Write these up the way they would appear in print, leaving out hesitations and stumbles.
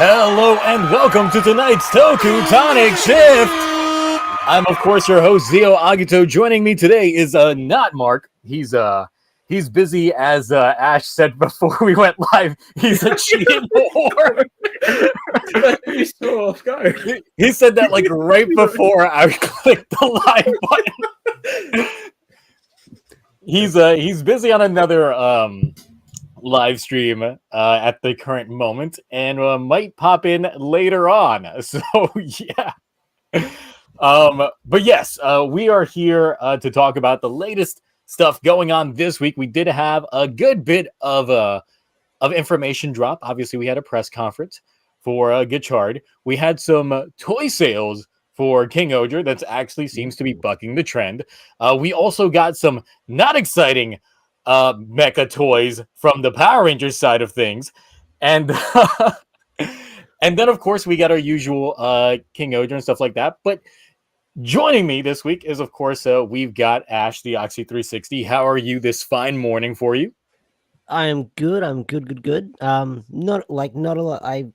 Hello and welcome to tonight's TokuTonic shift. I'm of course your host Zio Agito. Joining me today is not Mark. He's busy as Ash said before we went live. He's a cheating whore. He's so off guard. He said that like right before I clicked the live button. He's busy on another live stream at the current moment and might pop in later on. So yeah. But yes, we are here to talk about the latest stuff going on this week. We did have a good bit of information drop. Obviously, we had a press conference for Gotchard. We had some toy sales for KingOhger that actually seems to be bucking the trend. We also got some not exciting mecha toys from the Power Rangers side of things, and and then of course we got our usual KingOhger and stuff like that. But joining me this week is of course we've got Ash the Oxy 360. How are you this fine morning for you? I am good. I'm good. Not a lot. I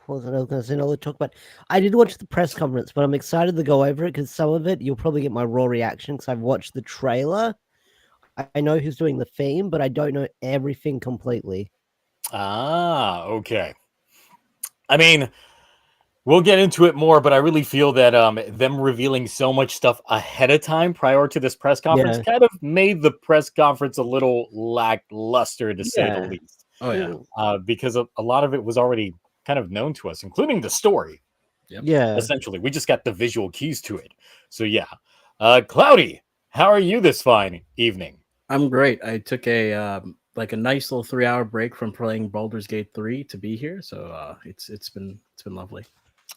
wasn't going to say to talk about. I did watch the press conference, but I'm excited to go over it because some of it you'll probably get my raw reaction because I've watched the trailer. I know who's doing the theme, but I don't know everything completely. Ah, okay. I mean, we'll get into it more, but I really feel that them revealing so much stuff ahead of time prior to this press conference kind of made the press conference a little lackluster, to say the least. Oh, yeah. Because a lot of it was already kind of known to us, including the story. Yep. Yeah. Essentially, we just got the visual keys to it. So, yeah. Cloudy, how are you this fine evening? I'm great. I took a nice little 3-hour break from playing Baldur's Gate 3 to be here, so it's been lovely.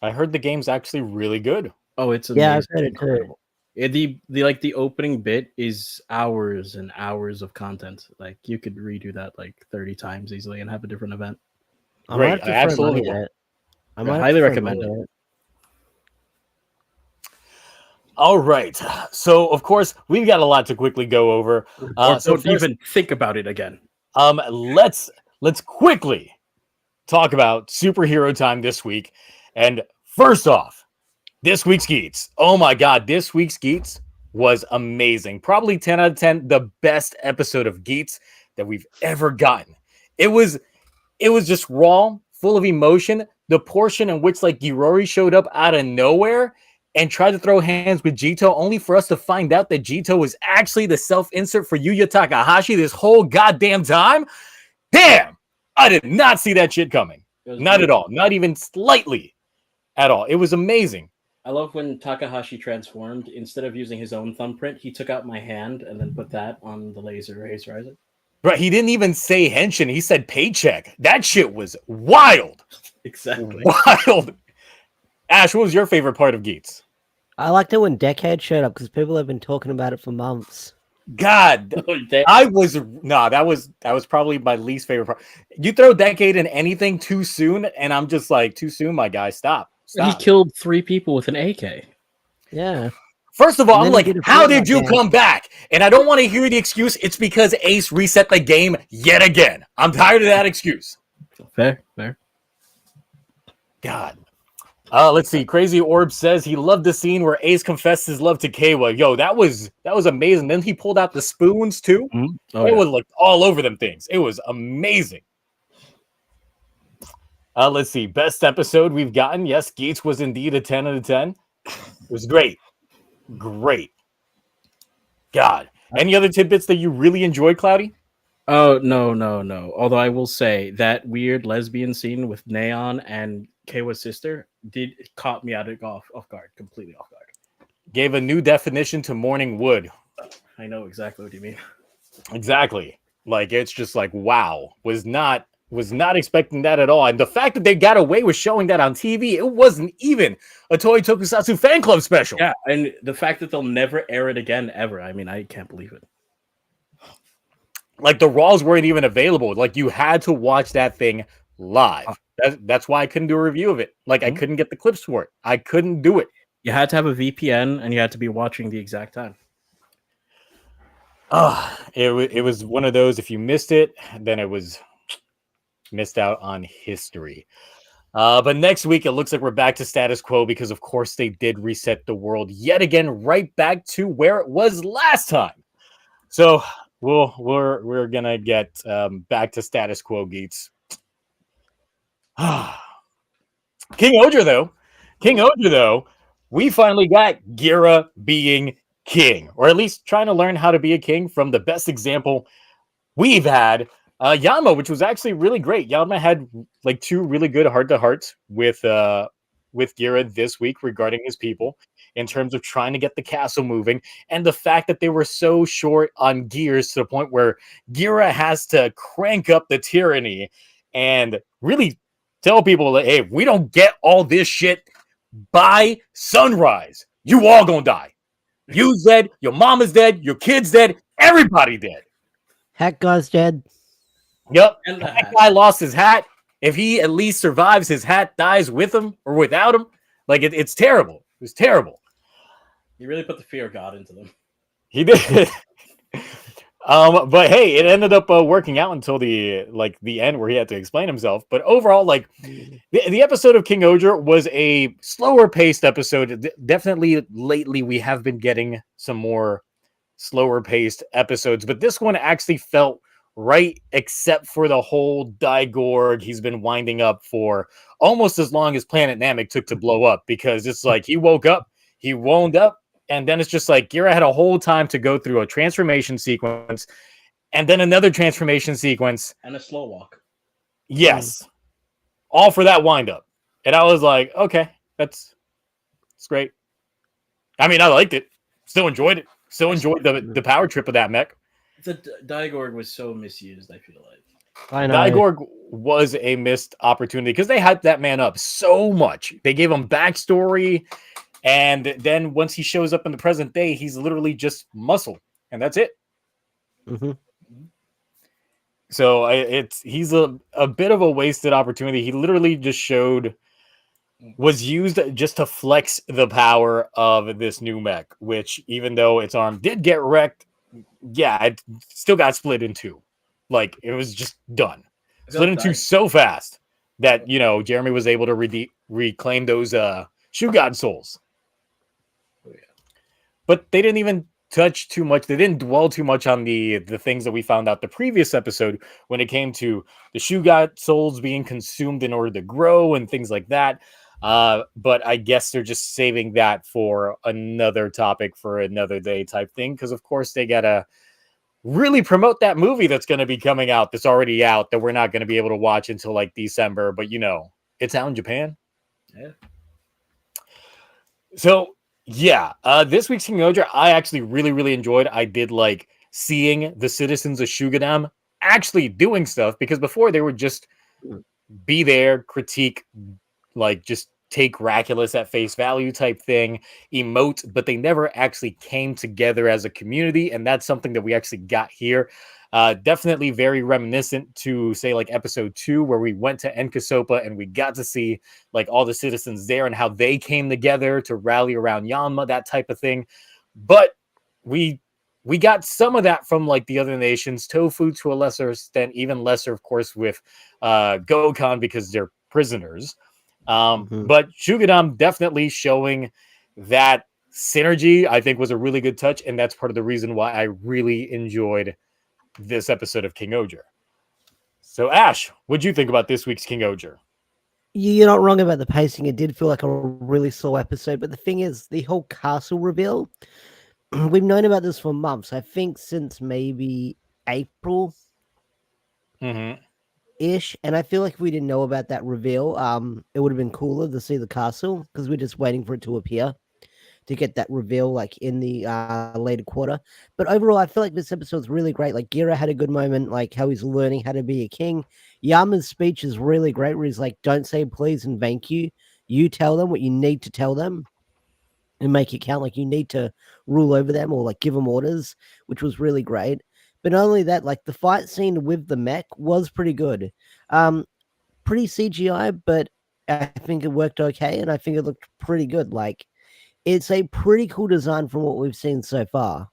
I heard the game's actually really good. Oh, it's amazing. Yeah, I've heard it too. The opening bit is hours and hours of content. Like you could redo that like 30 times easily and have a different event. Great, I absolutely will. I highly recommend it. All right, so of course we've got a lot to quickly go over. Don't even think about it again. Let's quickly talk about superhero time this week. And first off, this week's Geats. Oh my God, this week's Geats was amazing. Probably 10 out of 10, the best episode of Geats that we've ever gotten. It was just raw, full of emotion. The portion in which like Girori showed up out of nowhere and tried to throw hands with Jito, only for us to find out that Jito was actually the self-insert for Yuya Takahashi this whole goddamn time. Damn! I did not see that shit coming. Not at all. Not even slightly at all. It was amazing. I love when Takahashi transformed. Instead of using his own thumbprint, he took out my hand and then put that on the laser Rising. Right, he didn't even say henshin. He said paycheck. That shit was wild. Exactly. Wild. Ash, what was your favorite part of Geats? I liked it when Decade showed up because people have been talking about it for months. God, that was probably my least favorite part. You throw Decade in anything too soon, and I'm just like, too soon, my guy. Stop. He killed 3 people with an AK. Yeah. First of all, I'm like, how did you come back? And I don't want to hear the excuse. It's because Ace reset the game yet again. I'm tired of that excuse. Fair. God. Let's see. Crazy Orb says he loved the scene where Ace confessed his love to Kawa. Yo, that was amazing. Then he pulled out the spoons too. Mm-hmm. It was like all over them things. It was amazing. Let's see. Best episode we've gotten. Yes, Geats was indeed a 10 out of 10. It was great. Great. God. Any other tidbits that you really enjoyed, Cloudy? Oh, no. Although I will say that weird lesbian scene with Neon and Kawa's sister caught me off guard, completely off guard. Gave a new definition to morning wood. I know exactly what you mean. Exactly. Like, it's just like, wow. Was not expecting that at all. And the fact that they got away with showing that on TV, it wasn't even a Toei Tokusatsu fan club special. Yeah, and the fact that they'll never air it again, ever. I mean, I can't believe it. Like, the Raws weren't even available. Like, you had to watch that thing live. That's why I couldn't do a review of it. Like, I couldn't get the clips for it. I couldn't do it. You had to have a VPN, and you had to be watching the exact time. It was one of those, if you missed it, then it was missed out on history. But next week, it looks like we're back to status quo because, of course, they did reset the world yet again, right back to where it was last time. So we're gonna get back to status quo, Geats. KingOhger, though, we finally got Gira being king, or at least trying to learn how to be a king from the best example we've had. Yama, which was actually really great. Yama had like 2 really good heart-to-hearts with Gira this week regarding his people in terms of trying to get the castle moving, and the fact that they were so short on gears to the point where Gira has to crank up the tyranny and really tell people that, hey, if we don't get all this shit by sunrise, you all gonna die. You's dead, your mama's dead, your kid's dead, everybody dead. Hat guy's dead. Yep. And the That hat. guy lost his hat. If he at least survives, his hat dies with him or without him. Like it's terrible. It was terrible. You really put the fear of God into them. He did. But hey, it ended up working out until the end where he had to explain himself. But overall, like the episode of KingOhger was a slower paced episode. Definitely lately we have been getting some more slower paced episodes, but this one actually felt right, except for the whole Digorg he's been winding up for almost as long as Planet Namek took to blow up, because it's like he woke up, he wound up, and then it's just like Gira had a whole time to go through a transformation sequence and then another transformation sequence. And a slow walk. Yes. All for that wind up. And I was like, okay, it's great. I mean, I liked it. Still enjoyed it. Still enjoyed the power trip of that mech. The Digorg was so misused, I feel like. I know. Digorg was a missed opportunity because they hyped that man up so much. They gave him backstory, and then once he shows up in the present day, he's literally just muscle, and that's it. Mm-hmm. So he's a bit of a wasted opportunity. He literally just was used just to flex the power of this new mech, which even though its arm did get wrecked, yeah, it still got split in 2. Like it was just done. Split in 2 so fast that, Jeremy was able to reclaim those Shoe God souls. Oh, yeah. But they didn't even touch too much. They didn't dwell too much on the things that we found out the previous episode when it came to the Shoe God souls being consumed in order to grow and things like that. But I guess they're just saving that for another topic for another day type thing, because of course they gotta really promote that movie that's going to be coming out, that's already out, that we're not going to be able to watch until like December, but it's out in Japan. Yeah. So yeah, this week's KingOhger I actually really, really enjoyed. I did like seeing the citizens of Shugadam actually doing stuff, because before they would just be there, critique, like just take Raculus at face value type thing, emote, but they never actually came together as a community, and that's something that we actually got here. Definitely very reminiscent to, say, like episode 2, where we went to Enkasopa and we got to see like all the citizens there and how they came together to rally around Yanma, that type of thing. But we got some of that from like the other nations, Tofu to a lesser extent, even lesser, of course, with Gokhan, because they're prisoners. But Shugadam definitely showing that synergy, I think, was a really good touch, and that's part of the reason why I really enjoyed this episode of KingOhger. So, Ash, what'd you think about this week's KingOhger? You're not wrong about the pacing. It did feel like a really slow episode, but the thing is, the whole castle reveal, we've known about this for months. I think since maybe April. Mm-hmm. Ish, and I feel like if we didn't know about that reveal, it would have been cooler to see the castle, because we're just waiting for it to appear to get that reveal like in the later quarter. But overall, I feel like this episode's really great. Like Gira had a good moment, like how he's learning how to be a king. Yama's speech is really great, where he's like, "Don't say please and thank you. You tell them what you need to tell them and make it count. Like you need to rule over them or like give them orders," which was really great. But not only that, like the fight scene with the mech was pretty good. Pretty CGI, but I think it worked okay, and I think it looked pretty good. Like it's a pretty cool design from what we've seen so far.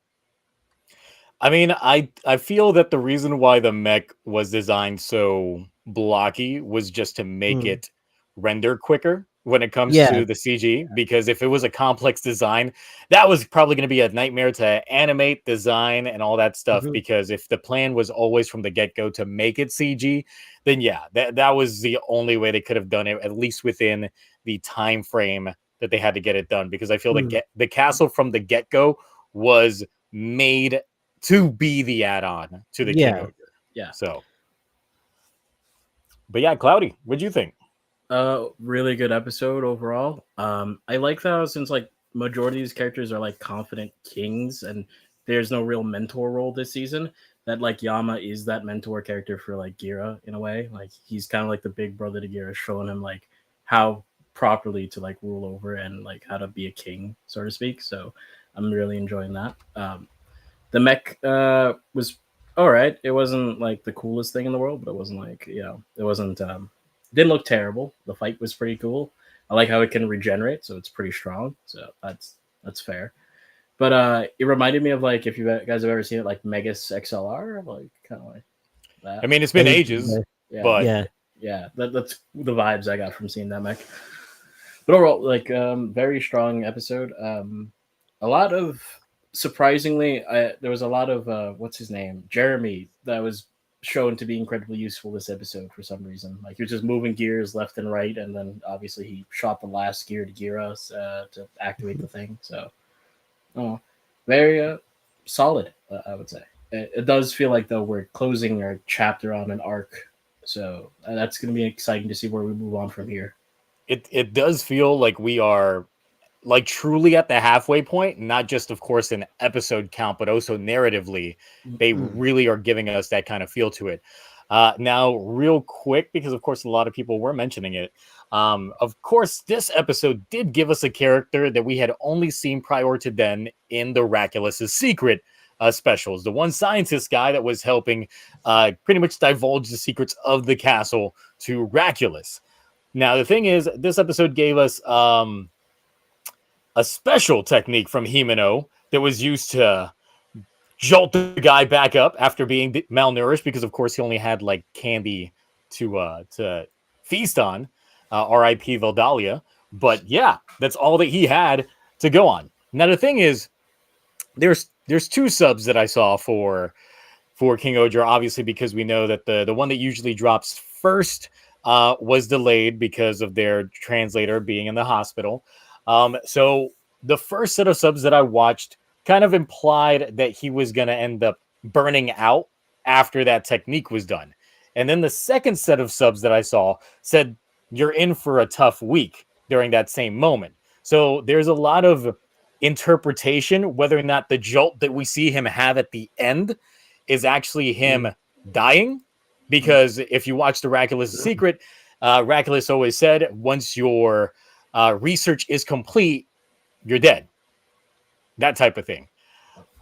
I mean, I feel that the reason why the mech was designed so blocky was just to make it render quicker when it comes Yeah. to the CG, because if it was a complex design, that was probably going to be a nightmare to animate, design, and all that stuff. Mhm. Because if the plan was always from the get-go to make it CG, then yeah, that was the only way they could have done it, at least within the time frame that they had to get it done. Because I feel the castle from the get-go was made to be the add-on to the Yeah. KingOhger. Yeah. So, but yeah, Cloudy, what'd you think? Really good episode overall. I like that since like majority of these characters are like confident kings, and there's no real mentor role this season. That like Yama is that mentor character for like Gira in a way. Like he's kind of like the big brother to Gira, showing him like how properly to like rule over and like how to be a king, so to speak. So I'm really enjoying that. The mech was all right. It wasn't like the coolest thing in the world, but it wasn't like it wasn't didn't look terrible. The fight was pretty cool. I like how it can regenerate, so it's pretty strong. So that's fair. But it reminded me of like if you guys have ever seen it, like Megas XLR, like kind of like that. I mean, it's been ages, Yeah, but Yeah. that's the vibes I got from seeing that mech. But overall, like very strong episode. A lot of surprisingly, there was a lot of what's his name, Jeremy, that was shown to be incredibly useful this episode for some reason. Like he was just moving gears left and right, and then obviously he shot the last gear to gear us to activate the thing. So, very solid, I would say. It does feel like though we're closing our chapter on an arc, so that's going to be exciting to see where we move on from here. it does feel like we are like truly at the halfway point, not just of course in episode count, but also narratively. They really are giving us that kind of feel to it. Now, real quick, because of course a lot of people were mentioning it. Of course, this episode did give us a character that we had only seen prior to then in the Raculous' Secret specials. The one scientist guy that was helping pretty much divulge the secrets of the castle to Raculous. Now, the thing is, this episode gave us a special technique from Himeno that was used to jolt the guy back up after being malnourished, because of course he only had like candy to feast on. R.I.P. Valdalia. But yeah, that's all that he had to go on. Now the thing is, there's two subs that I saw for KingOhger, obviously, because we know that the one that usually drops first was delayed because of their translator being in the hospital. So the first set of subs that I watched kind of implied that he was going to end up burning out after that technique was done. And then the second set of subs that I saw said, you're in for a tough week during that same moment. So there's a lot of interpretation whether or not the jolt that we see him have at the end is actually him dying. Because if you watch the Raculous' Secret, Raculous always said, once your research is complete, you're dead. That type of thing.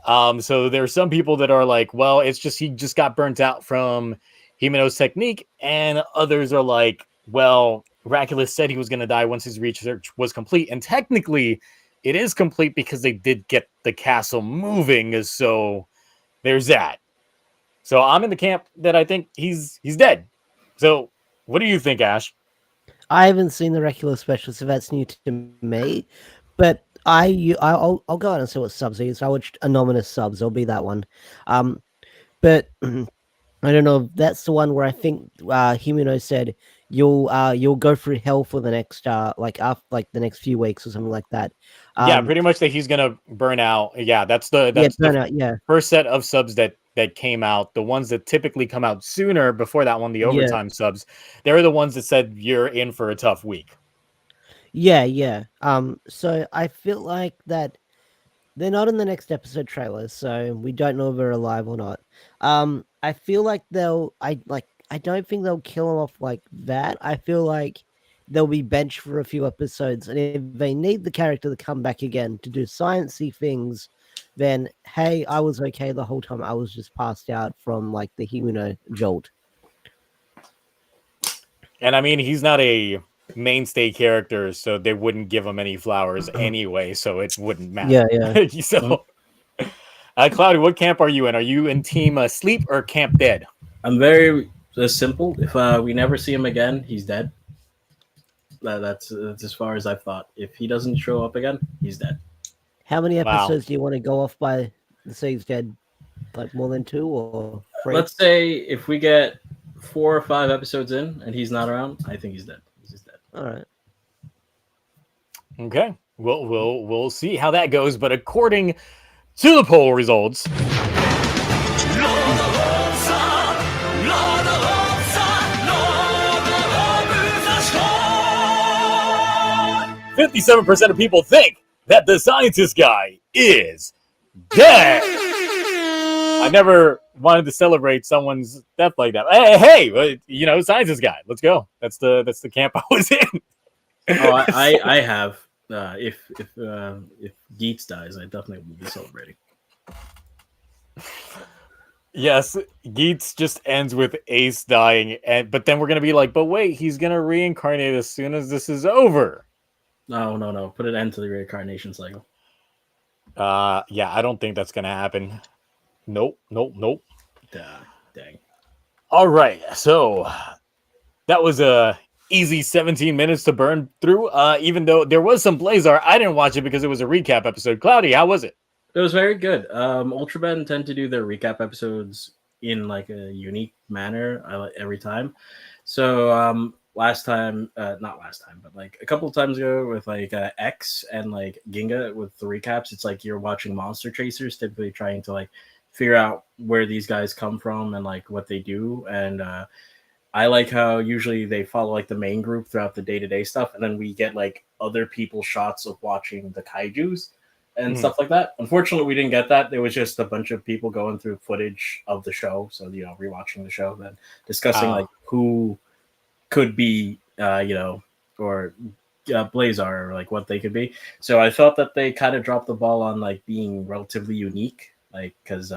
So there are some people that are like, well, it's just he just got burnt out from Himeno's technique, and others are like, well, Raculous said he was going to die once his research was complete, and technically it is complete because they did get the castle moving, so there's that. So I'm in the camp that I think he's dead. So what do you think, Ash? I haven't seen the Recula special, so that's new to me. But I'll go out and see what subs he is. I watched Anonymous subs. It'll be that one. But I don't know if that's the one where I think Himeno said you'll go through hell for the next after the next few weeks or something like that. Yeah, pretty much that he's gonna burn out. Yeah, that's the first set of subs that came out. The ones that typically come out sooner before that one, the overtime subs, they're the ones that said you're in for a tough week. Yeah. So I feel like that they're not in the next episode trailer, so we don't know if they're alive or not. I feel like I don't think they'll kill him off like that. I feel like they'll be benched for a few episodes, and if they need the character to come back again to do sciencey things, then hey, I was okay the whole time. I was just passed out from like the Himeno jolt. And I mean, he's not a mainstay character, so they wouldn't give him any flowers anyway, so it wouldn't matter. Yeah. So, Cloudy, what camp are you in? Are you in team sleep or camp dead? I'm very simple. If we never see him again, he's dead. That's as far as I've thought. If he doesn't show up again, he's dead. How many Wow. episodes do you want to go off by the say he's dead? Like more than 2 or 3? Let's say if we get 4 or 5 episodes in and he's not around, I think he's dead. He's just dead. All right. Okay. We'll see how that goes. But according to the poll results, 57% of people think that the scientist guy is dead. I never wanted to celebrate someone's death like that. Hey, scientist guy. Let's go. That's the camp I was in. Oh, I have. If Geats dies, I definitely will be celebrating. Yes, Geats just ends with Ace dying, but then we're gonna be like, but wait, he's gonna reincarnate as soon as this is over. No. Put an end to the reincarnation cycle. Yeah, I don't think that's gonna happen. Nope. Dang. All right, so that was a easy 17 minutes to burn through. Even though there was some Blazar, I didn't watch it because it was a recap episode. Cloudy, how was it? It was very good. Ultramen tend to do their recap episodes in like a unique manner every time. So not last time, but like a couple of times ago with like X and like Ginga with the recaps, it's like you're watching monster chasers, typically trying to like figure out where these guys come from and like what they do. And I like how usually they follow like the main group throughout the day-to-day stuff, and then we get like other people's shots of watching the kaijus and stuff like that. Unfortunately, we didn't get that. It was just a bunch of people going through footage of the show. So, rewatching the show, then discussing like who could be, or Blazar, or like what they could be. So I felt that they kind of dropped the ball on like being relatively unique, like because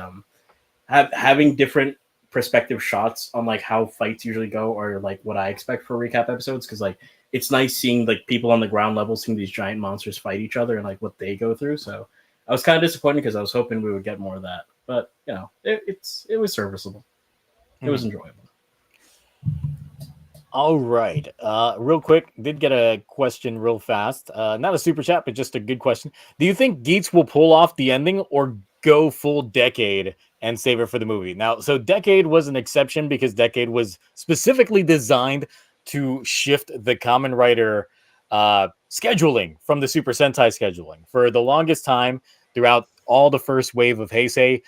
having different perspective shots on like how fights usually go, or like what I expect for recap episodes, because like it's nice seeing like people on the ground level seeing these giant monsters fight each other and like what they go through. So I was kind of disappointed because I was hoping we would get more of that, but it was serviceable. It was enjoyable. All right. Real quick, did get a question real fast. Not a super chat, but just a good question. Do you think Geats will pull off the ending or go full Decade and save it for the movie? Now, so Decade was an exception because Decade was specifically designed to shift the Kamen Rider scheduling from the Super Sentai scheduling. For the longest time, throughout all the first wave of Heisei,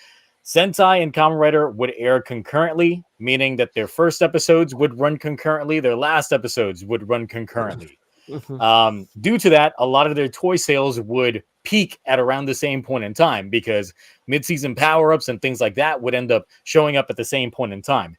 Sentai and Kamen Rider would air concurrently, meaning that their first episodes would run concurrently, their last episodes would run concurrently. Due to that, a lot of their toy sales would peak at around the same point in time because mid-season power-ups and things like that would end up showing up at the same point in time.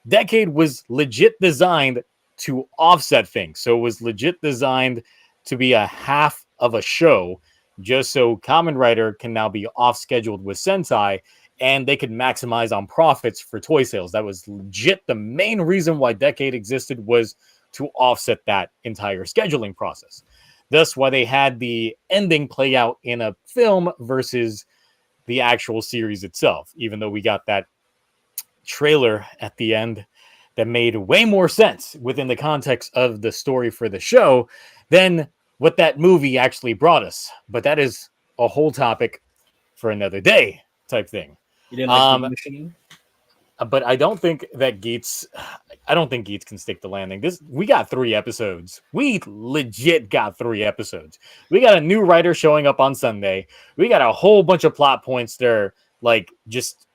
Decade was legit designed to offset things. So it was legit designed to be a half of a show, just so Kamen Rider can now be off-scheduled with Sentai, and they could maximize on profits for toy sales. That was legit the main reason why Decade existed, was to offset that entire scheduling process. Thus why they had the ending play out in a film versus the actual series itself, even though we got that trailer at the end that made way more sense within the context of the story for the show than what that movie actually brought us. But that is a whole topic for another day type thing. You didn't like the machine? But I don't think Geats can stick the landing. We got 3 episodes. We legit got 3 episodes. We got a new writer showing up on Sunday. We got a whole bunch of plot points that are like just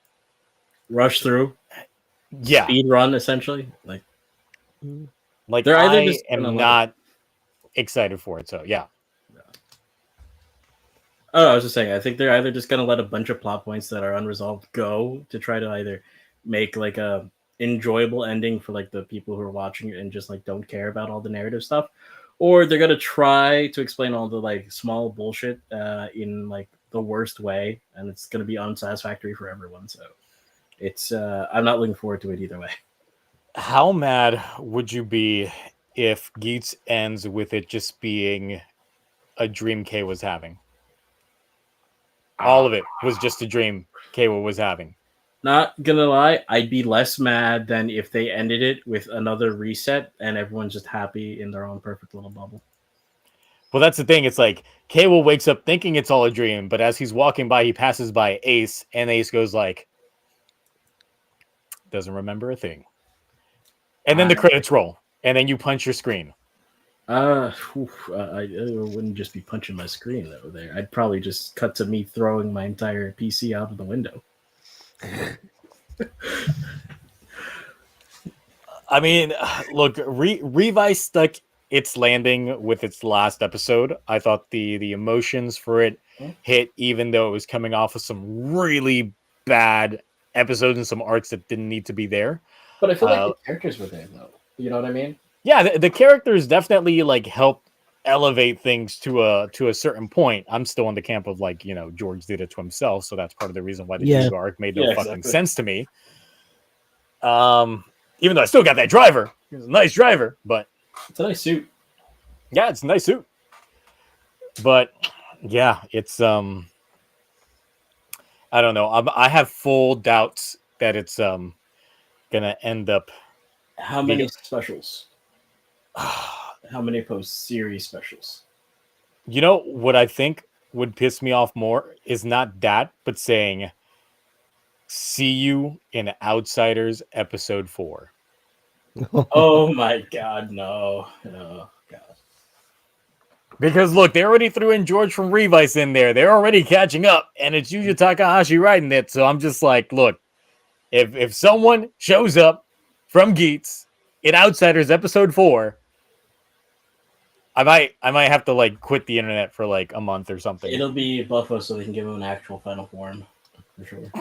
rush through. Yeah. Speed run, essentially. Like they're either I am not excited for it. So yeah. Oh, I was just saying, I think they're either just going to let a bunch of plot points that are unresolved go to try to either make like a enjoyable ending for like the people who are watching it and just like don't care about all the narrative stuff, or they're going to try to explain all the like small bullshit in like the worst way, and it's going to be unsatisfactory for everyone. So it's I'm not looking forward to it either way. How mad would you be if Geats ends with it just being a dream K was having? All of it was just a dream Kawa was having. Not gonna lie, I'd be less mad than if they ended it with another reset and everyone's just happy in their own perfect little bubble. Well, that's the thing. It's like Cable wakes up thinking it's all a dream, but as he's walking by, he passes by Ace, and Ace goes like, doesn't remember a thing. And then the credits roll, and then you punch your screen. I wouldn't just be punching my screen though. There, I'd probably just cut to me throwing my entire PC out of the window. I mean, look, Revice stuck its landing with its last episode. I thought the emotions for it hit, even though it was coming off of some really bad episodes and some arcs that didn't need to be there. But I feel like the characters were there though. You know what I mean? Yeah, the characters definitely like help elevate things to a certain point. I'm still in the camp of like, you know, George did it to himself, so that's part of the reason why the Hugo arc made no fucking sense to me. Even though I still got that driver. He's a nice driver, but it's a nice suit. Yeah, it's a nice suit. But yeah, it's I don't know. I have full doubts that it's gonna end up. How many specials? How many post-series specials? You know what I think would piss me off more is not that, but saying, "See you in Outsiders episode 4." Oh my God, no, God. Because look, they already threw in George from Revice in there. They're already catching up, and it's Yuji Takahashi writing it. So I'm just like, look, if someone shows up from Geats in Outsiders episode 4, I might have to like quit the internet for like a month or something. It'll be Buffo, so they can give him an actual final form for sure.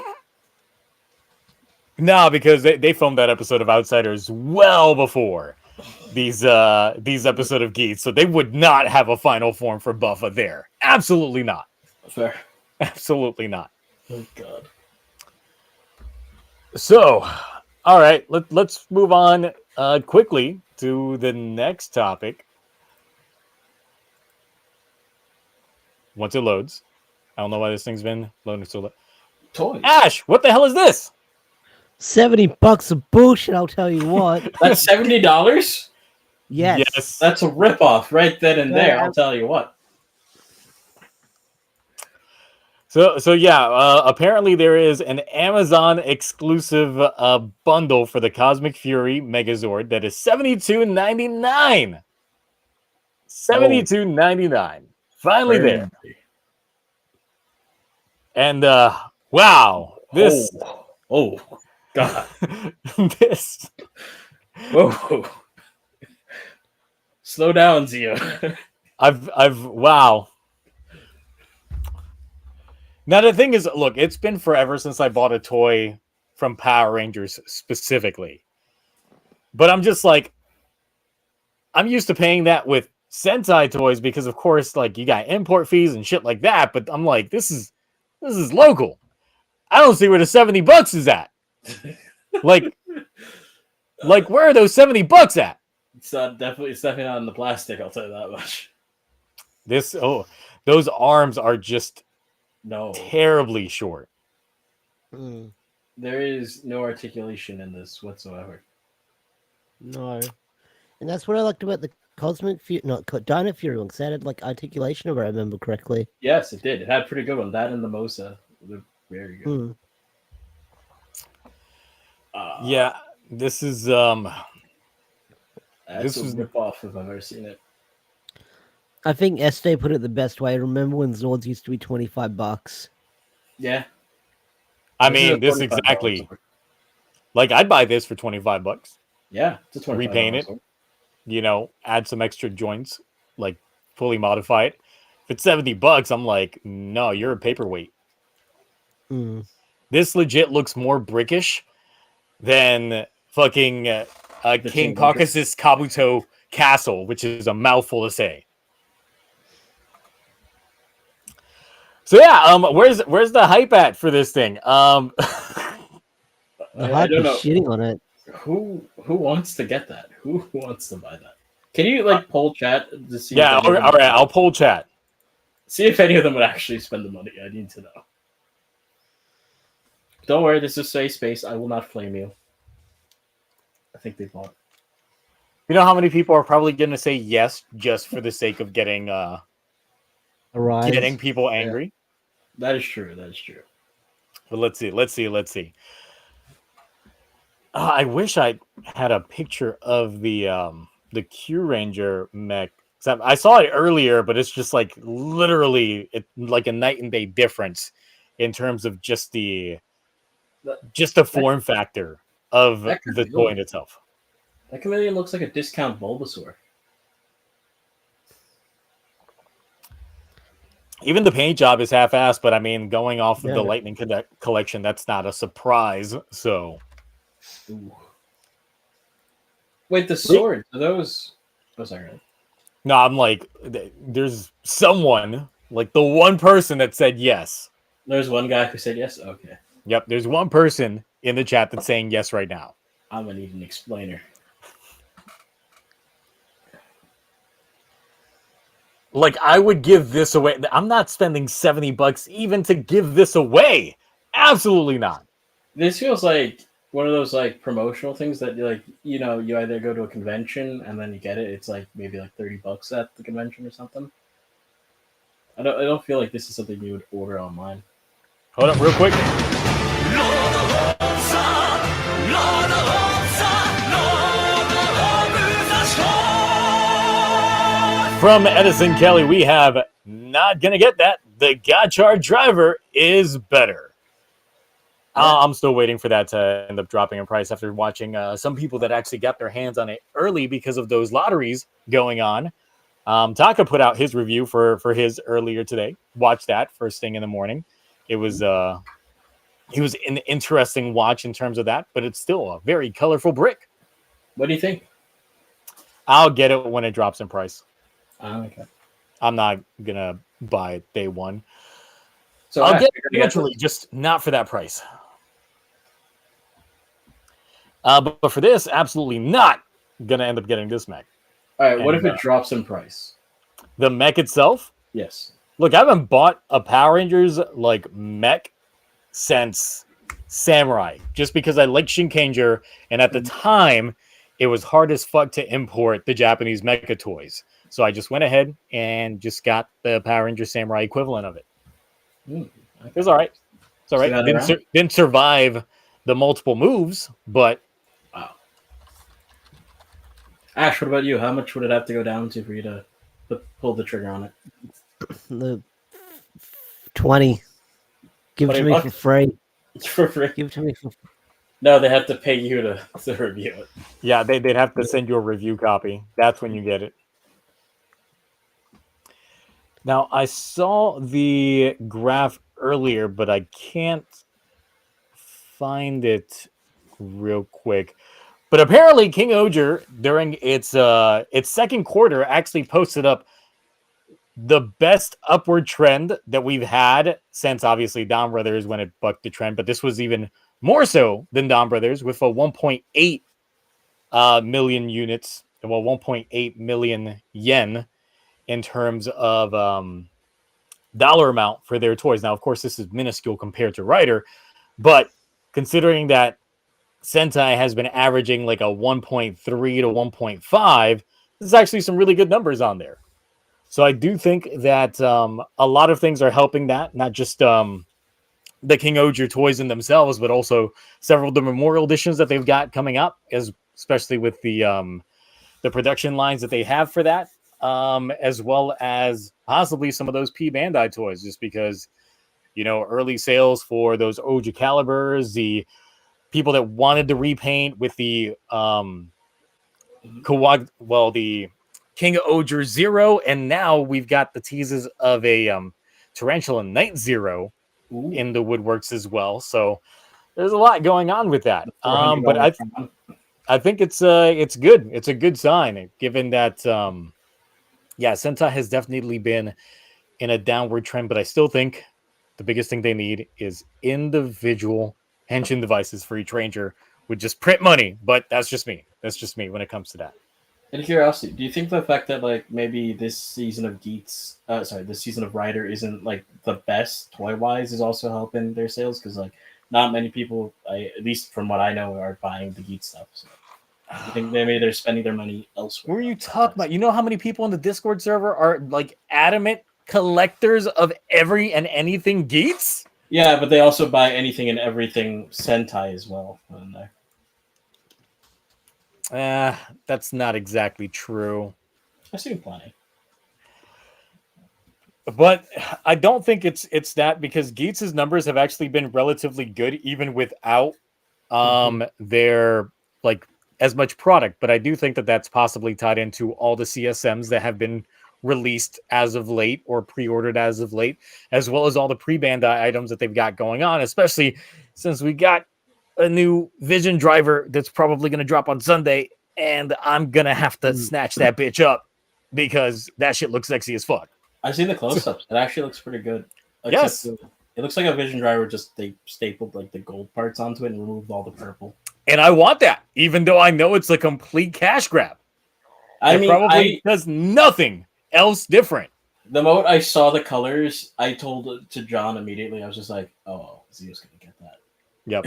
No, because they filmed that episode of Outsiders well before these episode of Geats, so they would not have a final form for Buffa there. Absolutely not. Fair. Absolutely not. Oh God. So, all right, let's move on quickly to the next topic. Once it loads, I don't know why this thing's been loading so late. Toys. Ash, what the hell is this? $70 of bullshit, I'll tell you what. That's $70? Yes. That's a ripoff right then and there, I'll tell you what. So yeah, apparently there is an Amazon exclusive bundle for the Cosmic Fury Megazord that is $72.99. $72.99. Finally there. And wow, this oh God. this Whoa. Slow down, Zio. I've wow. Now the thing is, look, it's been forever since I bought a toy from Power Rangers specifically. But I'm just like, I'm used to paying that with Sentai toys because of course, like you got import fees and shit like that, but I'm like, this is local. I don't see where the $70 is at. like where are those $70 at? It's definitely not in the plastic, I'll tell you that much. Those arms are just no terribly short. There is no articulation in this whatsoever. No. And that's what I liked about the Cosmic Fury, not Dino Fury one, because that had like articulation, if I remember correctly. Yes, it did. It had pretty good one. That and the Mosa were very good. Yeah, this is that's a rip-off if I've ever seen it. I think Estee put it the best way. Remember when Zords used to be $25? Yeah. I mean, this exactly. Like, I'd buy this for $25. Yeah, it's $25. Repaint it. You know, add some extra joints, like fully modify it. If it's $70, I'm like, no, you're a paperweight. This legit looks more brickish than fucking King Caucasus Kabuto Castle, which is a mouthful to say. So yeah, where's the hype at for this thing? The hype is shitting on it. Who wants to get that? Who wants to buy that? Can you like poll chat to see? Yeah, all right, I'll poll chat. See if any of them would actually spend the money. I need to know. Don't worry, this is safe space. I will not flame you. I think they bought. You know how many people are probably going to say yes just for the sake of getting Arise. people angry? That is true. That is true. But let's see. I wish I had a picture of the Q Ranger mech. I saw it earlier, but it's just like literally like a night and day difference in terms of just the form factor of the toy in itself. That chameleon looks like a discount Bulbasaur. Even the paint job is half-assed, but I mean, going off of the Yeah. Lightning collection, that's not a surprise. So, Ooh. Wait, the swords are those? Oh, sorry. no, I'm like, there's someone, like the one person that said yes. There's one guy who said yes. Okay, Yep, there's one person in the chat that's saying yes right now. I'm gonna need an explainer. Like, I would give this away. I'm not spending $70 even to give this away. Absolutely not. This feels like one of those like promotional things that like you either go to a convention and then you get it. It's like maybe like $30 at the convention or something. I don't feel like this is something you would order online. Hold up real quick. From Edison Kelly, we have not gonna get that. The Gotchard driver is better. I'm still waiting for that to end up dropping in price after watching some people that actually got their hands on it early because of those lotteries going on. Taka put out his review for his earlier today. Watch that first thing in the morning. It was an interesting watch in terms of that, but it's still a very colorful brick. What do you think? I'll get it when it drops in price. Okay. I'm not gonna buy it day one. So I'll get it eventually, just not for that price. But for this, absolutely not gonna end up getting this mech. All right. What if it drops in price? The mech itself? Yes. Look, I haven't bought a Power Rangers like mech since Samurai, just because I like KingOhger, and at the time, it was hard as fuck to import the Japanese mecha toys. So I just went ahead and just got the Power Ranger Samurai equivalent of it. Okay. It was all right. It's all right. Didn't survive the multiple moves, but wow. Ash, what about you? How much would it have to go down to for you to pull the trigger on it? The 20. Give it to me for free. For free? Give it to me for free. No, they have to pay you to review it. Yeah, they'd have to send you a review copy. That's when you get it. Now, I saw the graph earlier, but I can't find it real quick. But apparently, KingOhger, during its second quarter, actually posted up the best upward trend that we've had since, obviously, Dawn Brothers when it bucked the trend. But this was even more so than Dawn Brothers with a 1.8 million units, well, 1.8 million yen in terms of dollar amount for their toys. Now, of course, this is minuscule compared to Rider, but considering that Sentai has been averaging like a 1.3 to 1.5, there's actually some really good numbers on there. So I do think that a lot of things are helping that, not just the KingOhger toys in themselves, but also several of the memorial editions that they've got coming up, especially with the production lines that they have for that. As well as possibly some of those P Bandai toys, just because, early sales for those Ohger calibers, the people that wanted to repaint with the the KingOhger Zero, and now we've got the teases of a Tarantula Night Zero in the woodworks as well. So there's a lot going on with that. But I think it's good. It's a good sign, given that Sentai has definitely been in a downward trend, but I still think the biggest thing they need is individual henshin devices for each Ranger would just print money. But that's just me. That's just me when it comes to that. Out of curiosity, do you think the fact that like maybe this season of Geats, this season of Rider isn't like the best toy wise is also helping their sales? Because like not many people, at least from what I know, are buying the Geats stuff. So I think maybe they're spending their money elsewhere. What are you talking about? You know how many people on the Discord server are like adamant collectors of every and anything Geats? Yeah, but they also buy anything and everything Sentai as well. In there. That's not exactly true. I've seen plenty. But I don't think it's that, because Geats' numbers have actually been relatively good even without their like as much product. But I do think that that's possibly tied into all the CSMs that have been released as of late or pre-ordered as of late, as well as all the pre-Bandai items that they've got going on, especially since we got a new Vision driver that's probably going to drop on Sunday, and I'm going to have to snatch that bitch up because that shit looks sexy as fuck. I've seen the close-ups. It actually looks pretty good. Yes. It looks like a Vision driver, just they stapled like the gold parts onto it and removed all the purple. And I want that, even though I know it's a complete cash grab. It probably does nothing else different. The moment I saw the colors, I told it to John immediately. I was just like, oh, Zio's going to get that. Yep.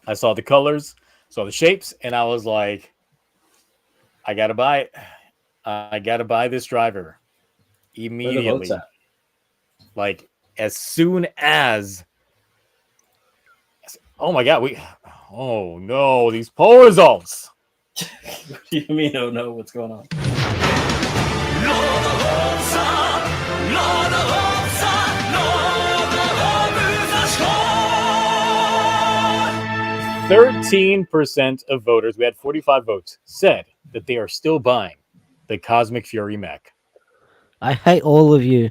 I saw the colors, saw the shapes, and I was like, I got to buy it. I got to buy this driver immediately. Like, as soon as... Oh, my God. Oh, no. These poll results. What do you mean, oh, no? What's going on? 13% of voters, we had 45 votes, said that they are still buying the Cosmic Fury mech. I hate all of you.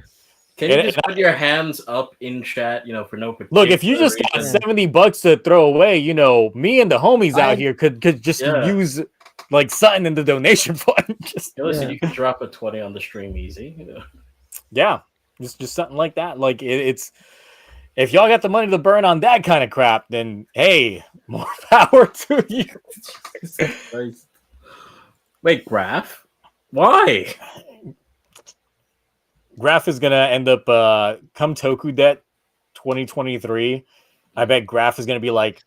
Can you just put your hands up in chat, for no particular Look, if you just got $70 to throw away, me and the homies out here could just use like something in the donation fund. Listen, you can drop a 20 on the stream easy. Yeah, just something like that. Like it's if y'all got the money to burn on that kind of crap, then hey, more power to you. Wait, Graph? Why? Graph is gonna end up come TokuTonic 2023. I bet Graph is gonna be like,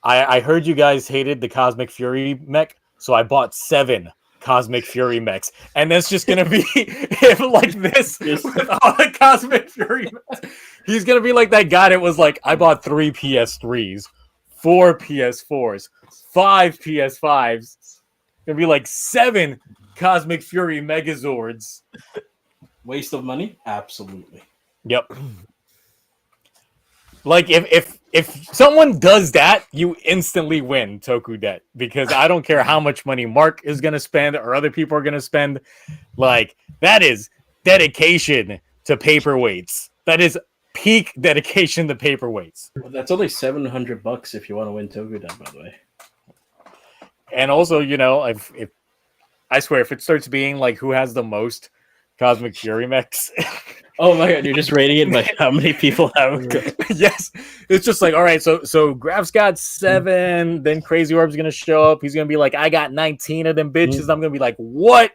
I heard you guys hated the Cosmic Fury mech, so I bought 7 Cosmic Fury mechs, and that's just gonna be him like this with all the Cosmic Fury mechs. He's gonna be like that guy that was like, I bought 3 PS3s, 4 PS4s, 5 PS5s. Gonna be like 7 Cosmic Fury Megazords. Waste of money? Absolutely. Yep. Like if someone does that, you instantly win TokuTonic, because I don't care how much money Mark is gonna spend or other people are gonna spend. Like, that is dedication to paperweights. That is peak dedication to paperweights. Well, that's only $700 if you want to win TokuTonic, by the way. And also, if I swear, if it starts being like who has the most Cosmic Fury mechs. Oh my God, you're just rating it by how many people have. Yes. It's just like, all right, so Graph's got 7, then Crazy Orb's gonna show up. He's gonna be like, I got 19 of them bitches. I'm gonna be like, what?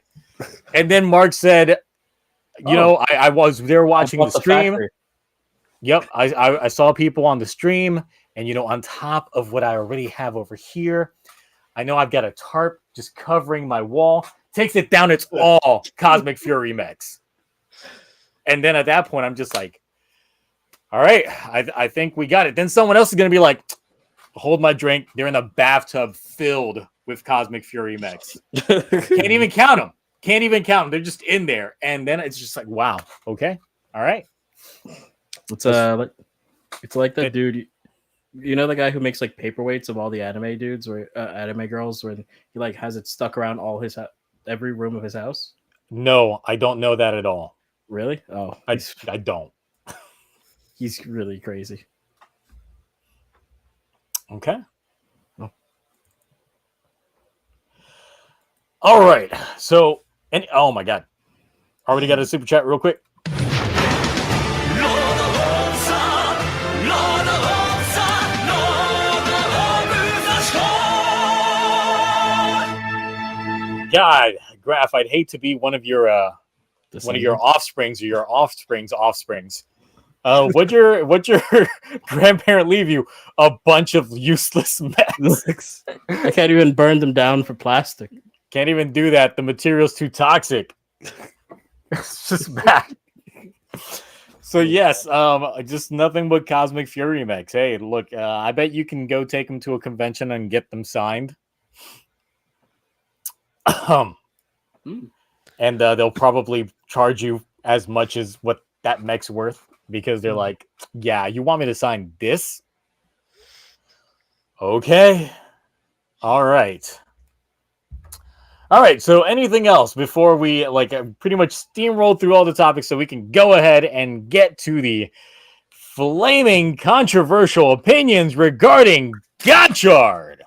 And then Mark said, I was there watching the stream. Yep, I saw people on the stream, and on top of what I already have over here, I know I've got a tarp just covering my wall. Takes it down, it's all Cosmic Fury mechs. And then at that point, I'm just like, all right, I think we got it. Then someone else is going to be like, hold my drink. They're in a bathtub filled with Cosmic Fury mechs. Can't even count them. They're just in there. And then it's just like, wow, okay, all right. It's like that dude. You know the guy who makes like paperweights of all the anime dudes or anime girls, where he like has it stuck around all his every room of his house? No, I don't know that at all. Really? Oh, I don't. He's really crazy. Okay. Oh. All right. So, oh my God. Already got a super chat real quick. God, Graph, I'd hate to be one of your offsprings or your offspring's offsprings. What'd your grandparent leave you? A bunch of useless mess. I can't even burn them down for plastic. Can't even do that. The material's too toxic. It's just bad. So yes, just nothing but Cosmic Fury mechs. Hey, look, I bet you can go take them to a convention and get them signed. And they'll probably charge you as much as what that mech's worth because they're like, yeah, you want me to sign this? Okay. All right. So anything else before we pretty much steamroll through all the topics so we can go ahead and get to the flaming controversial opinions regarding Gotchard?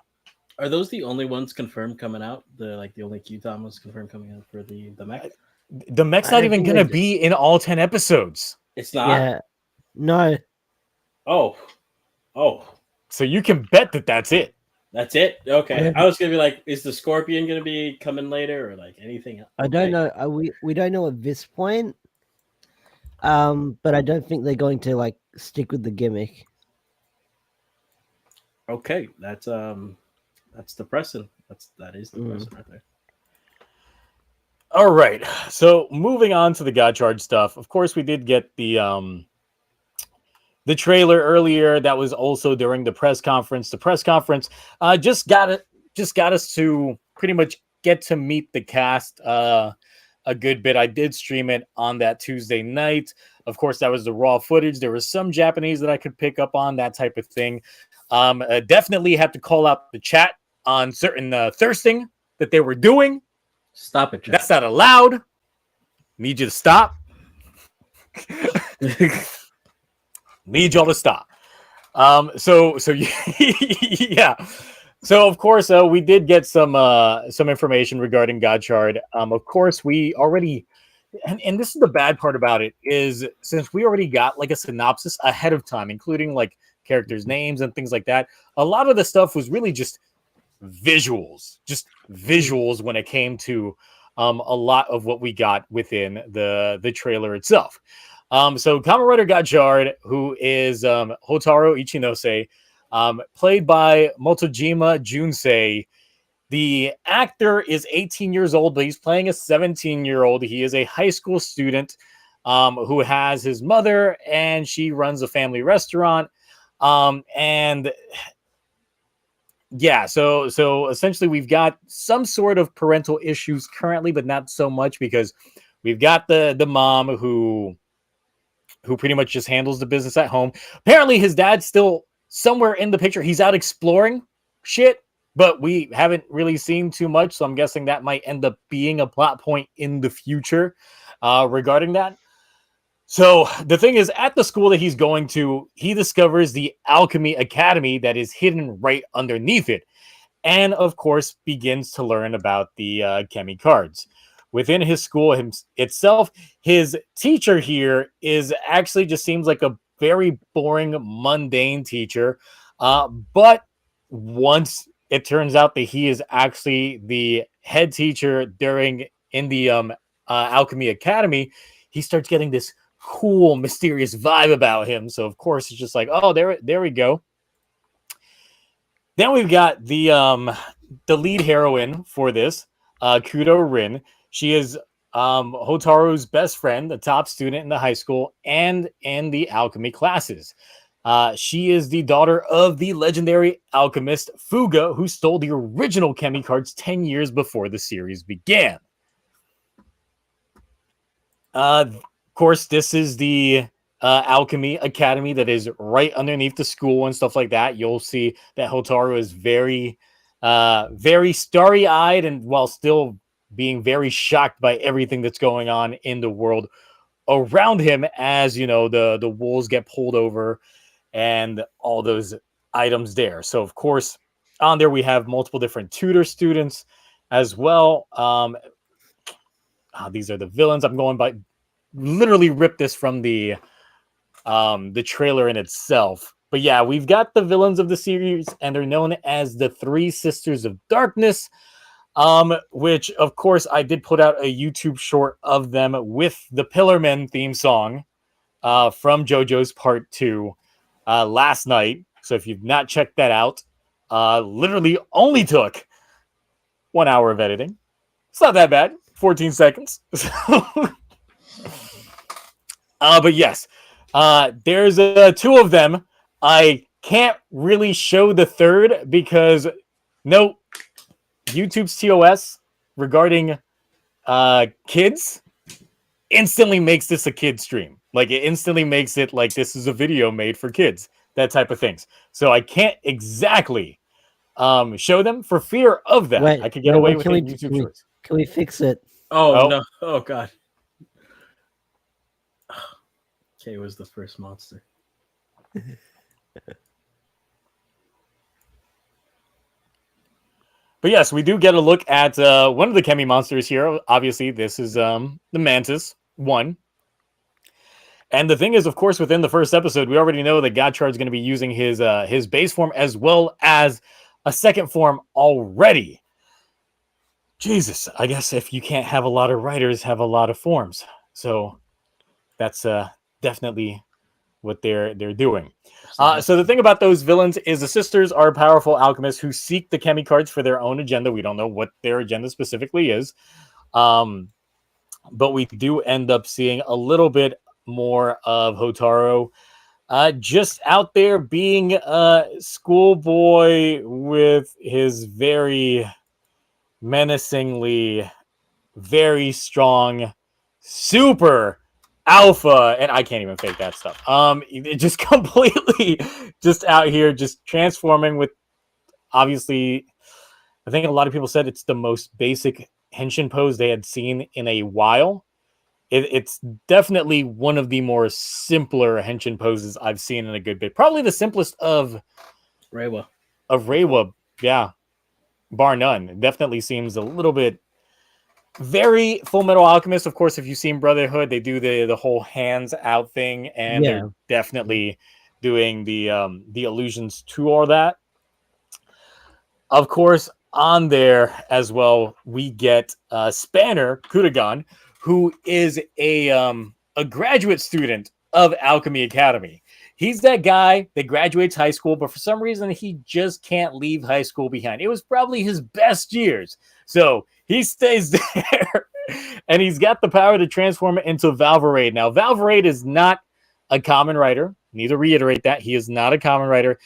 Are those the only ones confirmed coming out? The only Q-Tom was confirmed coming out for the mech? The mech's not even going to be in all 10 episodes. It's not? Yeah. No. Oh. So you can bet that that's it. That's it? Okay. Yeah. I was going to be like, is the Scorpion going to be coming later or anything else? I don't know. We don't know at this point. But I don't think they're going to stick with the gimmick. Okay. That's depressing. That is depressing right there. All right. So moving on to the Gotchard stuff. Of course, we did get the trailer earlier. That was also during the press conference. The press conference just got us to pretty much get to meet the cast a good bit. I did stream it on that Tuesday night. Of course, that was the raw footage. There was some Japanese that I could pick up on, that type of thing. Definitely have to call out the chat on certain thirsting that they were doing. Stop it, Jeff. That's not allowed. Need you to stop. Need y'all to stop. So yeah. So of course we did get some information regarding Gotchard. Of course we already, and this is the bad part about it, is since we already got a synopsis ahead of time, including characters' names and things like that, a lot of the stuff was really just visuals when it came to a lot of what we got within the trailer itself. So Kamen Rider Gotchard, who is Hotaru Ichinose, played by Motojima Junsei. The actor is 18 years old, but he's playing a 17-year-old. He is a high school student who has his mother, and she runs a family restaurant. And yeah, so essentially we've got some sort of parental issues currently, but not so much because we've got the mom who pretty much just handles the business at home. Apparently his dad's still somewhere in the picture. He's out exploring shit, but we haven't really seen too much, so I'm guessing that might end up being a plot point in the future regarding that. So the thing is, at the school that he's going to, he discovers the Alchemy Academy that is hidden right underneath it. And of course, begins to learn about the Chemi cards. Within his school itself, his teacher here is actually just seems like a very boring, mundane teacher. But once it turns out that he is actually the head teacher in the Alchemy Academy, he starts getting this cool, mysterious vibe about him. So of course it's just like, oh, there we go. Then we've got the lead heroine for this, Kudo Rin. She is Hotaru's best friend, the top student in the high school and in the alchemy classes. She is the daughter of the legendary alchemist Fuga, who stole the original Chemi cards 10 years before the series began. Of course, this is the Alchemy Academy that is right underneath the school and stuff like that. You'll see that Hotaru is very, very starry-eyed, and while still being very shocked by everything that's going on in the world around him, as you know, the wolves get pulled over and all those items there. So, of course, on there we have multiple different tutor students as well. These are the villains. I'm going by literally ripped this from the trailer in itself. But yeah, we've got the villains of the series, and they're known as the Three Sisters of Darkness, which of course I did put out a YouTube short of them with the Pillarmen theme song from JoJo's Part 2 last night. So if you've not checked that out, literally only took 1 hour of editing. It's not that bad. 14 seconds. But yes, there's two of them. I can't really show the third because no, YouTube's TOS regarding kids instantly makes this a kid stream. Like it instantly makes it like this is a video made for kids, that type of things. So I can't exactly show them for fear of that. I could get away with it in YouTube Shorts. Can we fix it? Oh no! Oh god. K was the first monster. But yes, we do get a look at one of the Kemi monsters here. Obviously, this is the Mantis 1. And the thing is, of course, within the first episode, we already know that Gotchard's going to be using his base form as well as a second form already. Jesus, I guess if you can't have a lot of writers, have a lot of forms. So that's definitely what they're doing. So the thing about those villains is the sisters are powerful alchemists who seek the Kemi cards for their own agenda. We don't know what their agenda specifically is. But we do end up seeing a little bit more of Hotaru just out there being a schoolboy with his very menacingly very strong super alpha, and I can't even fake that stuff. It just completely just out here just transforming with, obviously, I think a lot of people said it's the most basic henshin pose they had seen in a while. It's definitely one of the more simpler henshin poses I've seen in a good bit. Probably the simplest of Reiwa, yeah, bar none. It definitely seems a little bit very Full Metal Alchemist. Of course, if you've seen Brotherhood, they do the whole hands out thing, and they're definitely doing the allusions to all that. Of course, on there as well, we get Spanner Kudagon, who is a graduate student of Alchemy Academy. He's that guy that graduates high school, but for some reason, he just can't leave high school behind. It was probably his best years. So he stays there, and he's got the power to transform it into Valverade. Now, Valverade is not a common writer. Need to reiterate that. He is not a common writer.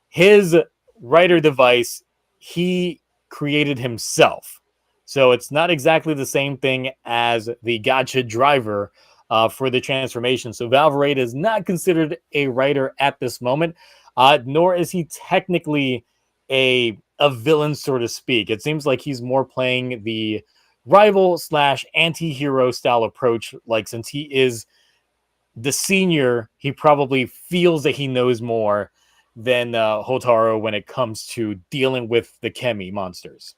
His writer device, he created himself. So it's not exactly the same thing as the Gotchard driver for the transformation. So Valverade is not considered a writer at this moment, nor is he technically a villain, so to speak. It seems like he's more playing the rival / anti-hero style approach. Like, since he is the senior, he probably feels that he knows more than Hotaru when it comes to dealing with the Kemi monsters.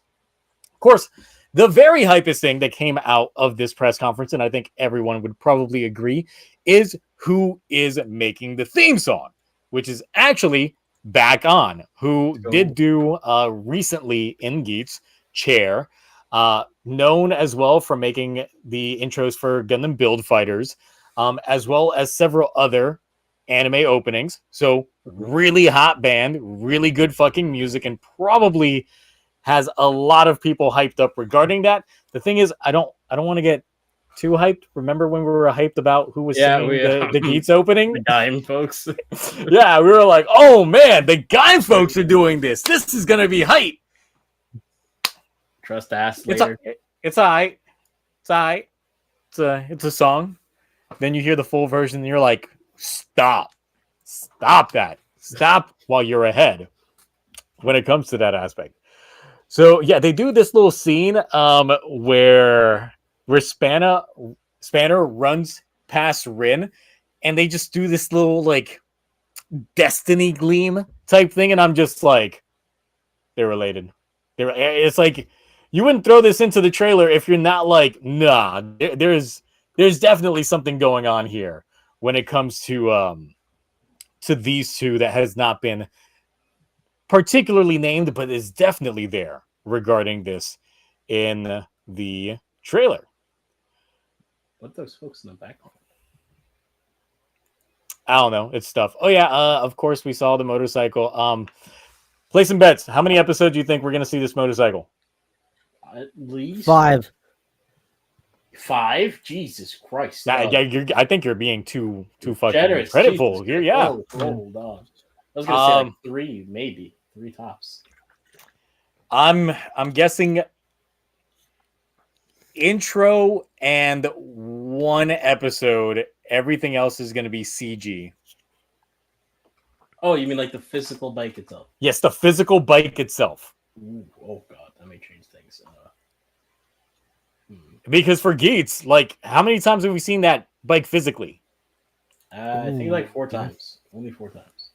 Of course, the very hypest thing that came out of this press conference, and I think everyone would probably agree, is who is making the theme song, which is actually Back On, who did do recently in Geats, Chair, known as well for making the intros for Gundam Build Fighters, as well as several other anime openings. So really hot band, really good fucking music, and probably has a lot of people hyped up regarding that. The thing is, I don't want to get too hyped. Remember when we were hyped about who was singing the Geats opening? The Gaim folks. Yeah, we were like, oh man, the Gaim folks are doing this. This is gonna be hype. Trust ass later. It's all right. It's all right. It's a song. Then you hear the full version and you're like, stop that. Stop while you're ahead when it comes to that aspect. So yeah, they do this little scene where Spanner runs past Rin, and they just do this little like destiny gleam type thing, and I'm just like, they're related. It's like you wouldn't throw this into the trailer if you're not like, nah. There's definitely something going on here when it comes to these two that has not been particularly named, but is definitely there regarding this in the trailer. What those folks in the background? I don't know. It's stuff. Oh yeah. Of course we saw the motorcycle. Play some bets. How many episodes do you think we're gonna see this motorcycle? At least 5. 5. Jesus Christ! Nah, yeah, I think you're being too fucking Generous. creditful Jesus here. Christ. Yeah. Hold on. I was gonna say like 3, maybe 3 tops. I'm guessing intro and 1 episode. Everything else is going to be CG. Oh, you mean like the physical bike itself? Yes, the physical bike itself. Ooh, oh god, that may change things. Because for Geats, like, how many times have we seen that bike physically? I think like 4 times. Only 4 times.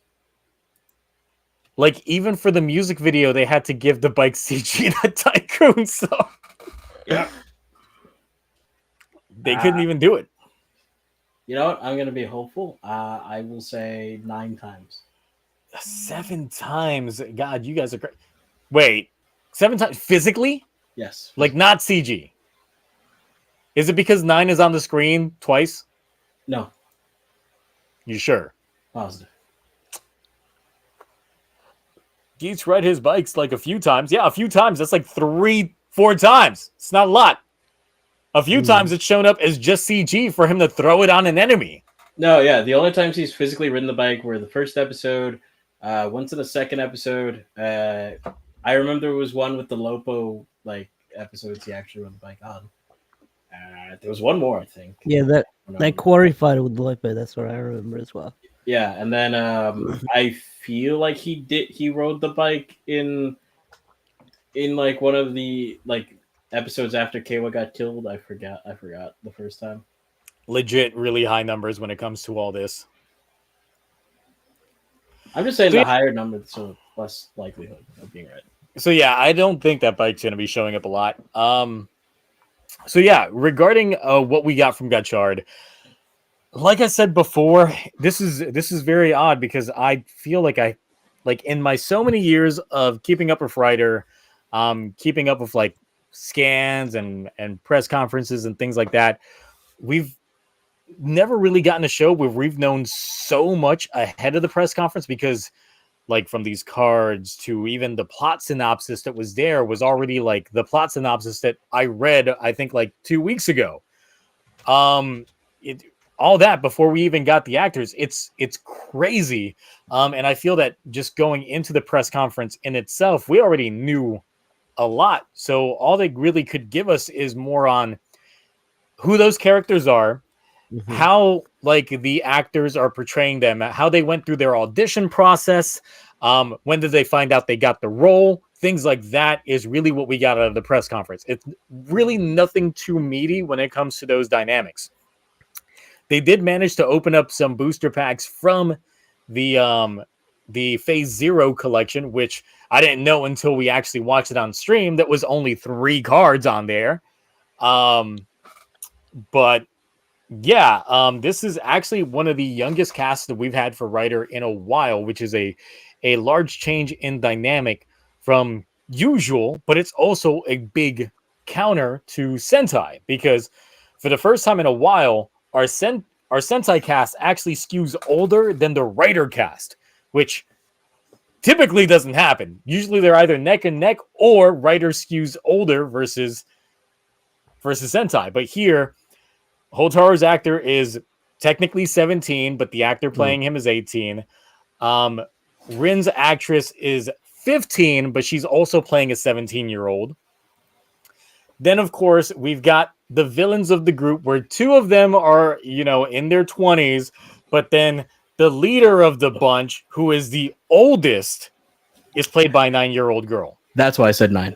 Like, even for the music video, they had to give the bike CG in a tycoon, so Yeah. they couldn't even do it. You know what? I'm gonna be hopeful. I will say 9 times. 7 times. God, you guys are great. Wait, 7 times physically? Yes. Like, not CG. Is it because 9 is on the screen twice? No. You sure? Positive. Geats ride his bikes like a few times. Yeah, a few times. That's like 3, 4 times. It's not a lot. A few times it's shown up as just CG for him to throw it on an enemy. No, yeah. The only times he's physically ridden the bike were the first episode, once in the second episode. I remember there was one with the Lopo like episodes he actually rode the bike on. There was one more, I think. Yeah, that quarry fighter with Lopo, that's what I remember as well. Yeah, and then I feel like he rode the bike in like one of the like episodes after Kawa got killed. I forgot the first time. Legit really high numbers when it comes to all this. I'm just saying the higher number, so less likelihood of being right. So yeah, I don't think that bike's going to be showing up a lot. So yeah, regarding what we got from Gotchard, like I said before, this is very odd because I feel like in my so many years of keeping up with Writer, keeping up with like scans and press conferences and things like that, we've never really gotten a show where we've known so much ahead of the press conference, because like from these cards to even the plot synopsis that was there was already like the plot synopsis that I read, I think like 2 weeks ago. All that before we even got the actors. It's crazy. And I feel that just going into the press conference in itself, we already knew a lot. So all they really could give us is more on who those characters are, how like the actors are portraying them, how they went through their audition process, when did they find out they got the role, things like that is really what we got out of the press conference. It's really nothing too meaty when it comes to those dynamics. They did manage to open up some booster packs from the Phase Zero collection, which I didn't know until we actually watched it on stream. That was only 3 cards on there. But yeah, this is actually one of the youngest casts that we've had for Writer in a while, which is a large change in dynamic from usual, but it's also a big counter to Sentai, because for the first time in a while, our Sentai cast actually skews older than the Writer cast, which typically doesn't happen. Usually they're either neck and neck, or Writer skews older versus Sentai. But here, Hotaro's actor is technically 17, but the actor playing him is 18. Rin's actress is 15, but she's also playing a 17-year-old. Then, of course, we've got the villains of the group, where 2 of them are, in their 20s, but then the leader of the bunch, who is the oldest, is played by a 9-year-old girl. That's why I said 9.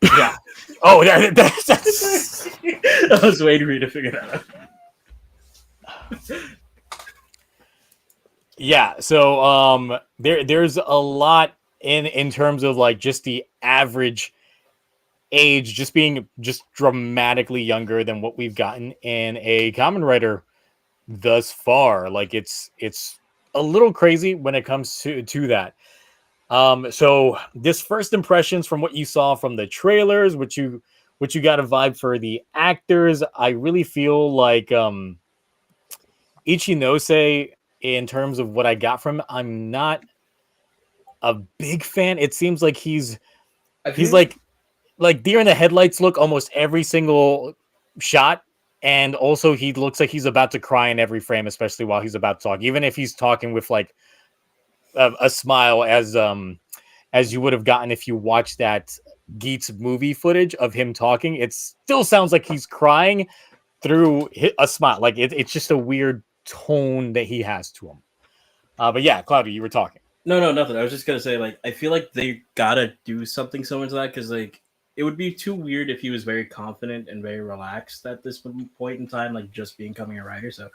Yeah. Oh, that's... I was waiting for you to figure that out. Yeah, so there's a lot in terms of like just the average age just being just dramatically younger than what we've gotten in a Kamen Rider thus far. Like it's a little crazy when it comes to that. So this first impressions from what you saw from the trailers, what you got a vibe for the actors, I really feel like Ichinose in terms of what I got from him. I'm not a big fan. It seems like he's like deer in the headlights look almost every single shot. And also he looks like he's about to cry in every frame, especially while he's about to talk, even if he's talking with like a smile as you would have gotten if you watched that Geats movie footage of him talking. It still sounds like he's crying through a smile. Like it's just a weird tone that he has to him. But yeah, Cloudy, you were talking. No, nothing. I was just gonna say, like, I feel like they gotta do something similar to that because, like, it would be too weird if he was very confident and very relaxed at this point in time, like just becoming a writer. So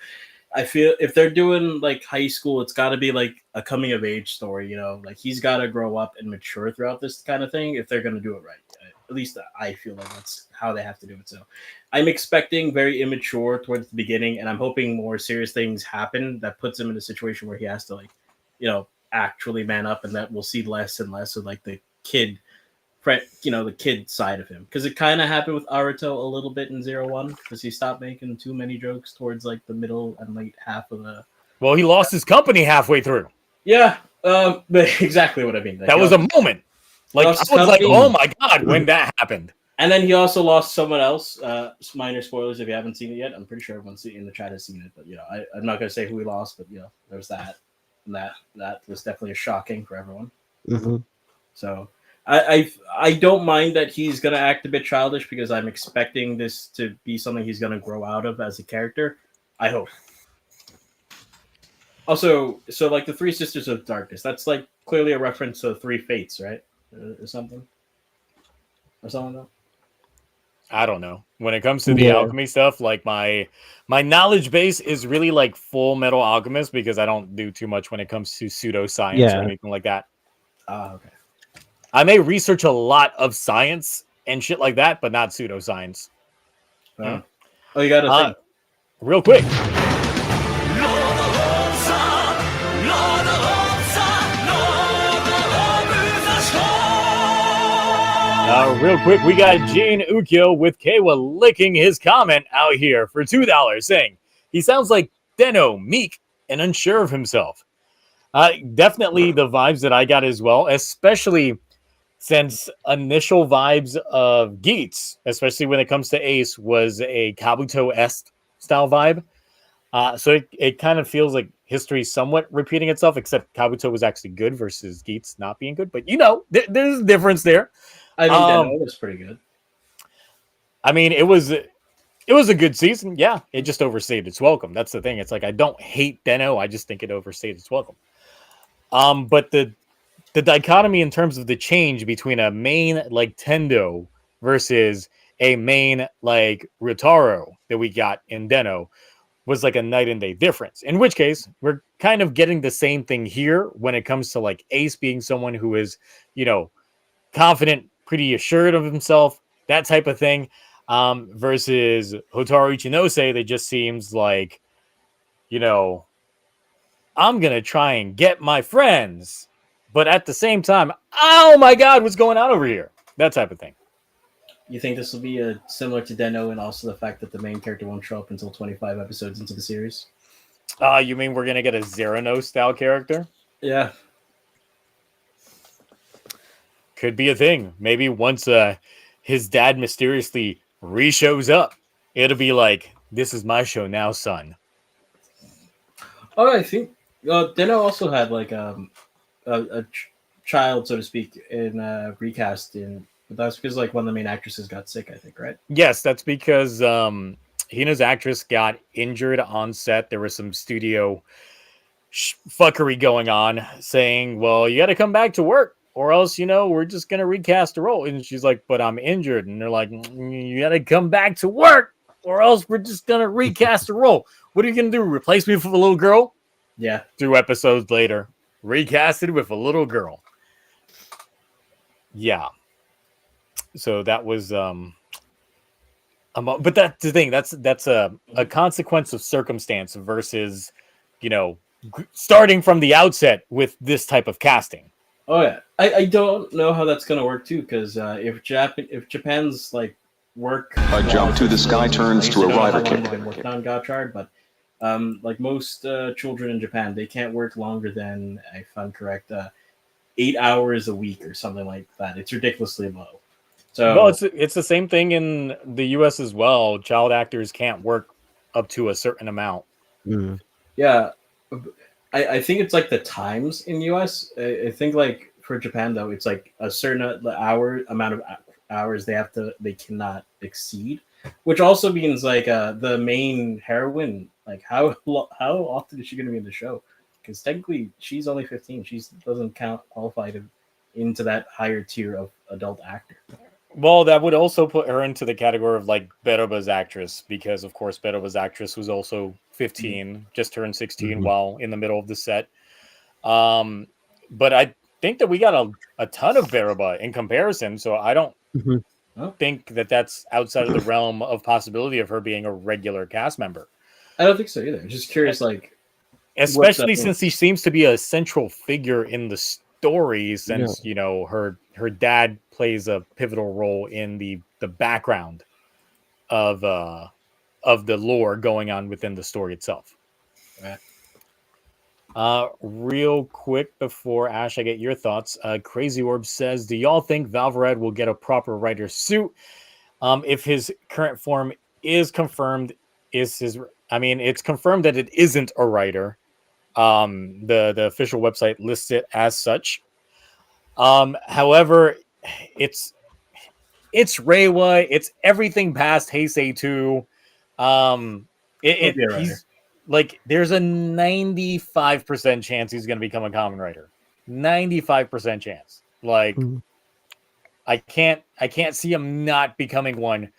I feel if they're doing like high school, it's got to be like a coming of age story, you know, like he's got to grow up and mature throughout this kind of thing if they're going to do it right. At least I feel like that's how they have to do it. So I'm expecting very immature towards the beginning, and I'm hoping more serious things happen that puts him in a situation where he has to, like, you know, actually man up, and that we'll see less and less of like the kid, you know, the kid side of him, because it kind of happened with Aruto a little bit in 01 because he stopped making too many jokes towards like the middle and late half of the. Well, he lost his company halfway through. Yeah, but exactly what I mean. Like, that was a moment. Like I was like, oh my god, when that happened. And then he also lost someone else. Minor spoilers if you haven't seen it yet. I'm pretty sure everyone in the chat has seen it, but you know, I'm not gonna say who he lost, but you know, there was that, and that was definitely shocking for everyone. Mm-hmm. So. I don't mind that he's gonna act a bit childish because I'm expecting this to be something he's gonna grow out of as a character. I hope. Also, so like the Three Sisters of Darkness, that's like clearly a reference to Three Fates, right? Or something like that. I don't know. When it comes to the alchemy stuff, like my knowledge base is really like Full Metal Alchemist because I don't do too much when it comes to pseudoscience or anything like that. Okay. I may research a lot of science and shit like that, but not pseudoscience. Oh, you got a thing. Real quick. Real quick, we got Gene Ukyo with Kawa licking his comment out here for $2, saying he sounds like Deno, meek and unsure of himself. Definitely the vibes that I got as well, especially since initial vibes of Geats, especially when it comes to Ace, was a Kabuto-esque style vibe. So it kind of feels like history somewhat repeating itself, except Kabuto was actually good versus Geats not being good. But, you know, there's a difference there. I mean, Deno was pretty good. I mean, it was a good season. Yeah, it just overstayed its welcome. That's the thing. It's like I don't hate Deno. I just think it overstayed its welcome. But the dichotomy in terms of the change between a main like Tendo versus a main like Ryutaro that we got in Deno was like a night and day difference. In which case, we're kind of getting the same thing here when it comes to like Ace being someone who is, you know, confident, pretty assured of himself, that type of thing, versus Hotaru Ichinose that just seems like, you know, I'm going to try and get my friends. But at the same time, oh my God, what's going on over here? That type of thing. You think this will be similar to Deno and also the fact that the main character won't show up until 25 episodes into the series? You mean we're going to get a Zerano style character? Yeah. Could be a thing. Maybe once his dad mysteriously re-shows up, it'll be like, this is my show now, son. Oh, I think Deno also had like a child, so to speak, in recast but that's because like one of the main actresses got sick, I think, right? Yes, that's because Hina's actress got injured on set. There was some studio fuckery going on, saying, well, you got to come back to work or else, you know, we're just going to recast the role. And she's like, but I'm injured. And they're like, you got to come back to work or else we're just going to recast the role. What are you going to do? Replace me with a little girl? Yeah. 2 episodes later, recasted with a little girl. Yeah. So that was, but that's the thing. That's a consequence of circumstance versus, you know, starting from the outset with this type of casting. Oh yeah, I don't know how that's gonna work too, because if Japan's like work a jump to the sky turns to a rider kick. Been working on Gotchard, but Like most children in Japan, they can't work longer than, if I'm correct, 8 hours a week or something like that. It's ridiculously low. So Well, it's the same thing in the U.S. as well. Child actors can't work up to a certain amount. Mm. yeah, I think it's like the times in US. I think like for Japan though, it's like a certain amount of hours they cannot exceed, which also means like the main heroine, like how often is she going to be in the show? Because technically she's only 15. She doesn't qualify into that higher tier of adult actor. Well, that would also put her into the category of like Beroba's actress, because of course Beroba's actress was also 15, just turned 16 while in the middle of the set. But I think that we got a ton of Beroba in comparison, so I don't think that that's outside of the realm of possibility of her being a regular cast member. I don't think so either. I'm just curious, like, especially since she seems to be a central figure in the story, since you know her dad plays a pivotal role in the background of the lore going on within the story itself. Right. Real quick before Ash, I get your thoughts. Crazy Orb says, do y'all think Valvered will get a proper writer's suit if his current form is confirmed? It's confirmed that it isn't a writer. The official website lists it as such. However, it's Reiwa. It's everything past Heisei 2. He's like, there's a 95% chance he's going to become a common writer. 95% chance. Like, I can't see him not becoming one,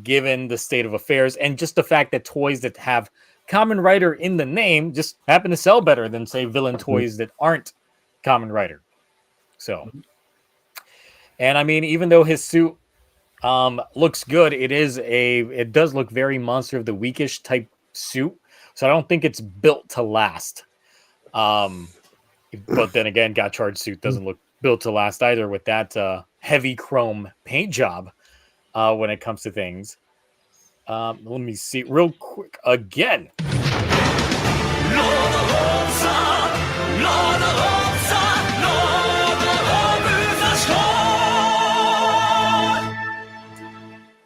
given the state of affairs and just the fact that toys that have common writer in the name just happen to sell better than, say, villain toys that aren't common writer. So, and I mean, even though his suit looks good, it does look very Monster of the Weekish type suit. So I don't think it's built to last. But then again, Gotchard suit doesn't look built to last either, with that heavy chrome paint job when it comes to things. Let me see real quick again.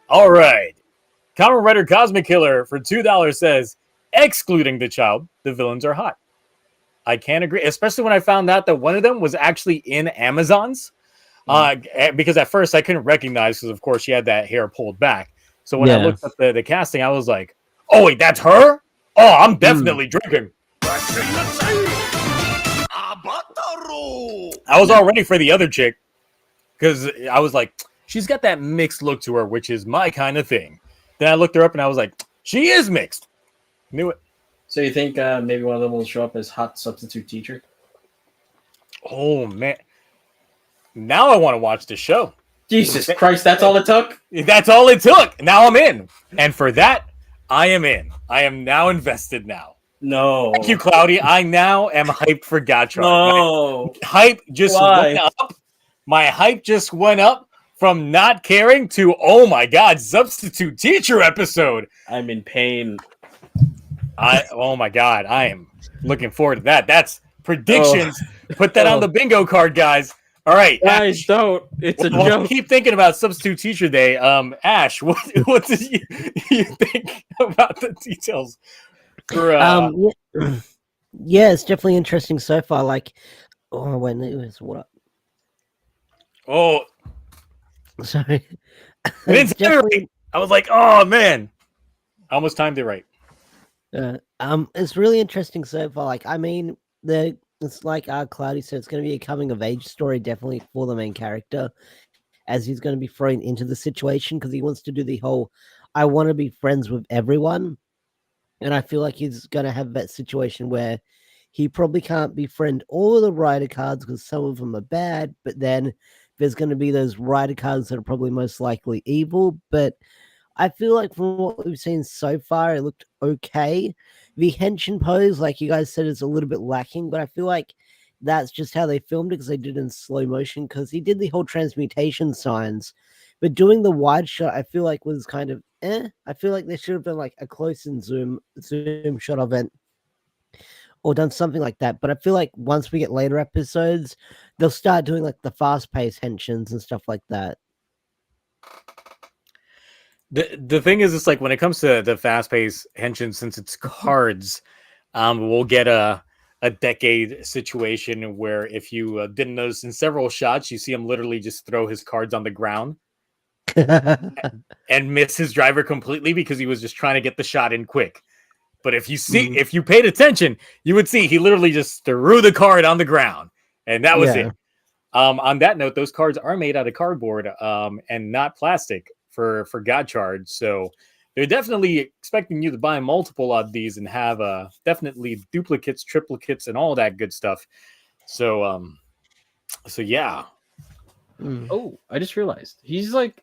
All right. Kamen Rider Cosmic Killer for $2 says, excluding the child, the villains are hot. I can't agree, especially when I found out that one of them was actually in Amazon's. Because at first I couldn't recognize, because of course she had that hair pulled back. So when I looked up the casting, I was like, oh wait, that's her? Oh, I'm definitely drinking. I was all ready for the other chick, because I was like, she's got that mixed look to her, which is my kind of thing. Then I looked her up and I was like, she is mixed. Knew it. So you think maybe one of them will show up as hot substitute teacher? Oh, man. Now I want to watch the show. Jesus Christ, that's all it took? That's all it took. Now I'm in. And for that, I am in. I am now invested now. No. Thank you, Cloudy. I now am hyped for Gotchard. No. My hype just went up. My hype just went up from not caring to, oh my God, substitute teacher episode. I'm in pain. Oh my God, I am looking forward to that. That's predictions. Put that on the bingo card, guys. All right, guys, Ash, don't. It's a joke. Keep thinking about Substitute Teacher Day. Ash, what did you think about the details? For, yeah, it's definitely interesting so far. Like, oh, wait, it was what? Oh, sorry. Definitely... I was like, oh man, I almost timed it right. It's really interesting so far. Like, I mean, it's like Cloudy said, it's going to be a coming of age story, definitely for the main character, as he's going to be thrown into the situation because he wants to do the whole I want to be friends with everyone. And I feel like he's going to have that situation where he probably can't befriend all of the rider cards because some of them are bad, but then there's going to be those rider cards that are probably most likely evil. But I feel like from what we've seen so far, it looked okay. The henshin pose, like you guys said, is a little bit lacking, but I feel like that's just how they filmed it because they did it in slow motion because he did the whole transmutation signs. But doing the wide shot, I feel like was kind of I feel like there should have been like a close and zoom shot of it, or done something like that. But I feel like once we get later episodes, they'll start doing like the fast paced henshins and stuff like that. The thing is, it's like when it comes to the fast paced henshin, since it's cards, we'll get a decade situation where if you didn't notice in several shots, you see him literally just throw his cards on the ground and miss his driver completely because he was just trying to get the shot in quick. But if you see, if you paid attention, you would see he literally just threw the card on the ground, and that was it. On that note, those cards are made out of cardboard and not plastic for Gotchard. So they're definitely expecting you to buy multiple of these and have definitely duplicates, triplicates, and all that good stuff. So yeah. Oh, I just realized he's like,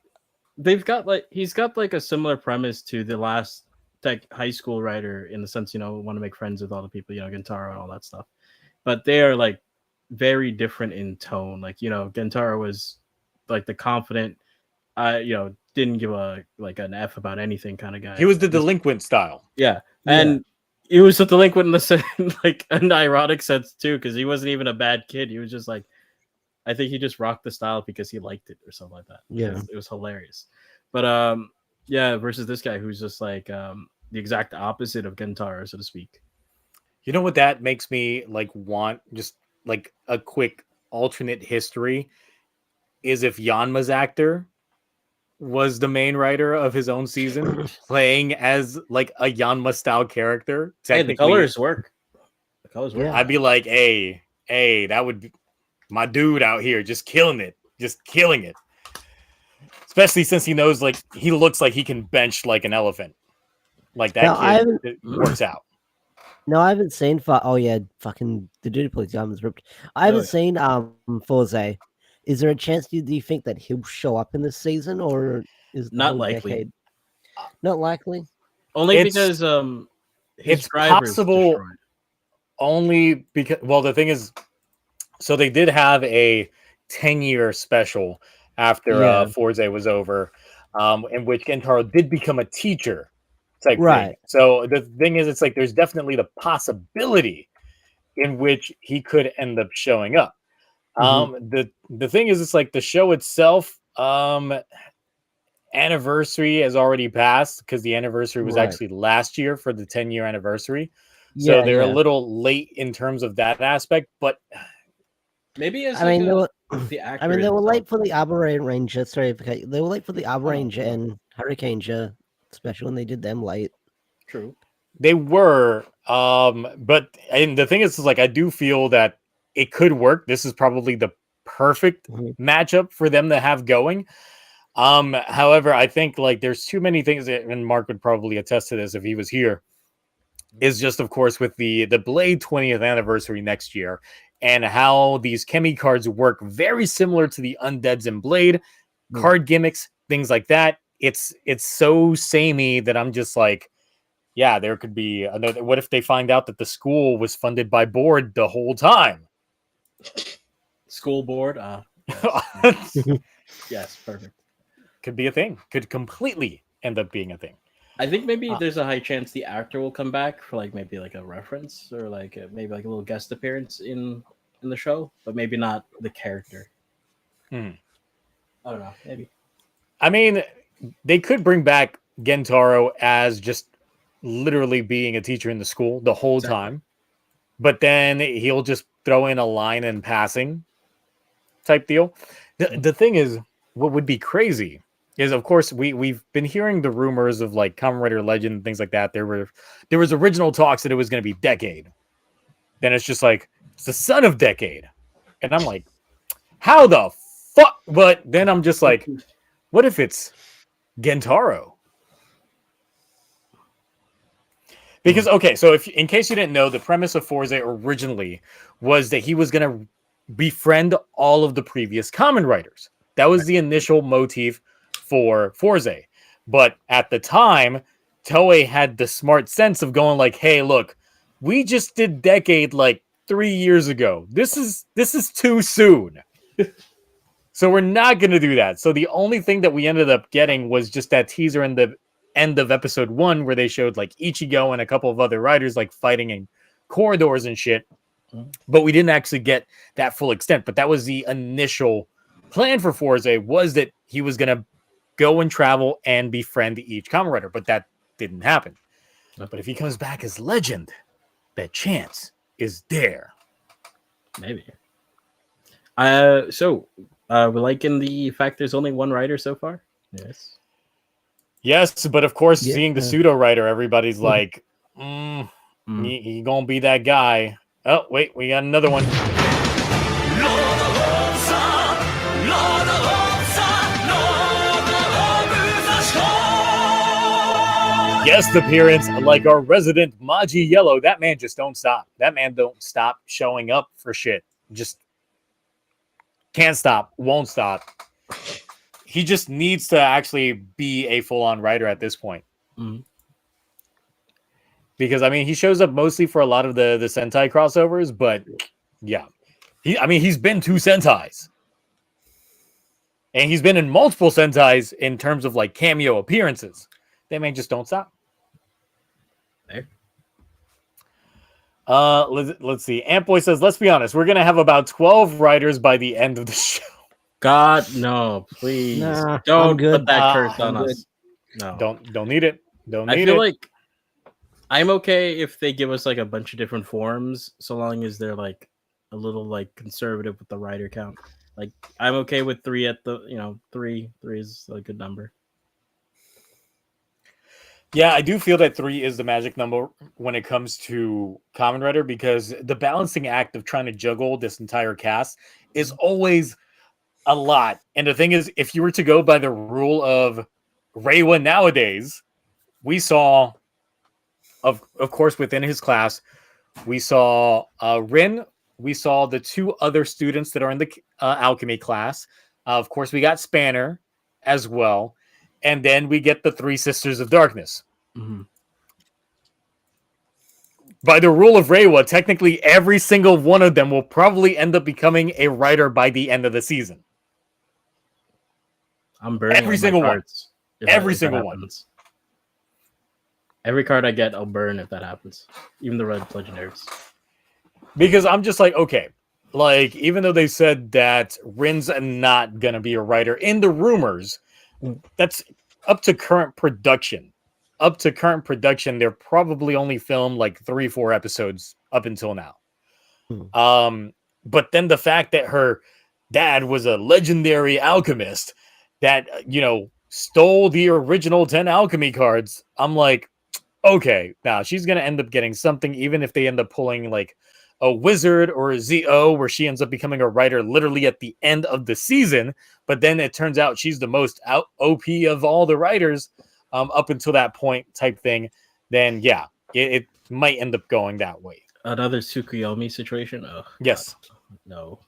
he's got like a similar premise to the last like high school writer in the sense, want to make friends with all the people, Gentaro and all that stuff. But they are like very different in tone. Like, Gentaro was like the confident, didn't give an F about anything kind of guy. He was the delinquent style. Yeah. And he was a delinquent in the like an ironic sense too, because he wasn't even a bad kid. He was just like, I think he just rocked the style because he liked it or something like that. Yeah. It was hilarious. But versus this guy who's just like the exact opposite of Gentaro, so to speak. You know what that makes me like want just like a quick alternate history is if Yanma's actor was the main writer of his own season, playing as like a Yanma style character. Hey, the colors work. The colors work. Yeah. I'd be like, hey, that would be my dude out here just killing it. Especially since he knows like he looks like he can bench like an elephant. Like that kid it works out. No, I haven't seen fucking the dude who plays Yama's ripped. I haven't seen Forze. Is there a chance do you think that he'll show up in this season, or is not likely? Not likely. Only because it's possible. Only because the thing is, so they did have a 10-year special after Forze was over, in which Gentaro did become a teacher. Right. Thing. So the thing is, it's like there's definitely the possibility in which he could end up showing up. The thing is, it's like the show itself, anniversary has already passed because the anniversary was actually last year for the 10-year anniversary. So they're a little late in terms of that aspect, but maybe they were late for the Arbor Ranger. Sorry, they were late for the Arbor Ranger and Hurricane special, and they did them late. True, they were. But the thing is like I do feel that it could work. This is probably the perfect matchup for them to have going. However, I think like there's too many things that, and Mark would probably attest to this if he was here, is just of course with the Blade 20th anniversary next year and how these Chemi cards work very similar to the Undeads in Blade, card gimmicks, things like that. It's so samey that I'm just like, yeah, there could be another. What if they find out that the school was funded by Board the whole time? School board? Yes, perfect. Could be a thing. Could completely end up being a thing. I think maybe there's a high chance the actor will come back for like maybe like a reference or like maybe like a little guest appearance in the show, but maybe not the character. I don't know. Maybe. I mean, they could bring back Gentaro as just literally being a teacher in the school the whole time, but then he'll just throw in a line in passing type deal. The thing is, what would be crazy is, of course, we've been hearing the rumors of like Kamen Rider Legend and things like that. There was original talks that it was going to be Decade. Then it's just like it's the son of Decade, and I'm like, how the fuck? But then I'm just like, what if it's Gentaro? Because so if in case you didn't know, the premise of Forze originally was that he was going to befriend all of the previous Kamen Riders. That was the initial motif for Forze. But at the time, Toei had the smart sense of going like, hey, look, we just did Decade like 3 years ago. This is too soon. So we're not going to do that. So the only thing that we ended up getting was just that teaser in the end of episode 1 where they showed like Ichigo and a couple of other writers like fighting in corridors and shit. But we didn't actually get that full extent. But that was the initial plan for Forze, was that he was going to go and travel and befriend each common writer. But that didn't happen. But if he comes back as Legend, that chance is there. Maybe. So we're liking the fact there's only one writer so far? Yes. Yes, but of course, seeing the pseudo writer, everybody's like, he gonna be that guy. Oh, wait, we got another one. Guest appearance, like our resident Maji Yellow. That man just don't stop. That man don't stop showing up for shit. Just can't stop, won't stop. He just needs to actually be a full-on writer at this point. Because, I mean, he shows up mostly for a lot of the Sentai crossovers, but, yeah. He's been 2 Sentais. And he's been in multiple Sentais in terms of, like, cameo appearances. That man just don't stop. There. Let's see. Antboy says, let's be honest, we're going to have about 12 writers by the end of the show. God, no, please. Nah, don't good. put that curse on us. No. Don't need it. Don't need it. I feel like I'm okay if they give us like a bunch of different forms, so long as they're like a little like conservative with the writer count. Like I'm okay with 3 at the three is a good number. Yeah, I do feel that 3 is the magic number when it comes to Kamen Rider, because the balancing act of trying to juggle this entire cast is always a lot. And the thing is, if you were to go by the rule of Reiwa nowadays, we saw, of course, within his class, we saw Rin, we saw the 2 other students that are in the alchemy class. Of course, we got Spanner as well. And then we get the 3 Sisters of Darkness. By the rule of Reiwa, technically every single one of them will probably end up becoming a writer by the end of the season. I'm burning every single one. Every If single that one. happens. Every card I get, I'll burn if that happens. Even the red legendaries. Because I'm just like, okay, like, even though they said that Rin's not going to be a writer in the rumors, that's up to current production. Up to current production, they're probably only filmed like 3-4 episodes up until now. But then the fact that her dad was a legendary alchemist that, stole the original 10 alchemy cards, I'm like, okay, now she's going to end up getting something, even if they end up pulling like a wizard or a ZO where she ends up becoming a writer literally at the end of the season. But then it turns out she's the most OP of all the writers up until that point type thing. Then, yeah, it might end up going that way. Another Tsukuyomi situation? Oh, yes. God. No.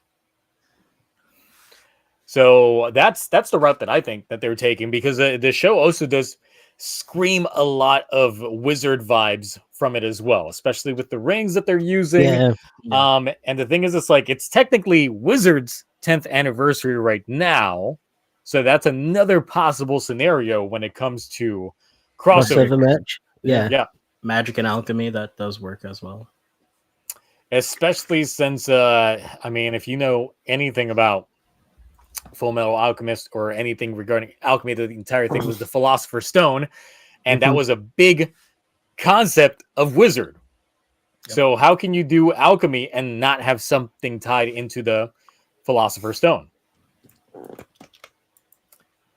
So that's the route that I think that they're taking, because the show also does scream a lot of wizard vibes from it as well, especially with the rings that they're using. Yeah. And the thing is, it's like, it's technically Wizard's 10th anniversary right now. So that's another possible scenario when it comes to crossover match. Yeah. Magic and alchemy, that does work as well. Especially since, if you know anything about Full Metal Alchemist or anything regarding alchemy, the entire thing was the Philosopher's Stone, and that was a big concept of Wizard. Yep. So how can you do alchemy and not have something tied into the Philosopher's Stone?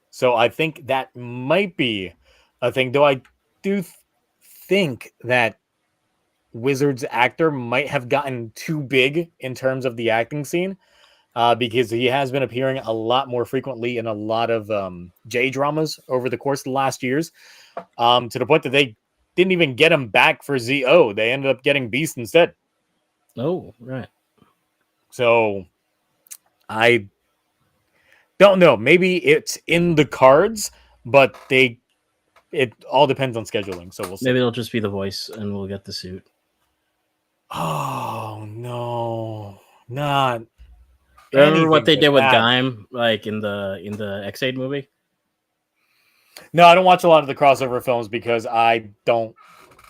So I think that might be a thing, though I do think that Wizard's actor might have gotten too big in terms of the acting scene. Because he has been appearing a lot more frequently in a lot of J-dramas over the course of the last years, to the point that they didn't even get him back for ZO. They ended up getting Beast instead. Oh, right. So I don't know. Maybe it's in the cards, but it all depends on scheduling. So we'll see. Maybe it'll just be the voice and we'll get the suit. Oh, no. Not... Remember what they did with Gaim, like in the X8 movie? No, I don't watch a lot of the crossover films because I don't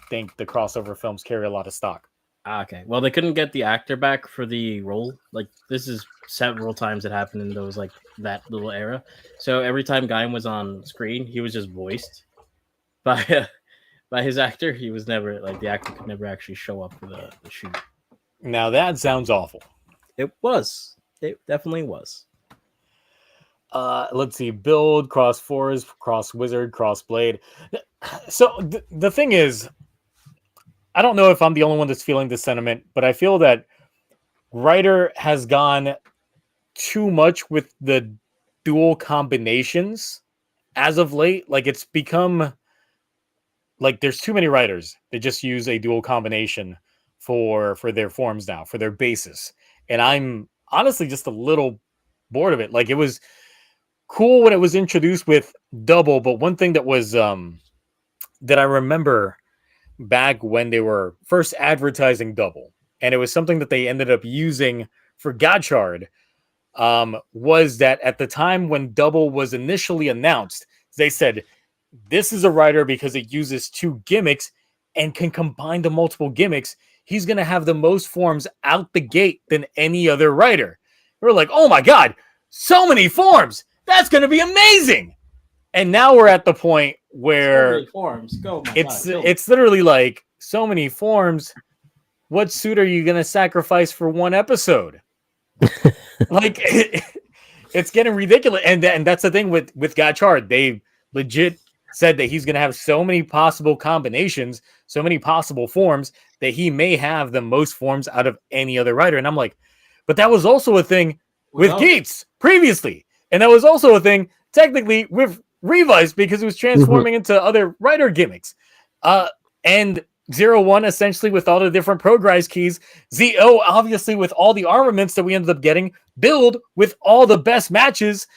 think the crossover films carry a lot of stock. Okay. Well, they couldn't get the actor back for the role. Like this is several times it happened in those like that little era. So every time Guy was on screen, he was just voiced by by his actor. He was never like the actor could never actually show up for the shoot. Now that sounds awful. It was. It definitely was. Let's see. Build, cross forest, cross wizard, cross blade. So the thing is, I don't know if I'm the only one that's feeling this sentiment, but I feel that Writer has gone too much with the dual combinations as of late. Like it's become like there's too many writers that just use a dual combination for their forms now, for their basis. And I'm honestly just a little bored of it. Like it was cool when it was introduced with double, but one thing that was that I remember back when they were first advertising double, and it was something that they ended up using for Gotchard, was that at the time when double was initially announced, they said, this is a writer because it uses two gimmicks and can combine the multiple gimmicks. He's going to have the most forms out the gate than any other writer. We're like, oh my God, so many forms. That's going to be amazing. And now we're at the point where So many forms. Go, my it's God, it's literally like so many forms. What suit are you going to sacrifice for one episode? Like it's getting ridiculous. And that's the thing with Gotchard. They legit said that he's going to have so many possible combinations, so many possible forms that he may have the most forms out of any other writer. And I'm like, but that was also a thing with Geats previously. And that was also a thing technically with Revice because it was transforming into other writer gimmicks. And 0-1 essentially with all the different progress keys. ZO obviously with all the armaments that we ended up getting. Build with all the best matches.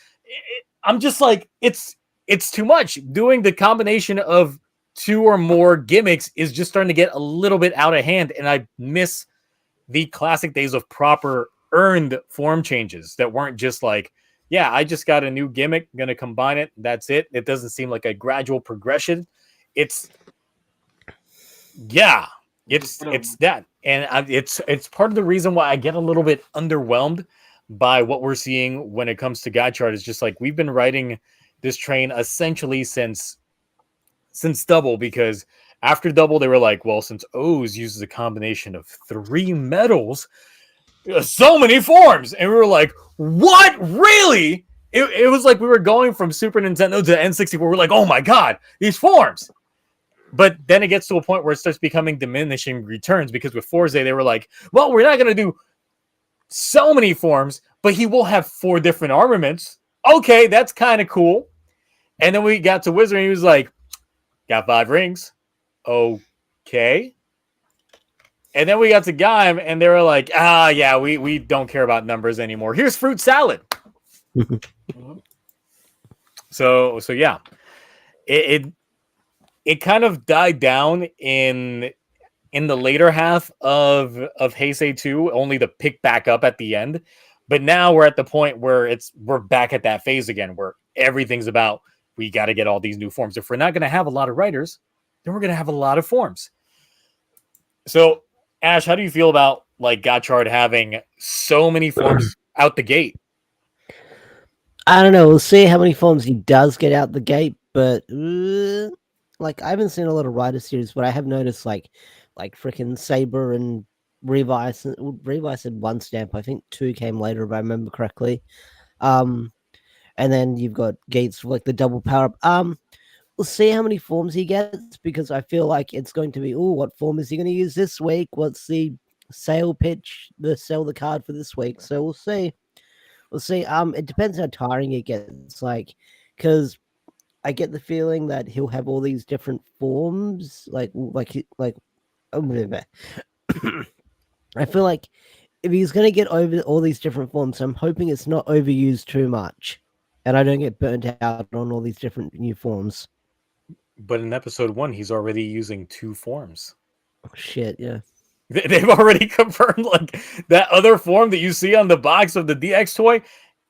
I'm just like, it's too much. Doing the combination of two or more gimmicks is just starting to get a little bit out of hand. And I miss the classic days of proper earned form changes that weren't just like, yeah, I just got a new gimmick, going to combine it. That's it. It doesn't seem like a gradual progression. It's that. And it's part of the reason why I get a little bit underwhelmed by what we're seeing when it comes to Gotchard. Is just like we've been writing this train essentially since double, because after double they were like, well, since O's uses a combination of 3 metals, so many forms, and we were like, what, really? It was like we were going from Super Nintendo to N64. We're like, oh my God, these forms. But then it gets to a point where it starts becoming diminishing returns, because with Forza they were like, well, we're not going to do so many forms, but he will have 4 different armaments. Okay, that's kind of cool. And then we got to Wizard, and he was like, got 5 rings. Okay. And then we got to Gaim, and they were like, yeah, we don't care about numbers anymore. Here's fruit salad. So yeah. It kind of died down in the later half of Heisei 2, only to pick back up at the end. But now we're at the point where we're back at that phase again, where everything's about, we got to get all these new forms. If we're not going to have a lot of writers, then we're going to have a lot of forms. So, Ash, how do you feel about like Gotchard having so many forms out the gate? I don't know. We'll see how many forms he does get out the gate, but like I haven't seen a lot of writer series, but I have noticed like freaking Saber and Revice had 1 stamp. I think 2 came later, if I remember correctly. And then you've got Geats like the double power up. We'll see how many forms he gets, because I feel like it's going to be, what form is he going to use this week? What's the sale pitch, sell the card for this week? So we'll see. It depends how tiring it gets, like, because I get the feeling that he'll have all these different forms, I feel like if he's going to get over all these different forms, I'm hoping it's not overused too much, and I don't get burnt out on all these different new forms. But in episode 1, he's already using 2 forms. Oh, shit, yeah. They've already confirmed like that other form that you see on the box of the DX toy,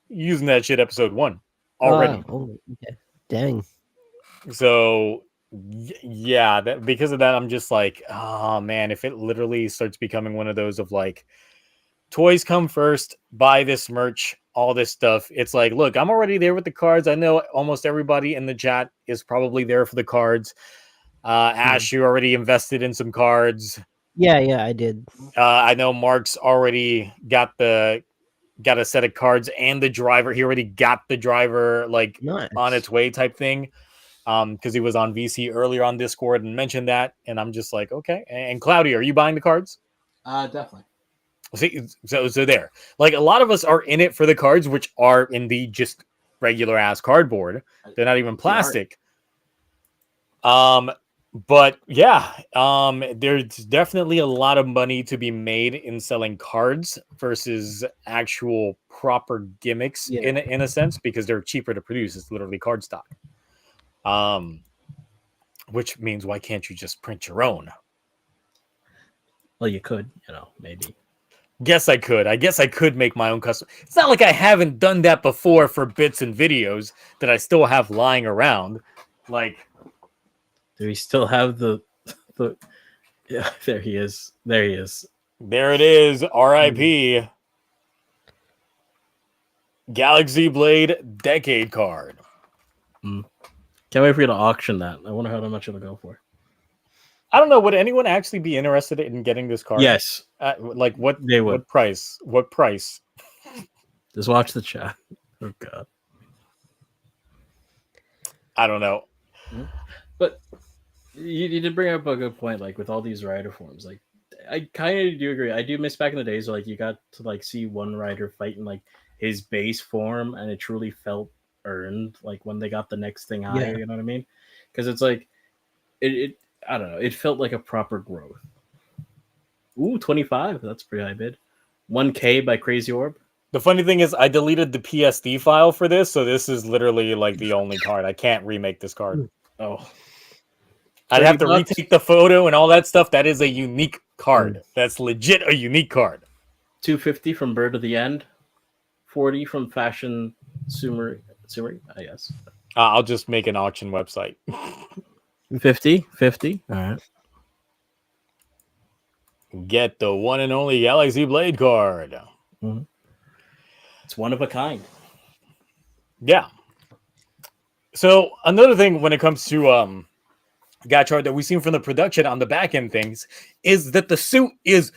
using that shit episode 1 already. Oh, okay. Dang. So yeah, because of that, I'm just like, oh man, if it literally starts becoming one of those of like, toys come first, buy this merch, all this stuff. It's like, look, I'm already there with the cards. I know almost everybody in the chat is probably there for the cards. Ash, you already invested in some cards. Yeah, I did. I know Mark's already got a set of cards and the driver. He already got the driver like Nice. on its way type thing. Because he was on VC earlier on Discord and mentioned that, and I'm just like, okay. And Cloudy, are you buying the cards? Definitely. See, so there. Like a lot of us are in it for the cards, which are in the just regular ass cardboard. They're not even plastic. But yeah, there's definitely a lot of money to be made in selling cards versus actual proper gimmicks in a sense, because they're cheaper to produce. It's literally card stock. Which means why can't you just print your own? Well, you could, maybe. Guess I could. I guess I could make my own custom. It's not like I haven't done that before for bits and videos that I still have lying around. Like, do we still have the? Yeah, there he is. There he is. There it is. R.I.P. Galaxy Blade Decade card. Can't wait for you to auction that. I wonder how much it'll go for. I don't know. Would anyone actually be interested in getting this card? Yes. Like what? They would. What price? What price? Just watch the chat. Oh God. I don't know. But you did bring up a good point. Like with all these rider forms, like I kind of do agree. I do miss back in the days where like you got to like see one rider fight in like his base form, and it truly felt earned. Like when they got the next thing higher, you know what I mean? Because it's like it. I don't know. It felt like a proper growth. Ooh, 25. That's pretty high bid. 1K by Crazy Orb. The funny thing is, I deleted the PSD file for this, so this is literally like the only card. I can't remake this card. Oh. I'd have to retake the photo and all that stuff. That is a unique card. That's legit a unique card. 250 from Bird of the End. 40 from Fashion Sumery, I guess. I'll just make an auction website. 50. All right. Get the one and only Galaxy Blade card. Mm-hmm. It's one of a kind. Yeah. So another thing when it comes to Gotchard that we've seen from the production on the back end things is that the suit is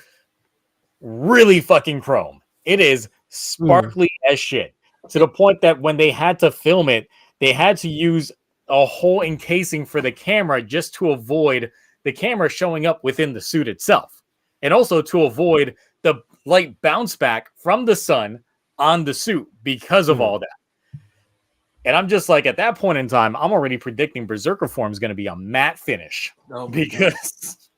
really fucking chrome. It is sparkly as shit, to the point that when they had to film it, they had to use a whole encasing for the camera just to avoid the camera showing up within the suit itself, and also to avoid the light bounce back from the sun on the suit because of all that. And I'm just like, at that point in time, I'm already predicting Berserker form is going to be a matte finish because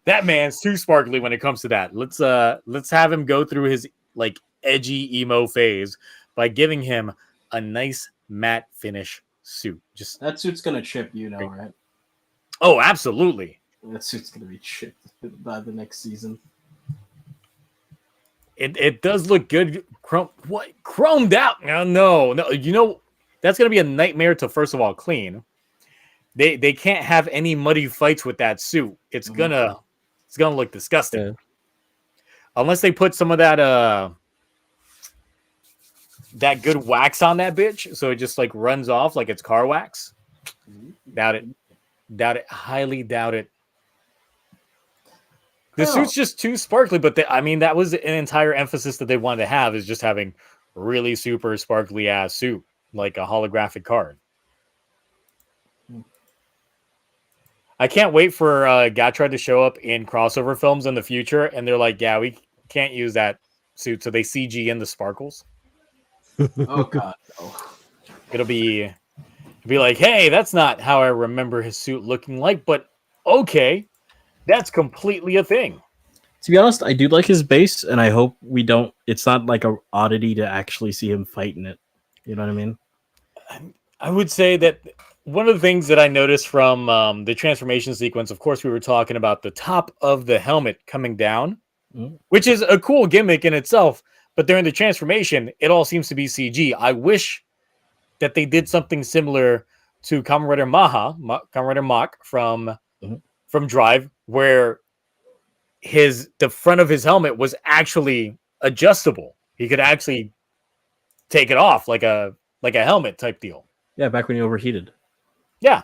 that man's too sparkly when it comes to that. Let's have him go through his like edgy emo phase by giving him a nice matte finish suit. Just that suit's gonna chip, right? Oh, absolutely. That suit's gonna be chipped by the next season. It does look good. Chromed out? No. That's gonna be a nightmare to first of all clean. They can't have any muddy fights with that suit. It's gonna look disgusting. Unless they put some of that that good wax on that bitch, so it just like runs off like it's car wax. Doubt it. Highly doubt it. The suit's just too sparkly, but that was an entire emphasis that they wanted to have, is just having really super sparkly ass suit, like a holographic card. I can't wait for Gotchard to show up in crossover films in the future, and they're like, yeah, we can't use that suit, so they CG in the sparkles. Oh God! Oh. It'll be like, hey, that's not how I remember his suit looking like, but okay, that's completely a thing. To be honest, I do like his base, and I hope we don't. It's not like a oddity to actually see him fighting it. You know what I mean? I would say that one of the things that I noticed from the transformation sequence, of course, we were talking about the top of the helmet coming down, which is a cool gimmick in itself. But during the transformation, it all seems to be CG. I wish that they did something similar to Kamen Rider Kamen Rider Mach from Drive, where the front of his helmet was actually adjustable. He could actually take it off like a helmet type deal. Yeah, back when he overheated. Yeah,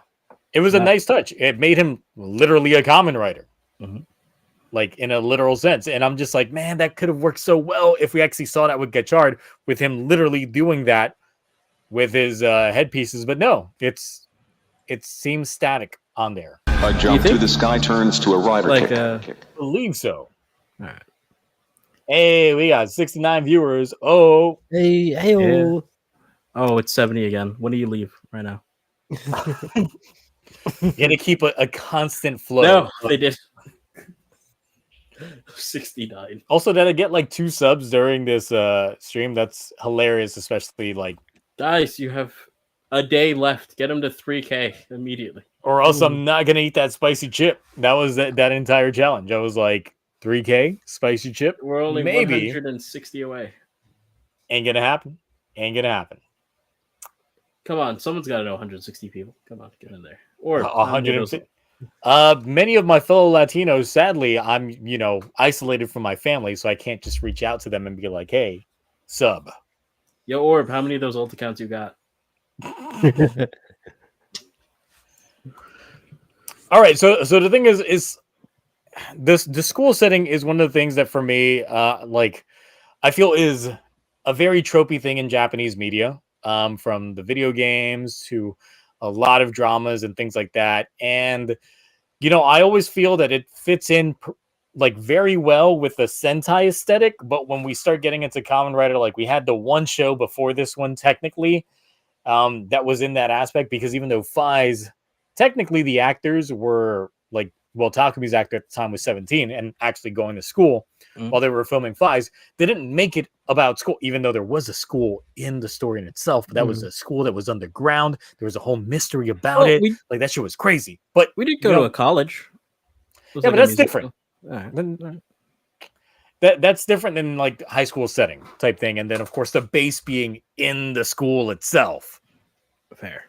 it was a nice touch. It made him literally a Kamen Rider, like in a literal sense. And I'm just like, man, that could have worked so well if we actually saw that with Gotchard, with him literally doing that with his headpieces. But no, it seems static on there. A jump through the sky turns to a rider like kick. I believe so. All right. Hey, we got 69 viewers. Oh, Hey, Yeah. Oh, it's 70 again. When do you leave right now? you got to keep a constant flow. No, they did. 69. Also, did I get like 2 subs during this stream? That's hilarious, especially like. Guys, you have a day left. Get him to 3K immediately. Or else I'm not gonna eat that spicy chip. That was that entire challenge. I was like, 3K spicy chip. We're only maybe 160 away. Ain't gonna happen. Ain't gonna happen. Come on, someone's got to know 160 people. Come on, get in there. Or 150. Many of my fellow Latinos, sadly, I'm isolated from my family, so I can't just reach out to them and be like, "Hey, sub." Yo, Orb, how many of those alt accounts you got? All right, so the thing is the school setting is one of the things that for me, like I feel is a very tropey thing in Japanese media, from the video games to a lot of dramas and things like that. And I always feel that it fits in like very well with the Sentai aesthetic, but when we start getting into Kamen Rider, like we had the one show before this one technically, that was in that aspect, because even though Fai's technically the actors were like, well, Takumi's actor at the time was 17 and actually going to school while they were filming Fai's, they didn't make it about school, even though there was a school in the story in itself, but that was a school that was underground. There was a whole mystery about it. Like that shit was crazy. But we did go to a college. Yeah, but that's different. That's different than like high school setting type thing. And then of course the base being in the school itself. Fair.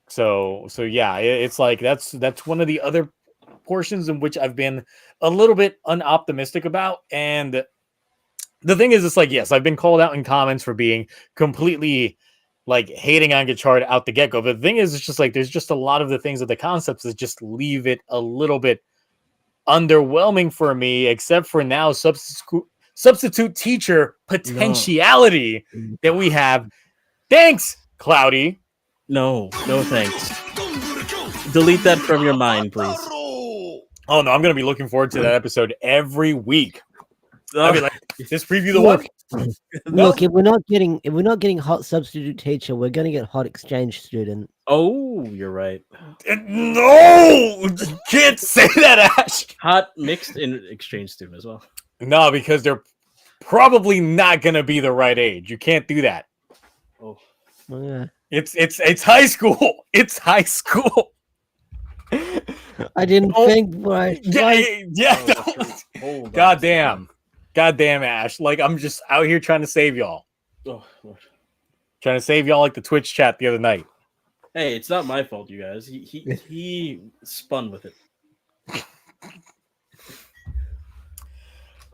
So yeah, it's like that's one of the other portions in which I've been a little bit unoptimistic about. And the thing is, it's like, yes, I've been called out in comments for being completely like hating on Gotchard out the get-go. But the thing is, it's just like there's just a lot of the things of the concepts that just leave it a little bit underwhelming for me, except for now substitute teacher potentiality that we have. Thanks, Cloudy. No thanks. Delete that from your mind, please. Oh no, I'm gonna be looking forward to that episode every week. I'll be like, just preview the work. Look, if we're not getting hot substitute teacher, we're gonna get hot exchange student. Oh, you're right. No, you can't say that, Ash. Hot mixed in exchange student as well. No, because they're probably not gonna be the right age. You can't do that. Oh, Yeah. It's high school. It's high school. I didn't think right. Yeah. Goddamn, Ash. Like I'm just out here trying to save y'all. Oh, Lord. Trying to save y'all like the Twitch chat the other night. Hey, it's not my fault, you guys. He spun with it.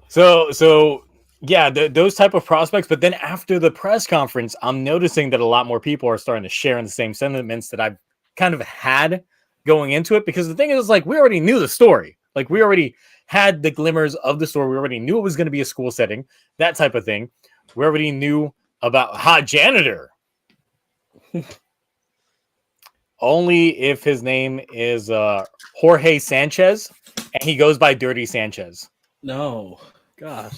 So yeah, those type of prospects. But then after the press conference, I'm noticing that a lot more people are starting to share in the same sentiments that I've kind of had going into it. Because the thing is, like, we already knew the story. Like, we already had the glimmers of the story. We already knew it was going to be a school setting, that type of thing. We already knew about hot janitor. Only if his name is Jorge Sanchez and he goes by Dirty Sanchez. No, gosh.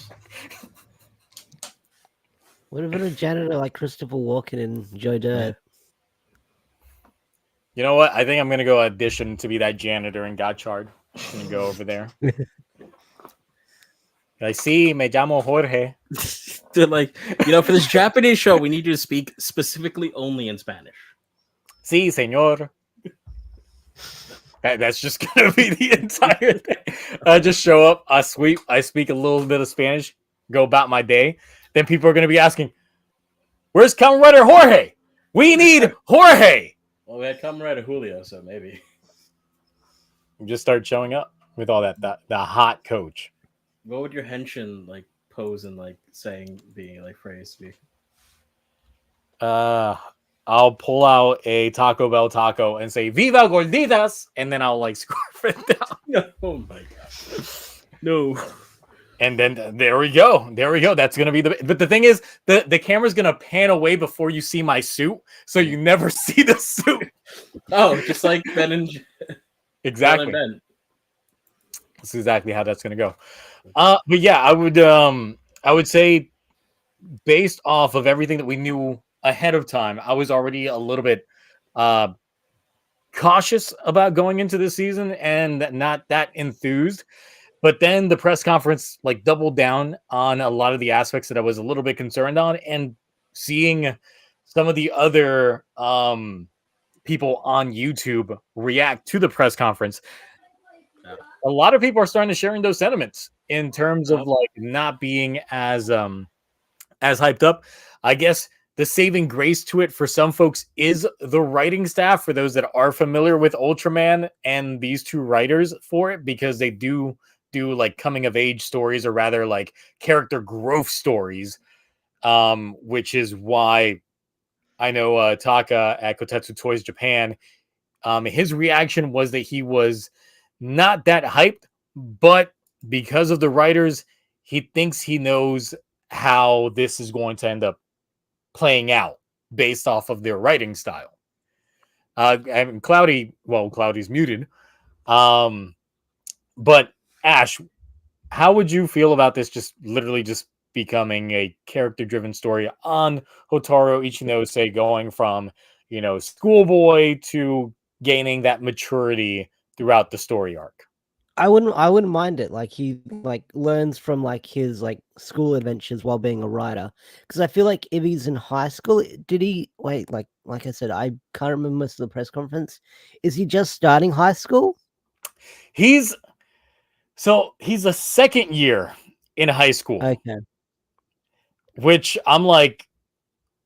What about a janitor like Christopher Walken and Joe Dirt? You know what? I think I'm going to go audition to be that janitor in Gotchard. I'm going to go over there. I see, me llamo Jorge. Dude, like, for this Japanese show, we need you to speak specifically only in Spanish. Sí, señor. That's just going to be the entire thing. I just show up, I speak a little bit of Spanish, go about my day. Then people are going to be asking, where's Kamen Rider Jorge? We need Jorge. Well, we had Kamen Rider Julio, so maybe. Just start showing up with all that the hot coach. What would your henshin like pose and like saying be like phrase be? I'll pull out a Taco Bell taco and say "Viva Gorditas," and then I'll like scarf it down. Oh my god! No. And then there we go. There we go. That's gonna be But the thing is, the camera's gonna pan away before you see my suit, so you never see the suit. Oh, just like Ben and Exactly. Ben and Ben. That's exactly how that's gonna go. But yeah, I would say, based off of everything that we knew ahead of time, I was already a little bit cautious about going into this season and not that enthused. But then the press conference like doubled down on a lot of the aspects that I was a little bit concerned on, and seeing some of the other people on YouTube react to the press conference, a lot of people are starting to sharing those sentiments in terms of like not being as hyped up. I guess the saving grace to it for some folks is the writing staff, for those that are familiar with Ultraman and these two writers for it, because they do like coming of age stories, or rather like character growth stories, which is why I know Taka at Kotetsu Toys Japan, his reaction was that he was not that hyped, but because of the writers, he thinks he knows how this is going to end up playing out based off of their writing style. And Cloudy's muted. But Ash, how would you feel about this just literally just becoming a character-driven story on Hotaru Ichinose, going from, schoolboy to gaining that maturity throughout the story arc? I wouldn't mind it. Like, he like learns from like his like school adventures while being a writer. Because I feel like if he's in high school, did he wait? Like I said, I can't remember most of the press conference. Is he just starting high school? He's a second year in high school. Okay. Which I'm like,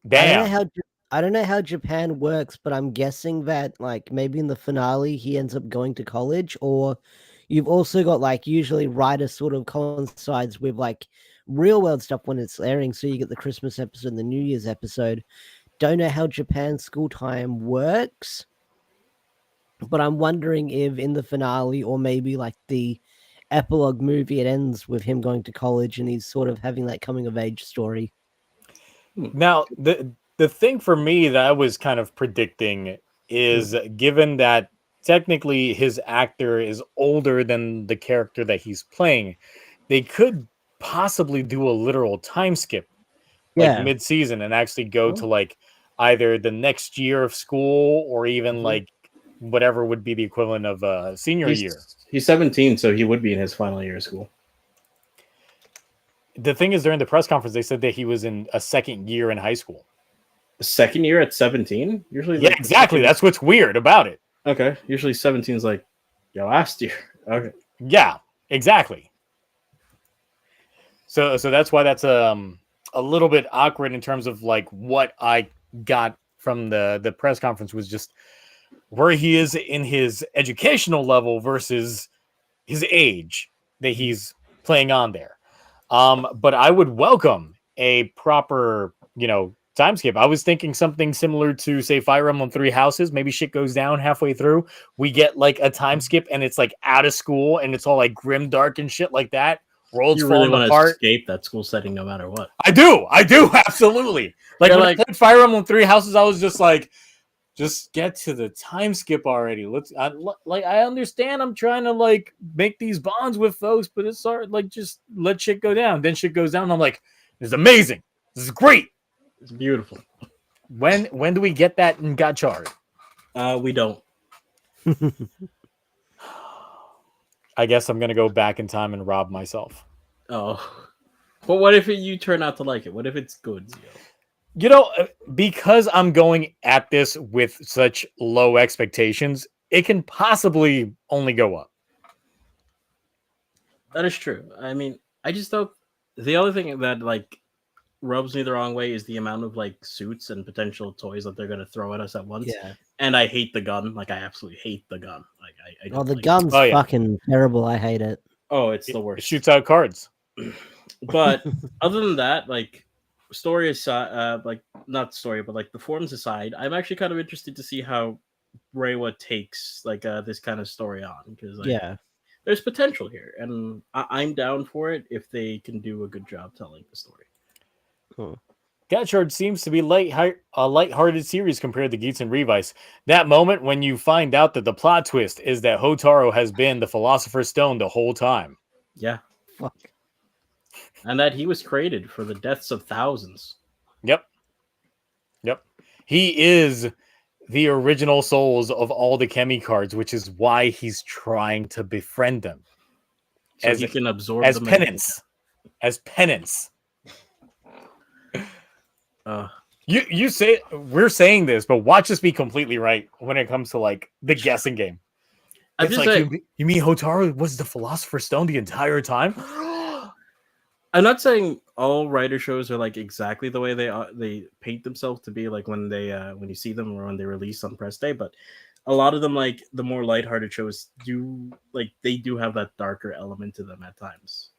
damn. I don't know how Japan works, but I'm guessing that like maybe in the finale he ends up going to college, or you've also got like usually writer sort of coincides with like real world stuff when it's airing, so you get the Christmas episode and the New Year's episode. Don't know how Japan's school time works, but I'm wondering if in the finale, or maybe like the epilogue movie, it ends with him going to college and he's sort of having that coming of age story. Now, the thing for me that I was kind of predicting is, given that technically his actor is older than the character that he's playing, they could possibly do a literal time skip, like mid-season, and actually go to like either the next year of school, or even like whatever would be the equivalent of senior year. He's 17, so he would be in his final year of school. The thing is, during the press conference, they said that he was in a second year in high school. Second year at 17? Usually, yeah, exactly. That's what's weird about it. Okay. Usually 17 is like, last year. Okay. Yeah, exactly. So that's why that's a little bit awkward in terms of like what I got from the press conference was just where he is in his educational level versus his age that he's playing on there. But I would welcome a proper, time skip. I was thinking something similar to, say, Fire Emblem 3 Houses. Maybe shit goes down halfway through. We get like a time skip and it's like out of school and it's all like grim dark and shit like that. Worlds falling apart. To escape that school setting no matter what. I do absolutely. Like when I played Fire Emblem 3 Houses, I was just like, just get to the time skip already. I understand I'm trying to like make these bonds with folks, but it's hard. Like, just let shit go down. Then shit goes down. And I'm like, this is amazing. This is great. It's beautiful. When do we get that in Gotchard? We don't. I guess I'm gonna go back in time and rob myself. Oh, but what if you turn out to like it? What if it's good? Because I'm going at this with such low expectations, it can possibly only go up. That is true. I mean, I just don't. The other thing that like rubs me the wrong way is the amount of like suits and potential toys that they're gonna throw at us at once. Yeah. And I hate the gun. Like I absolutely hate the gun. Like I Oh, don't the like it. gun's Oh, yeah. fucking terrible. I hate it. Oh, it's the It worst. shoots out cards. But other than that, like story aside, like not story, but like the forms aside, I'm actually kind of interested to see how Reiwa takes like this kind of story on because like, Yeah. there's potential here, and I'm down for it if they can do a good job telling the story. Gotchard seems to be a lighthearted series compared to Geats and Revice. That moment when you find out that the plot twist is that Hotaro has been the Philosopher's Stone the whole time. Yeah, Fuck. and that he was created for the deaths of thousands. Yep. He is the original souls of all the Kemi cards, which is why he's trying to befriend them. So he can absorb as them penance. As penance. You say we're saying this, but watch us be completely right when it comes to like the guessing game. It's like you mean Hotaru was the Philosopher's Stone the entire time? I'm not saying all writer shows are like exactly the way they paint themselves to be, like when you see them or when they release on press day, but a lot of them, like the more lighthearted shows, do have that darker element to them at times.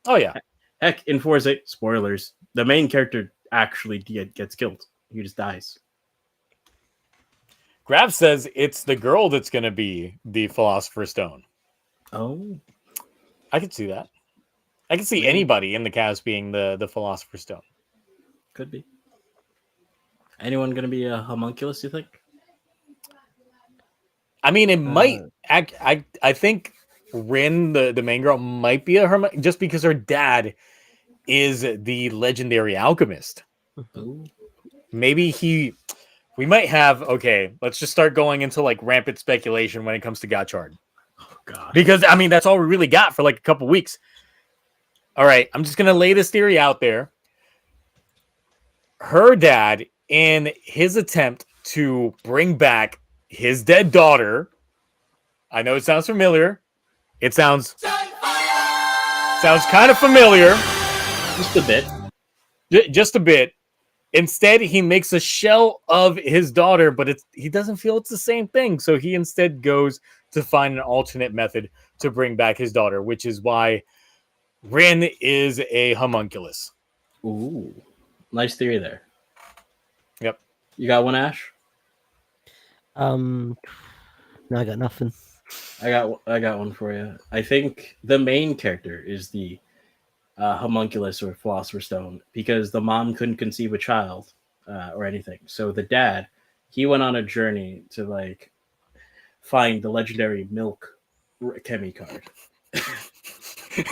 Oh yeah. Heck, in Force 8, spoilers, the main character actually gets killed. He just dies. Graf says it's the girl that's going to be the Philosopher's Stone. Oh. I could see that. I can see anybody in the cast being the Philosopher's Stone. Could be. Anyone going to be a homunculus, you think? I mean, it might. I think Rin, the main girl, might be a hermit just because her dad is the legendary alchemist. Ooh. Maybe we might have. Okay, let's just start going into like rampant speculation when it comes to Gotchard. Oh god. Because I mean, that's all we really got for like a couple weeks. All right, I'm just gonna lay this theory out there. Her dad, in his attempt to bring back his dead daughter, I know it sounds familiar. It sounds kind of familiar. Just a bit. Just a bit. Instead, he makes a shell of his daughter, but he doesn't feel it's the same thing. So he instead goes to find an alternate method to bring back his daughter, which is why Rin is a homunculus. Ooh. Nice theory there. Yep. You got one, Ash? No, I got nothing. I got one for you. I think the main character is the homunculus or Philosopher's Stone because the mom couldn't conceive a child or anything. So the dad, he went on a journey to like find the legendary milk Kemi card. He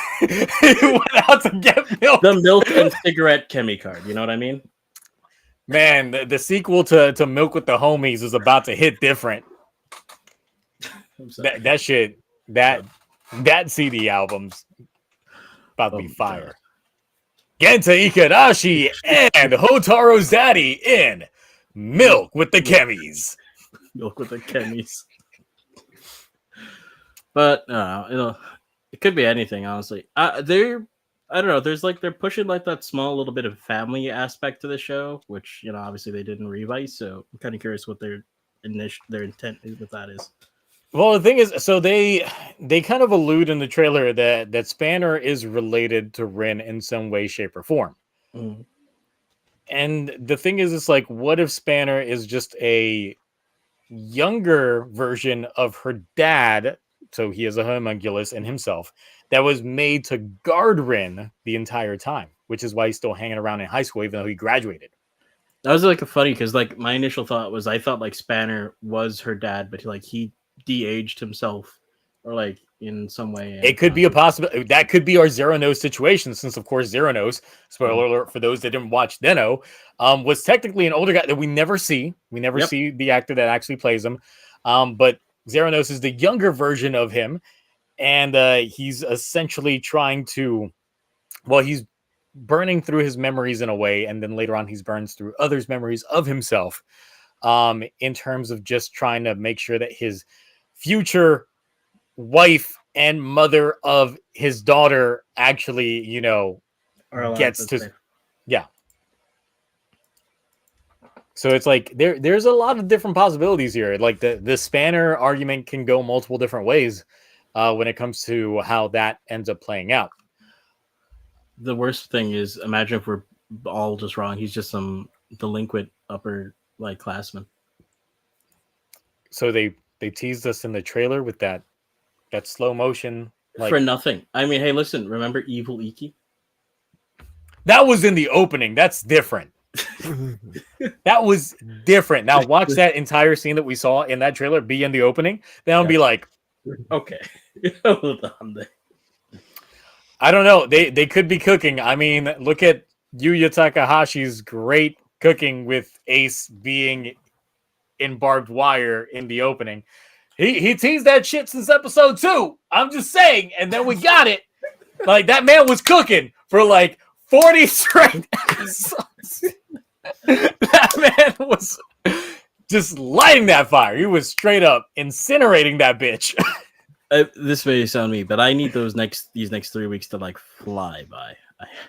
went out to get milk. The milk and cigarette Kemi card. You know what I mean? Man, the sequel to Milk with the Homies is about to hit different. That shit, that CD album's about to be fire. God. Genta Ikarashi and Hotaro's daddy in Milk with the Kemis. Milk with the Kemis. But it could be anything, honestly. I don't know. There's like they're pushing like that small little bit of family aspect to the show, which obviously they didn't revise. So I'm kind of curious what their intent with that is. Well, the thing is, so they kind of allude in the trailer that Spanner is related to Rin in some way, shape, or form. Mm. And the thing is, it's like, what if Spanner is just a younger version of her dad? So he is a homunculus in himself that was made to guard Rin the entire time, which is why he's still hanging around in high school, even though he graduated. That was like a funny because like my initial thought was I thought like Spanner was her dad, but he de-aged himself or like in some way. It could be a possibility. That could be our Zero Nose situation, since of course Zero Nose, spoiler alert for those that didn't watch Deno, was technically an older guy that we never see. We never see the actor that actually plays him. But Zero Nose is the younger version of him, and he's essentially trying to, he's burning through his memories in a way, and then later on he burns through others' memories of himself, in terms of just trying to make sure that his future wife and mother of his daughter actually, gets to Yeah. So it's like there's a lot of different possibilities here. Like the spanner argument can go multiple different ways when it comes to how that ends up playing out. The worst thing is, imagine if we're all just wrong. He's just some delinquent upper like classman. So they teased us in the trailer with that slow motion. Like, For nothing. I mean, hey, listen, remember Evil Iki? that was in the opening. That's different. That was different. Now watch that entire scene that we saw in that trailer be in the opening. Then I'll be like, okay. Hold on there. I don't know. They could be cooking. I mean, look at Yuya Takahashi's great cooking with Ace being in barbed wire in the opening. He teased that shit since episode 2. I'm just saying. And then we got it. Like, that man was cooking for like 40 straight episodes. That man was just lighting that fire. He was straight up incinerating that bitch. This may sound me, but I need these next 3 weeks to like fly by.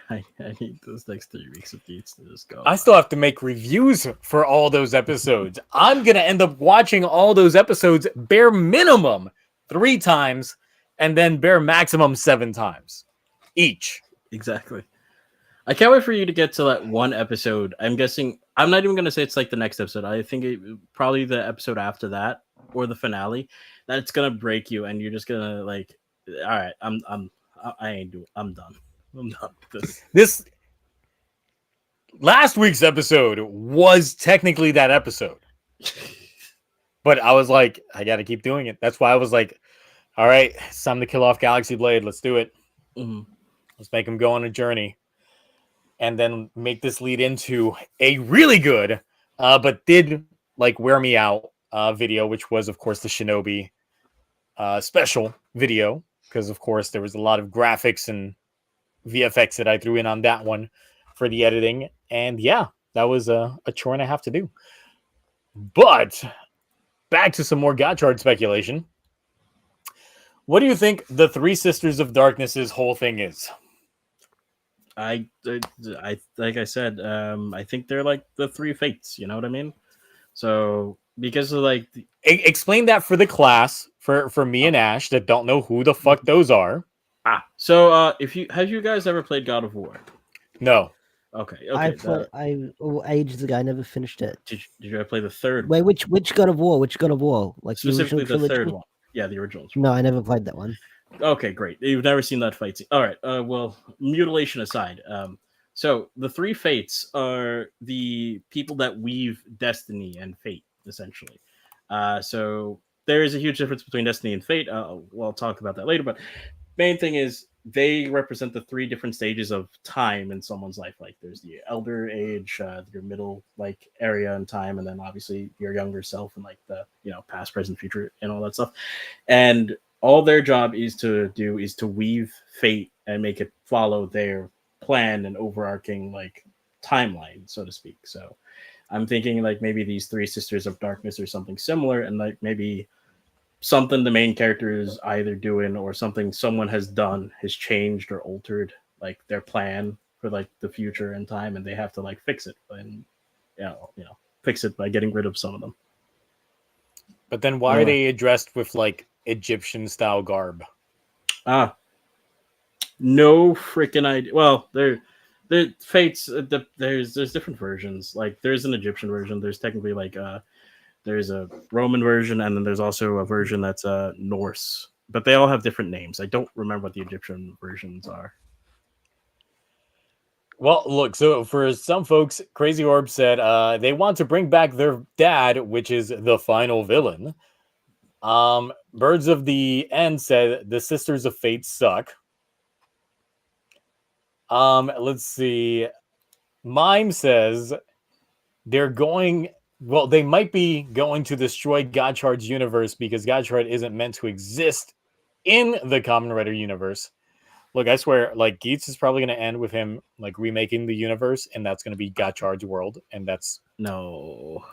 I need those next 3 weeks of Geats to just go. I still have to make reviews for all those episodes. I'm gonna end up watching all those episodes bare minimum 3 times, and then bare maximum 7 times each. Exactly. I can't wait for you to get to that one episode. I'm guessing I'm not even gonna say it's like the next episode. I think probably the episode after that or the finale. That it's gonna break you, and you're just gonna like, all right, I'm done. I'm done with This last week's episode was technically that episode, but I was like, I got to keep doing it. That's why I was like, all right, it's time to kill off Galaxy Blade. Let's do it. Mm-hmm. Let's make him go on a journey, and then make this lead into a really good, but did like wear me out video, which was of course the Shinobi special video, because of course there was a lot of graphics and VFX that I threw in on that one for the editing, and yeah, that was a chore and a half to do. But back to some more Gotchard speculation. What do you think the Three Sisters of Darkness's whole thing is? I like I said, I think they're like the 3 fates. You know what I mean? So because of like explain that for the class, for me and Ash that don't know who the fuck those are. So have you guys ever played God of War? No. Okay. Ages ago, I never finished it. Did you ever play the third? Wait, which God of War? Which God of War? Like Specifically the the third one. Yeah, the original. No, I never played that one. Okay, great. You've never seen that fight scene. All right. Well, mutilation aside, so the 3 fates are the people that weave destiny and fate, essentially. So there is a huge difference between destiny and fate. I'll talk about that later. But main thing is they represent the 3 different stages of time in someone's life. Like there's the elder age, your middle like area in time, and then obviously your younger self and like the past, present, future, and all that stuff. And all their job is to weave fate and make it follow their plan and overarching like timeline, so to speak. So I'm thinking like maybe these 3 sisters of darkness or something similar, and like maybe something the main character is either doing or something someone has done has changed or altered like their plan for like the future and time, and they have to like fix it and fix it by getting rid of some of them. But then why are they addressed with like Egyptian style garb? No freaking idea. Well, they're fates. There's different versions. Like there's an Egyptian version. There's technically like there's a Roman version, and then there's also a version that's Norse. But they all have different names. I don't remember what the Egyptian versions are. Well, look, so for some folks, Crazy Orb said they want to bring back their dad, which is the final villain. Birds of the End said the Sisters of Fate suck. Let's see. Mime says they might be going to destroy Gotchard's universe because Gotchard isn't meant to exist in the Kamen Rider universe. Look, I swear, like Geats is probably going to end with him like remaking the universe, and that's going to be Gotchard's world, and that's no.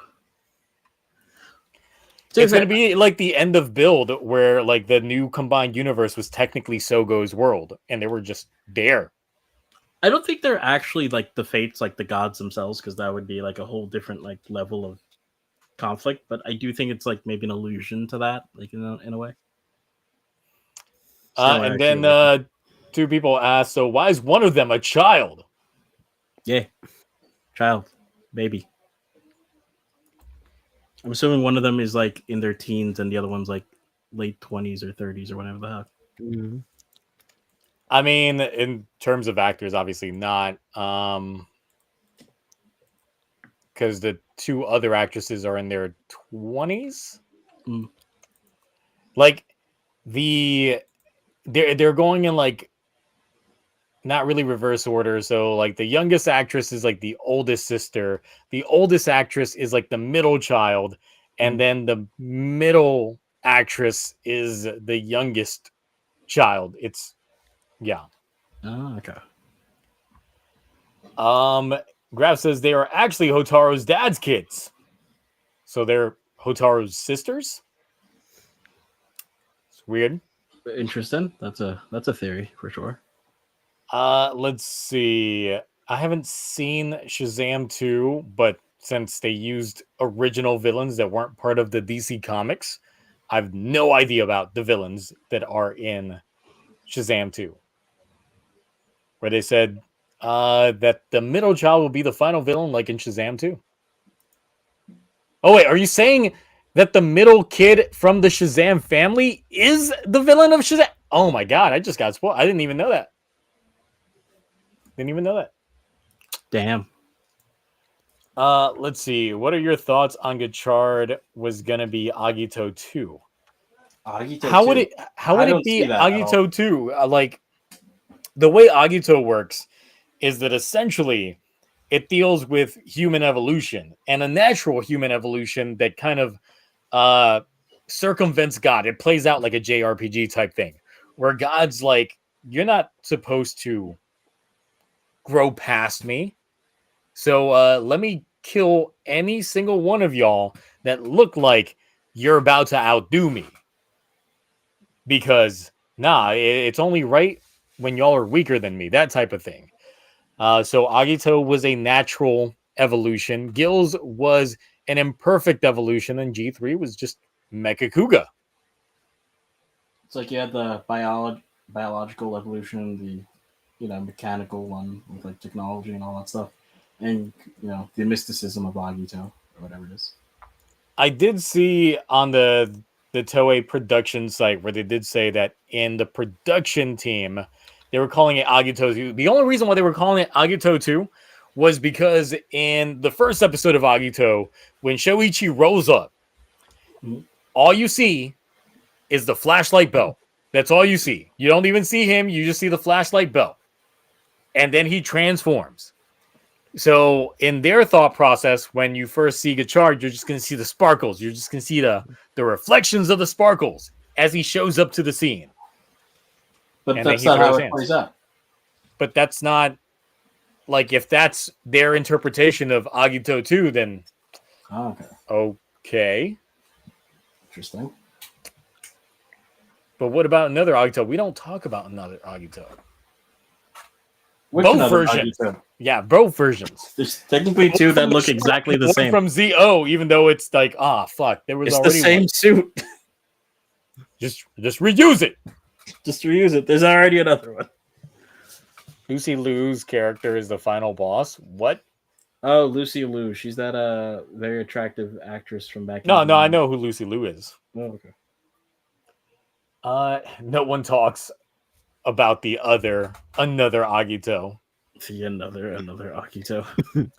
It's going to be like the end of Build, where like the new combined universe was technically Sogo's world, and they were just there. I don't think they're actually like the fates, like the gods themselves, because that would be like a whole different like level of conflict. But I do think it's like maybe an allusion to that, like in a way. And then two people asked, so why is one of them a child? Yeah, child, baby. I'm assuming one of them is like in their teens and the other one's like late 20s or 30s or whatever the heck. Mm-hmm. I mean, in terms of actors, obviously not. Because the two other actresses are in their 20s. Mm. Like they're going in like not really reverse order. So like the youngest actress is like the oldest sister. The oldest actress is like the middle child, and then the middle actress is the youngest child. It's yeah. Oh, okay. Graf says they are actually Hotaro's dad's kids. So they're Hotaro's sisters. It's weird. Interesting. That's a theory for sure. Let's see. I haven't seen Shazam 2, but since they used original villains that weren't part of the DC comics, I have no idea about the villains that are in Shazam 2. Where they said that the middle child will be the final villain, like in Shazam 2. Oh, wait, are you saying that the middle kid from the Shazam family is the villain of Shazam? Oh my god, I just got spoiled. I didn't even know that. Damn. Let's see. What are your thoughts on Gotchard was gonna be Agito 2? How would it be Agito 2? Like the way Agito works is that essentially it deals with human evolution and a natural human evolution that kind of circumvents God. It plays out like a JRPG type thing where God's like, you're not supposed to grow past me. So let me kill any single one of y'all that look like you're about to outdo me. Because, it's only right when y'all are weaker than me. That type of thing. So Agito was a natural evolution. Gills was an imperfect evolution. And G3 was just Mecha Kuga. It's like you had the biological evolution, the mechanical one with like technology and all that stuff, and the mysticism of Agito or whatever it is. I did see on the Toei production site where they did say that in the production team they were calling it Agito 2. The only reason why they were calling it Agito 2 was because in the first episode of Agito, when Shoichi rolls up, all you see is the flashlight belt. That's all you see. You don't even see him. You just see the flashlight belt. And then he transforms. So in their thought process, when you first see Gotchard, you're just going to see the sparkles. You're just going to see the reflections of the sparkles as he shows up to the scene. But that's not how it plays out. But that's not, like, if that's their interpretation of Agito 2, then... Okay. Interesting. But what about another Agito? We don't talk about another Agito. Both versions. Agito? Yeah, both versions. There's technically two that look exactly the same. From ZO, even though it's like, fuck. There was it's already the same one. suit. Just reuse it. Just reuse it. There's already another one. Lucy Liu's character is the final boss. What? Oh, Lucy Liu. She's that very attractive actress from back. No, I know who Lucy Liu is. Oh, okay. No one talks about another Agito. See another Agito.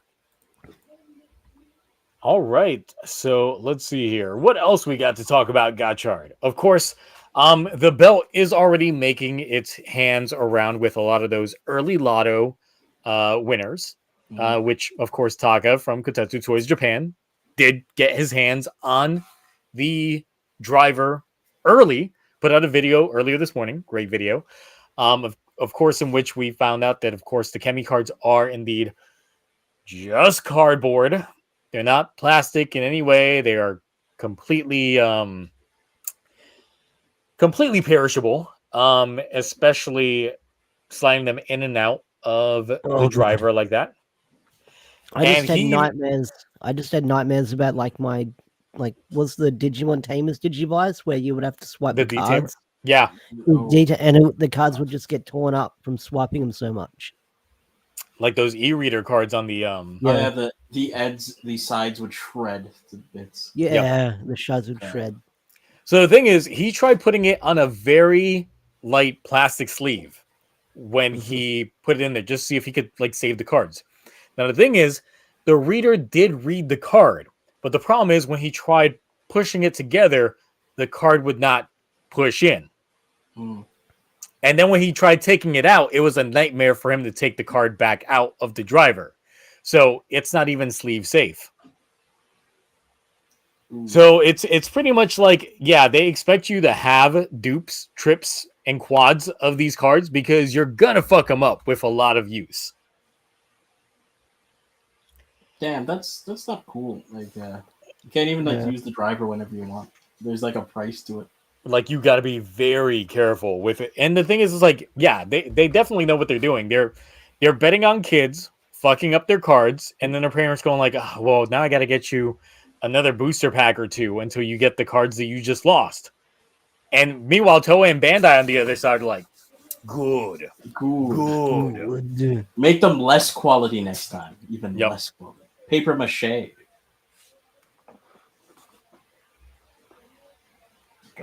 All right, so let's see here. What else we got to talk about Gotchard? Of course, the belt is already making its hands around with a lot of those early lotto winners, which, of course, Taka from Kotetsu Toys Japan did get his hands on the driver early. Put out a video earlier this morning. Great video. Of course, in which we found out that, of course, the Kemi cards are indeed just cardboard. They're not plastic in any way. They are completely perishable, especially sliding them in and out of the God. driver like that. I just And had he- nightmares. I just had nightmares about was the Digimon Tamers Digivice where you would have to swipe The the D-Tamer? cards. Yeah, The cards would just get torn up from swiping them so much. like those e-reader cards on the Yeah, the sides would shred to bits. yeah, the shards would shred. So the thing is, he tried putting it on a very light plastic sleeve when he put it in there, just to see if he could like save the cards. Now the thing is, the reader did read the card, but the problem is when he tried pushing it together, the card would not push in. And then when he tried taking it out, it was a nightmare for him to take the card back out of the driver. So it's not even sleeve safe. So it's pretty much like, yeah, they expect you to have dupes, trips, and quads of these cards because you're gonna fuck them up with a lot of use. Damn, that's not cool. Like, you can't even use the driver whenever you want. There's like a price to it. Like, you got to be very careful with it. And the thing is like, yeah, they definitely know what they're doing. They're betting on kids fucking up their cards, and then their parents going like, oh, well, now I got to get you another booster pack or two until you get the cards that you just lost. And meanwhile, Toei and Bandai on the other side are like, good. Make them less quality next time. Even Yep. less quality. Paper mache.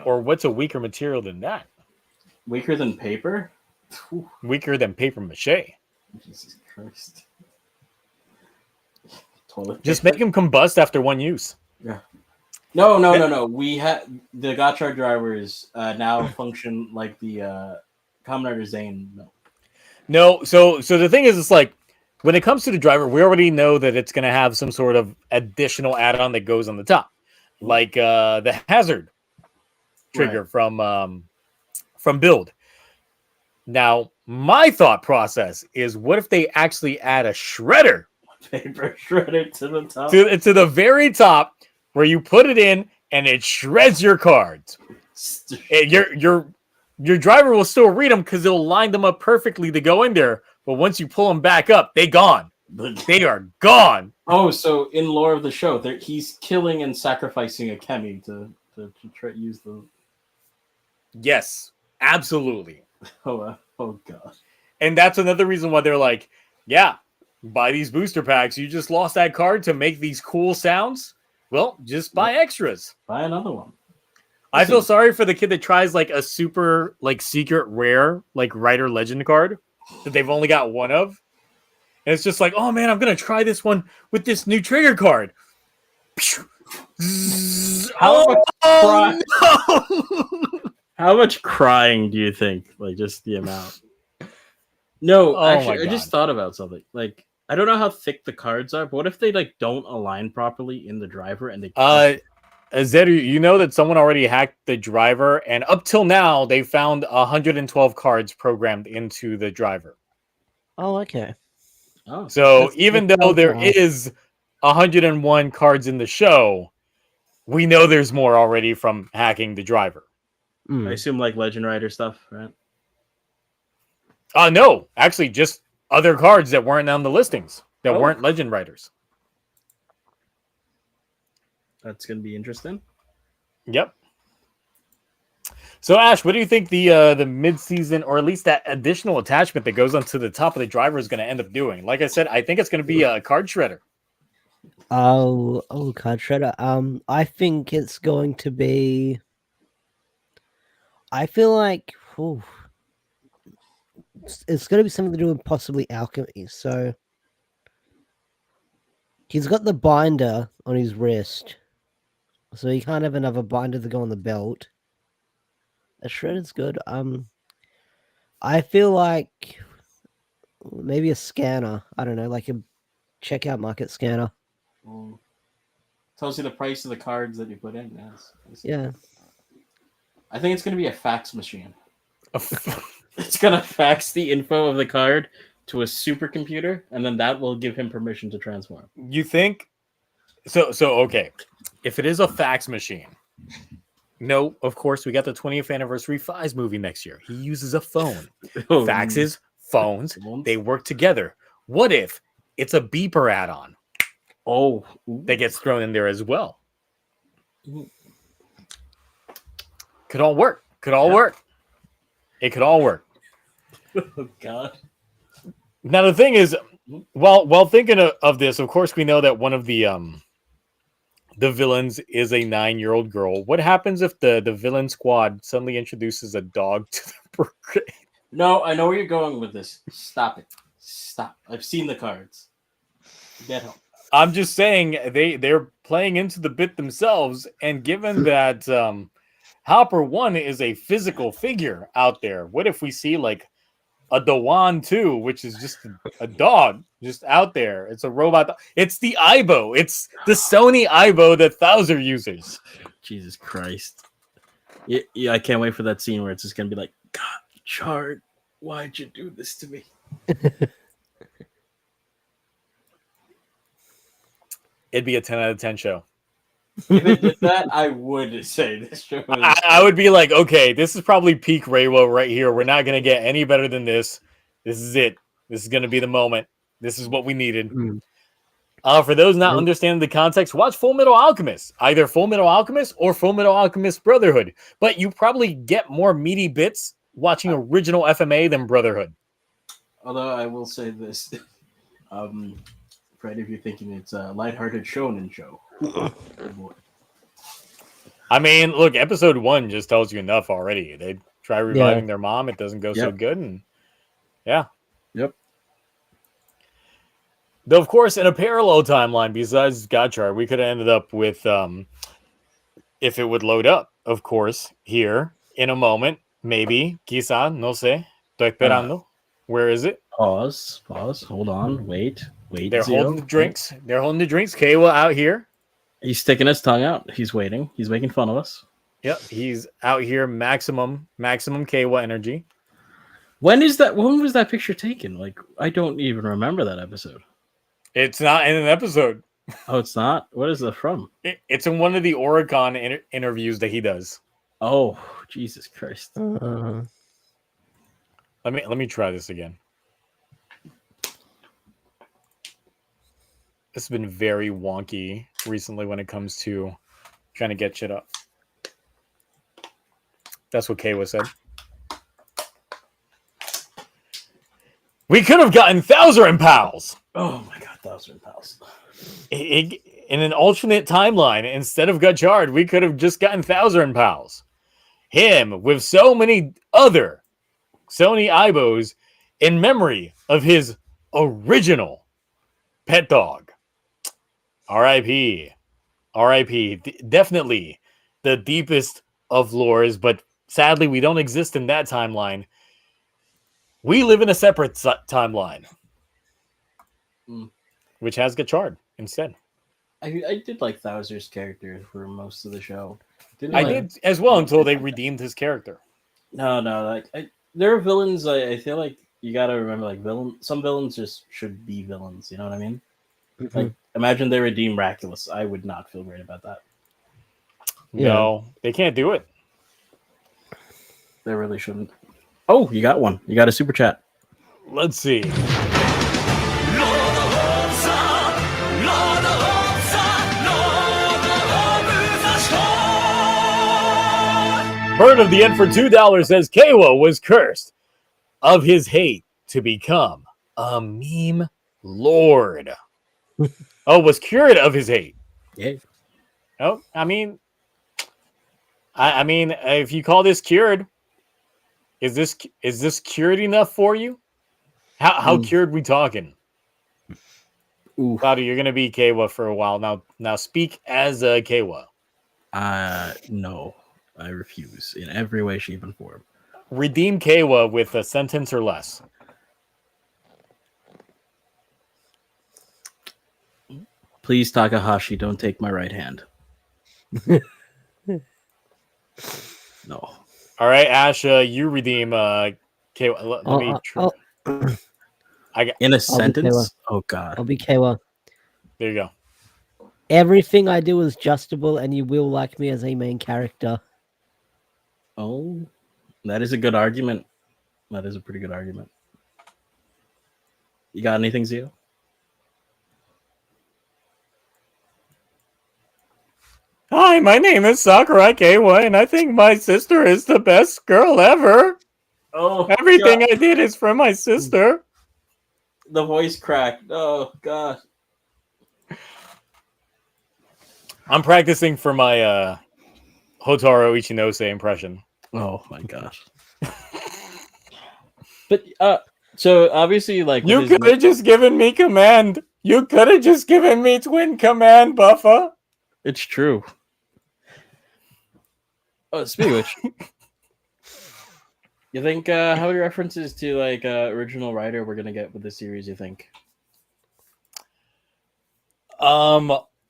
Or what's a weaker material than that? Weaker than paper? Whew, Weaker than paper mache. Jesus Christ. Toilet Just paper? make them combust after one use. Yeah. No. We had the Gotchard drivers now function like the Kamen Rider Zane. No, so the thing is, it's like when it comes to the driver, we already know that it's going to have some sort of additional add-on that goes on the top, like the hazard trigger from Build. Now, my thought process is, what if they actually add a shredder Paper shredder to the top. to the very top, where you put it in and it shreds your cards? And your driver will still read them because it'll line them up perfectly to go in there. But once you pull them back up, they gone. They are gone. Oh, so in lore of the show, he's killing and sacrificing a Kemi to use the. Yes, absolutely. Oh god. And that's another reason why they're like, yeah, buy these booster packs. You just lost that card to make these cool sounds. Well, just buy extras. Buy another one. I feel sorry for the kid that tries like a super like secret rare like Rider Legend card that they've only got one of. And it's just like, oh man, I'm gonna try this one with this new trigger card. How much crying do you think? Like, just the amount? No, actually, I just thought about something. Like, I don't know how thick the cards are, but what if they like don't align properly in the driver and they? Zeru, you know that someone already hacked the driver, and up till now, they found 112 cards programmed into the driver. Oh, okay. Oh, so even though there is 101 cards in the show, we know there's more already from hacking the driver. I assume like Legend Rider stuff, right? No, actually, just other cards that weren't on the listings that weren't Legend Riders. That's gonna be interesting. Yep. So Ash, what do you think the mid-season, or at least that additional attachment that goes onto the top of the driver, is going to end up doing? Like I said, I think it's going to be a card shredder. Oh, card shredder. I think it's going to be. I feel like it's going to be something to do with possibly alchemy. So he's got the binder on his wrist, so he can't have another binder to go on the belt. A shredder's good. I feel like maybe a scanner. I don't know, like a checkout market scanner. Tells you the price of the cards that you put in. Yes. Yeah. I think it's going to be a fax machine. It's going to fax the info of the card to a supercomputer, and then that will give him permission to transform. You think? So okay. If it is a fax machine, no, of course, we got the 20th anniversary Fies movie next year. He uses a phone. Faxes phones, they work together. What if it's a beeper add-on? Oh, that gets thrown in there as well. Could all work. Could all work. It could all work. Oh God. Now the thing is, while thinking of this, of course we know that one of the villains is a 9-year-old girl. What happens if the villain squad suddenly introduces a dog to the brigade? No, I know where you're going with this. Stop it. Stop. I've seen the cards. Get home. I'm just saying they're playing into the bit themselves, and given that Hopper 1 is a physical figure out there, what if we see like a Dewan 2, which is just a dog just out there? It's a robot. It's the Aibo. It's the Sony Aibo that Thouser uses. Jesus Christ. Yeah, I can't wait for that scene where it's just going to be like, Gotchard, why'd you do this to me? It'd be a 10 out of 10 show. If it did that, I would say this show. I would be like, okay, this is probably peak Reiwo right here. We're not going to get any better than this. This is it. This is going to be the moment. This is what we needed. For those not understanding the context, watch Full Metal Alchemist. Either Full Metal Alchemist or Full Metal Alchemist Brotherhood. But you probably get more meaty bits watching original FMA than Brotherhood. Although I will say this. Fred, if you're thinking it's a lighthearted shonen show. Oh, boy. I mean, look, episode 1 just tells you enough already. They try reviving their mom. It doesn't go so good. And yeah. Yep. Though, of course, in a parallel timeline, besides Gotchard, we could have ended up with, if it would load up, of course, here in a moment, maybe, quizá, no sé, estoy esperando. Where is it? Pause. Hold on. Wait. They're holding the drinks. Keiwa out here. He's sticking his tongue out. He's waiting. He's making fun of us. Yep, he's out here. Maximum Keiwa energy. When was that picture taken? Like, I don't even remember that episode. It's not in an episode. Oh, it's not? What is that from? It's in one of the Oricon interviews that he does. Oh, Jesus Christ. Let me try this again. It's been very wonky recently when it comes to trying to get shit up. That's what Keiwa said. We could have gotten Thouser and Pals. Oh my God, Thouser and Pals. In an alternate timeline, instead of Gotchard, we could have just gotten Thouser and Pals. Him with so many other Sony Aibos in memory of his original pet dog. R.I.P. Definitely the deepest of lores, but sadly we don't exist in that timeline. We live in a separate timeline, which has Gotchard instead. I did like Thouser's character for most of the show. I did as well until they redeemed his character. No, like there are villains. I feel like you got to remember, like some villains just should be villains. You know what I mean? Like, imagine they redeem Miraculous. I would not feel great about that. No, they can't do it. They really shouldn't. Oh, you got one. You got a super chat. Let's see. Bird of the End for $2 says Keiwa was cursed of his hate to become a meme lord. Was cured of his hate. Yeah. Oh, I mean, if you call this cured, is this cured enough for you? How cured we talking? Cloudy, you're gonna be Keiwa for a while now. Now speak as a Keiwa. No, I refuse in every way, shape, and form. Redeem Keiwa with a sentence or less. Please, Takahashi, don't take my right hand. No. All right, Asha, you redeem Keiwa. Let me try. In a sentence? Oh, God. I'll be Keiwa. There you go. Everything I do is justable, and you will like me as a main character. Oh, that is a good argument. That is a pretty good argument. You got anything, Zio? Hi, my name is Sakurai Keiwa, and I think my sister is the best girl ever. Oh, Everything God. I did is for my sister. The voice cracked. Oh, God. I'm practicing for my Hotaro Ichinose impression. Oh, my gosh. But, so obviously, like, with You his could have just given me command. You could have just given me twin command, Buffa. it's true. Oh, speaking of which, you think how many references to like original writer we're gonna get with this series? You think?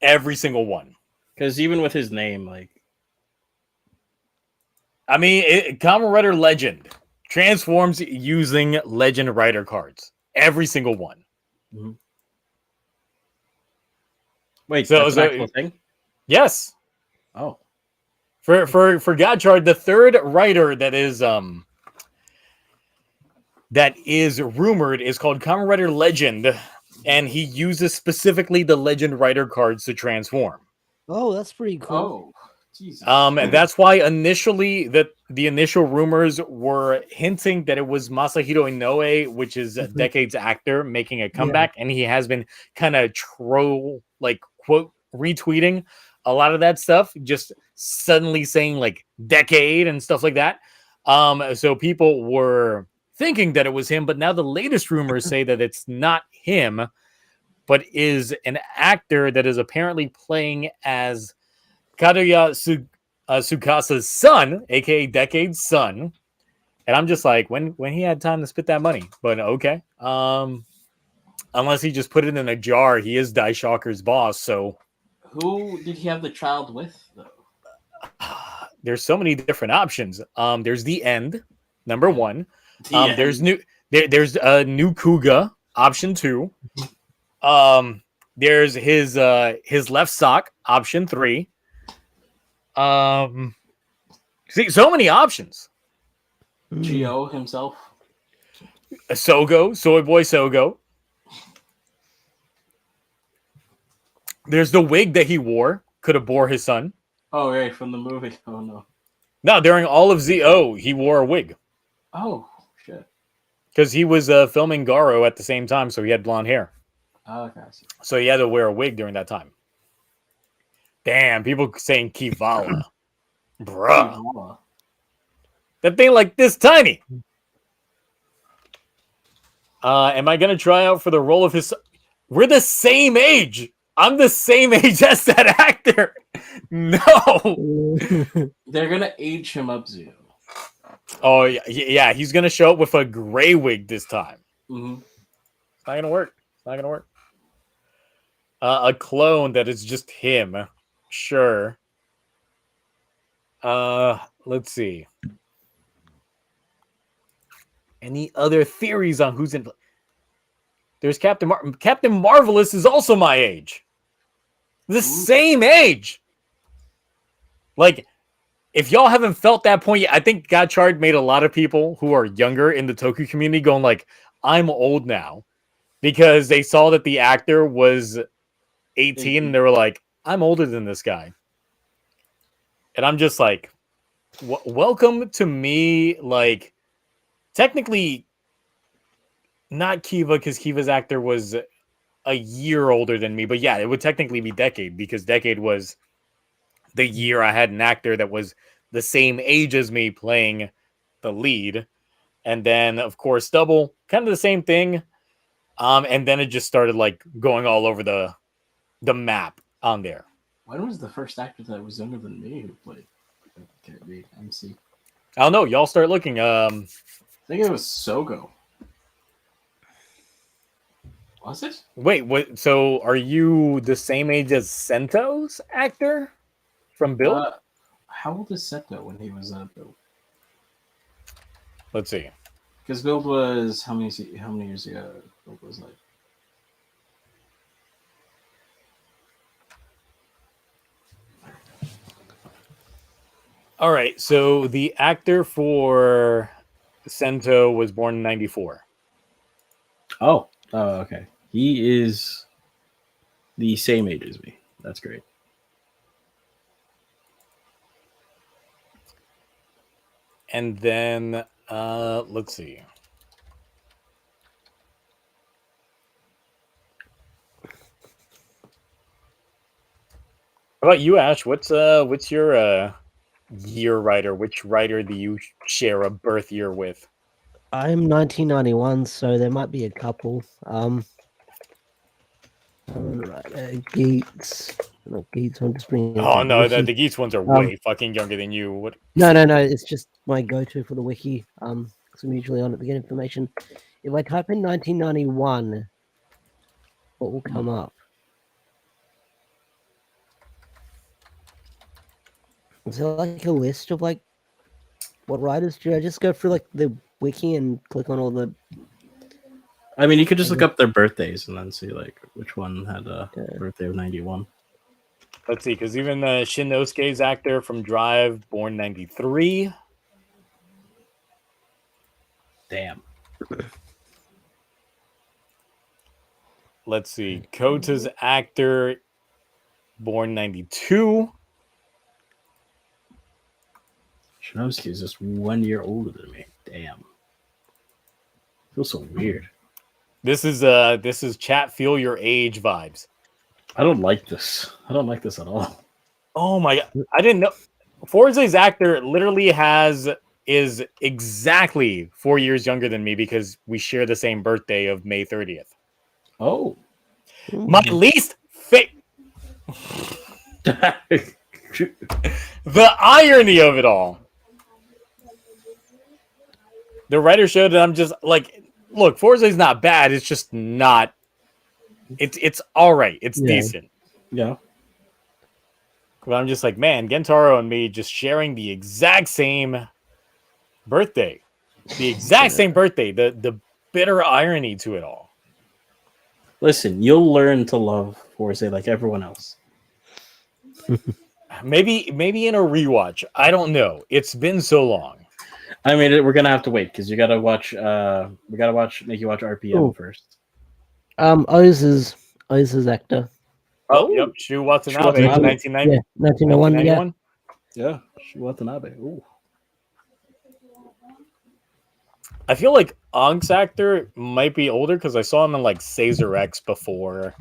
Every single one. Because even with his name, like, I mean, Kamen Rider Legend transforms using Legend Rider cards. Every single one. wait, So- that's so- an actual thing? Yes. Oh, For Gotchard, the third writer that is rumored is called Kamen Rider Legend, and he uses specifically the Legend Rider cards to transform. Oh, that's pretty cool. Jesus. And that's why initially the initial rumors were hinting that it was Masahiro Inoue, which is a Decade's actor, making a comeback, and he has been kind of quote retweeting a lot of that stuff, just suddenly saying like Decade and stuff like that. So people were thinking that it was him, but now the latest rumors say that it's not him, but is an actor that is apparently playing as Kadoya Tsukasa's son, aka Decade's son. And I'm just like, when he had time to spit that money, but okay. Unless he just put it in a jar, he is Daishocker's boss, so Who did he have the child with, though? there's so many different options. There's the end, number one. There's a new Kuga, option 2. There's his left sock, option 3. See, so many options. Gio himself. Sogo, Soy Boy Sogo. There's the wig that he wore, could have bore his son. Oh, right, from the movie. Oh no. No, during all of ZO, he wore a wig Oh shit. because he was filming Garo at the same time, so he had blonde hair. Oh, okay, I see. So he had to wear a wig during that time. Damn, people saying Kivala. Bruh. Kivala. That thing like this tiny. Am I going to try out for the role of his... We're the same age. I'm the same age as that actor. No. They're gonna age him up, Zio. Oh, yeah. He's going to show up with a gray wig this time. Mm-hmm. It's not going to work. It's not going to work. A clone that is just him. Sure. Let's see. Any other theories on who's in? There's Captain Marvelous is also my age. The same age. Like, if y'all haven't felt that point yet, I think Gotchard made a lot of people who are younger in the Toku community going like, I'm old now. Because they saw that the actor was 18 and they were like, I'm older than this guy. And I'm just like, welcome to me, like, technically not Kiva, because Kiva's actor was a year older than me. But yeah, it would technically be Decade, because Decade was the year I had an actor that was the same age as me playing the lead. And then, of course, Double, kind of the same thing. And then it just started, like, going all over the map on there. When was the first actor that was younger than me who played the MC? I don't know. Y'all start looking. I think it was Sogo. Was it? Wait, what? So are you the same age as Sento's actor from Build? How old is Seto when he was Build? Let's see. Because Build was how many years ago? Build was like. All right. So the actor for Sento was born in 94. Oh, Oh, okay. He is the same age as me. That's great. And then let's see. How about you, Ash? What's your year writer? Which writer do you share a birth year with? I'm 1991, so there might be a couple. Geats. Not Geats. I'm just bringing. Oh no, the wiki. Geats ones are way fucking younger than you. What? No. It's just my go-to for the wiki. Because I'm usually on it to get information. If I type in 1991, what will come up? Is there like a list of like what writers? Do I just go through like the wiki and click on all the? I mean, you could just look up their birthdays and then see like which one had a birthday of 91. Let's see, because even Shinnosuke's actor from Drive, born 93. Damn. Let's see, Kota's actor, born 92. Shinosuke is just 1 year older than me. Damn. Feels so weird. This is chat feel your age vibes. I don't like this. I don't like this at all. Oh my god. I didn't know Forze's actor literally is exactly 4 years younger than me because we share the same birthday of May 30th. Oh. My least the irony of it all. The writer showed that I'm just like, look, Forza's not bad. It's just not. It's all right. It's decent. Yeah. But I'm just like, man, Gentaro and me just sharing the exact same birthday. The exact same birthday. The bitter irony to it all. Listen, you'll learn to love Forza like everyone else. Maybe in a rewatch. I don't know. It's been so long. I mean, we're gonna have to wait because you gotta watch. We gotta make you watch RPM first. Oz's actor. Oh, yep. Shu Watanabe, Watanabe. 1990. Yeah, 1991. Yeah, Shu Watanabe. Ooh. I feel like Ank's actor might be older because I saw him in like Caesar X before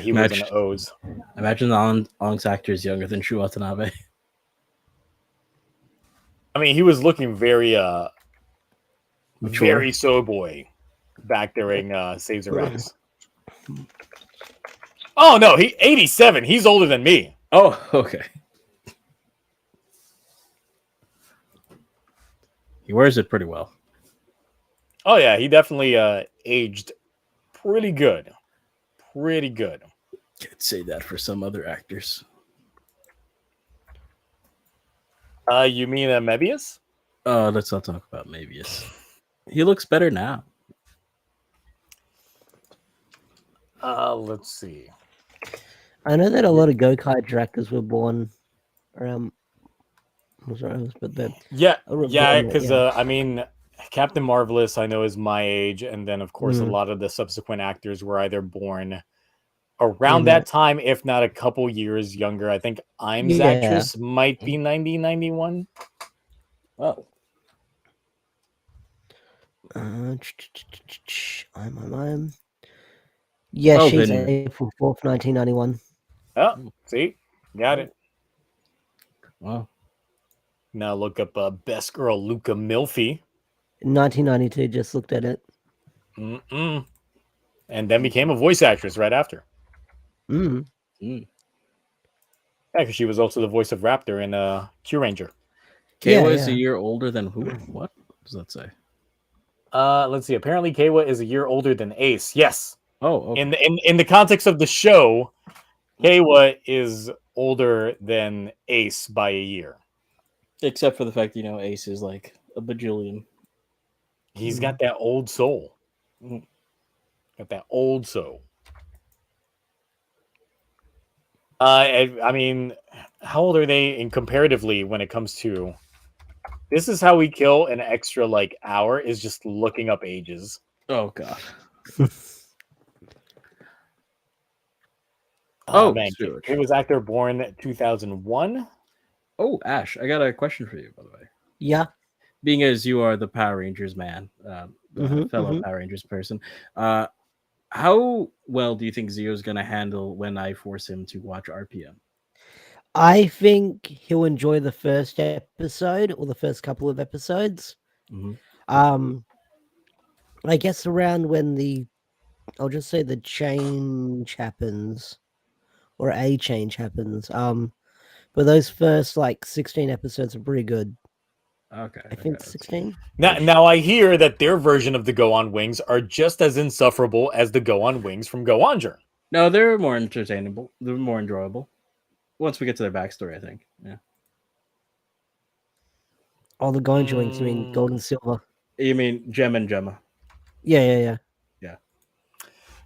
he was in O's. Imagine Ank's actor is younger than Shu Watanabe. I mean, he was looking very Mature. very so boy back during Caesar X. Oh no, he 87. He's older than me. Oh, okay. He wears it pretty well. Oh yeah, he definitely aged pretty good. Pretty good. Can't say that for some other actors. You mean Mebius? Let's not talk about Mebius. He looks better now. Let's see. I know that a lot of Gotchard actors were born around. Yeah, because I mean, Captain Marvelous, I know, is my age, and then of course a lot of the subsequent actors were either born around that time, if not a couple years younger. I think Im's actress might be 90, 91. Oh. I'm. Yeah, she's April 4th, 1991. Oh, see? Got it. Wow. Now look up Best Girl Luca Milfi. 1992, just looked at it. And then became a voice actress right after. Yeah, because she was also the voice of Raptor in Q Ranger. Keiwa is a year older than who? What does that say? Let's see. Apparently, Keiwa is a year older than Ace. Yes. Oh, okay. In the context of the show, Keiwa is older than Ace by a year. Except for the fact, Ace is like a bajillion. He's got that old soul. Got that old soul. I mean, how old are they in comparatively when it comes to... This is how we kill an extra, hour, is just looking up ages. Oh, God. Oh, man, shoot. he was actor born 2001. Oh, Ash, I got a question for you, by the way. Yeah. Being as you are the Power Rangers man, fellow Power Rangers person, how well do you think Zio's going to handle when I force him to watch RPM? I think he'll enjoy the first episode or the first couple of episodes. I guess around when I'll just say the change happens, or a change happens. But those first like 16 episodes are pretty good. Okay. I think 16. Now I hear that their version of the Go On Wings are just as insufferable as the Go On Wings from KingOhger. No, they're more entertainable. They're more enjoyable. Once we get to their backstory, I think. Yeah. Oh, the Gotchard wings, you mean gold and silver? You mean Gem and Gemma? Yeah.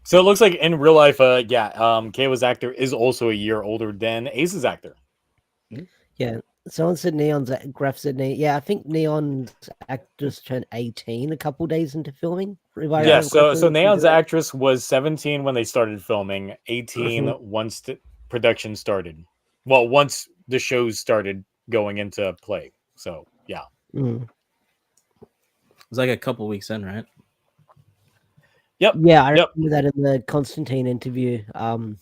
So it looks like in real life, Kayla's actor is also a year older than Ace's actor. Yeah. Someone said Graph said Neon. Yeah, I think Neon's actress turned 18 a couple days into filming. Yeah, so Neon's actress was 17 when they started filming, 18 once the production started. Well, once the shows started going into play. So, yeah. Mm. It was like a couple weeks in, right? Yep. Yeah, I remember that in the Constantine interview on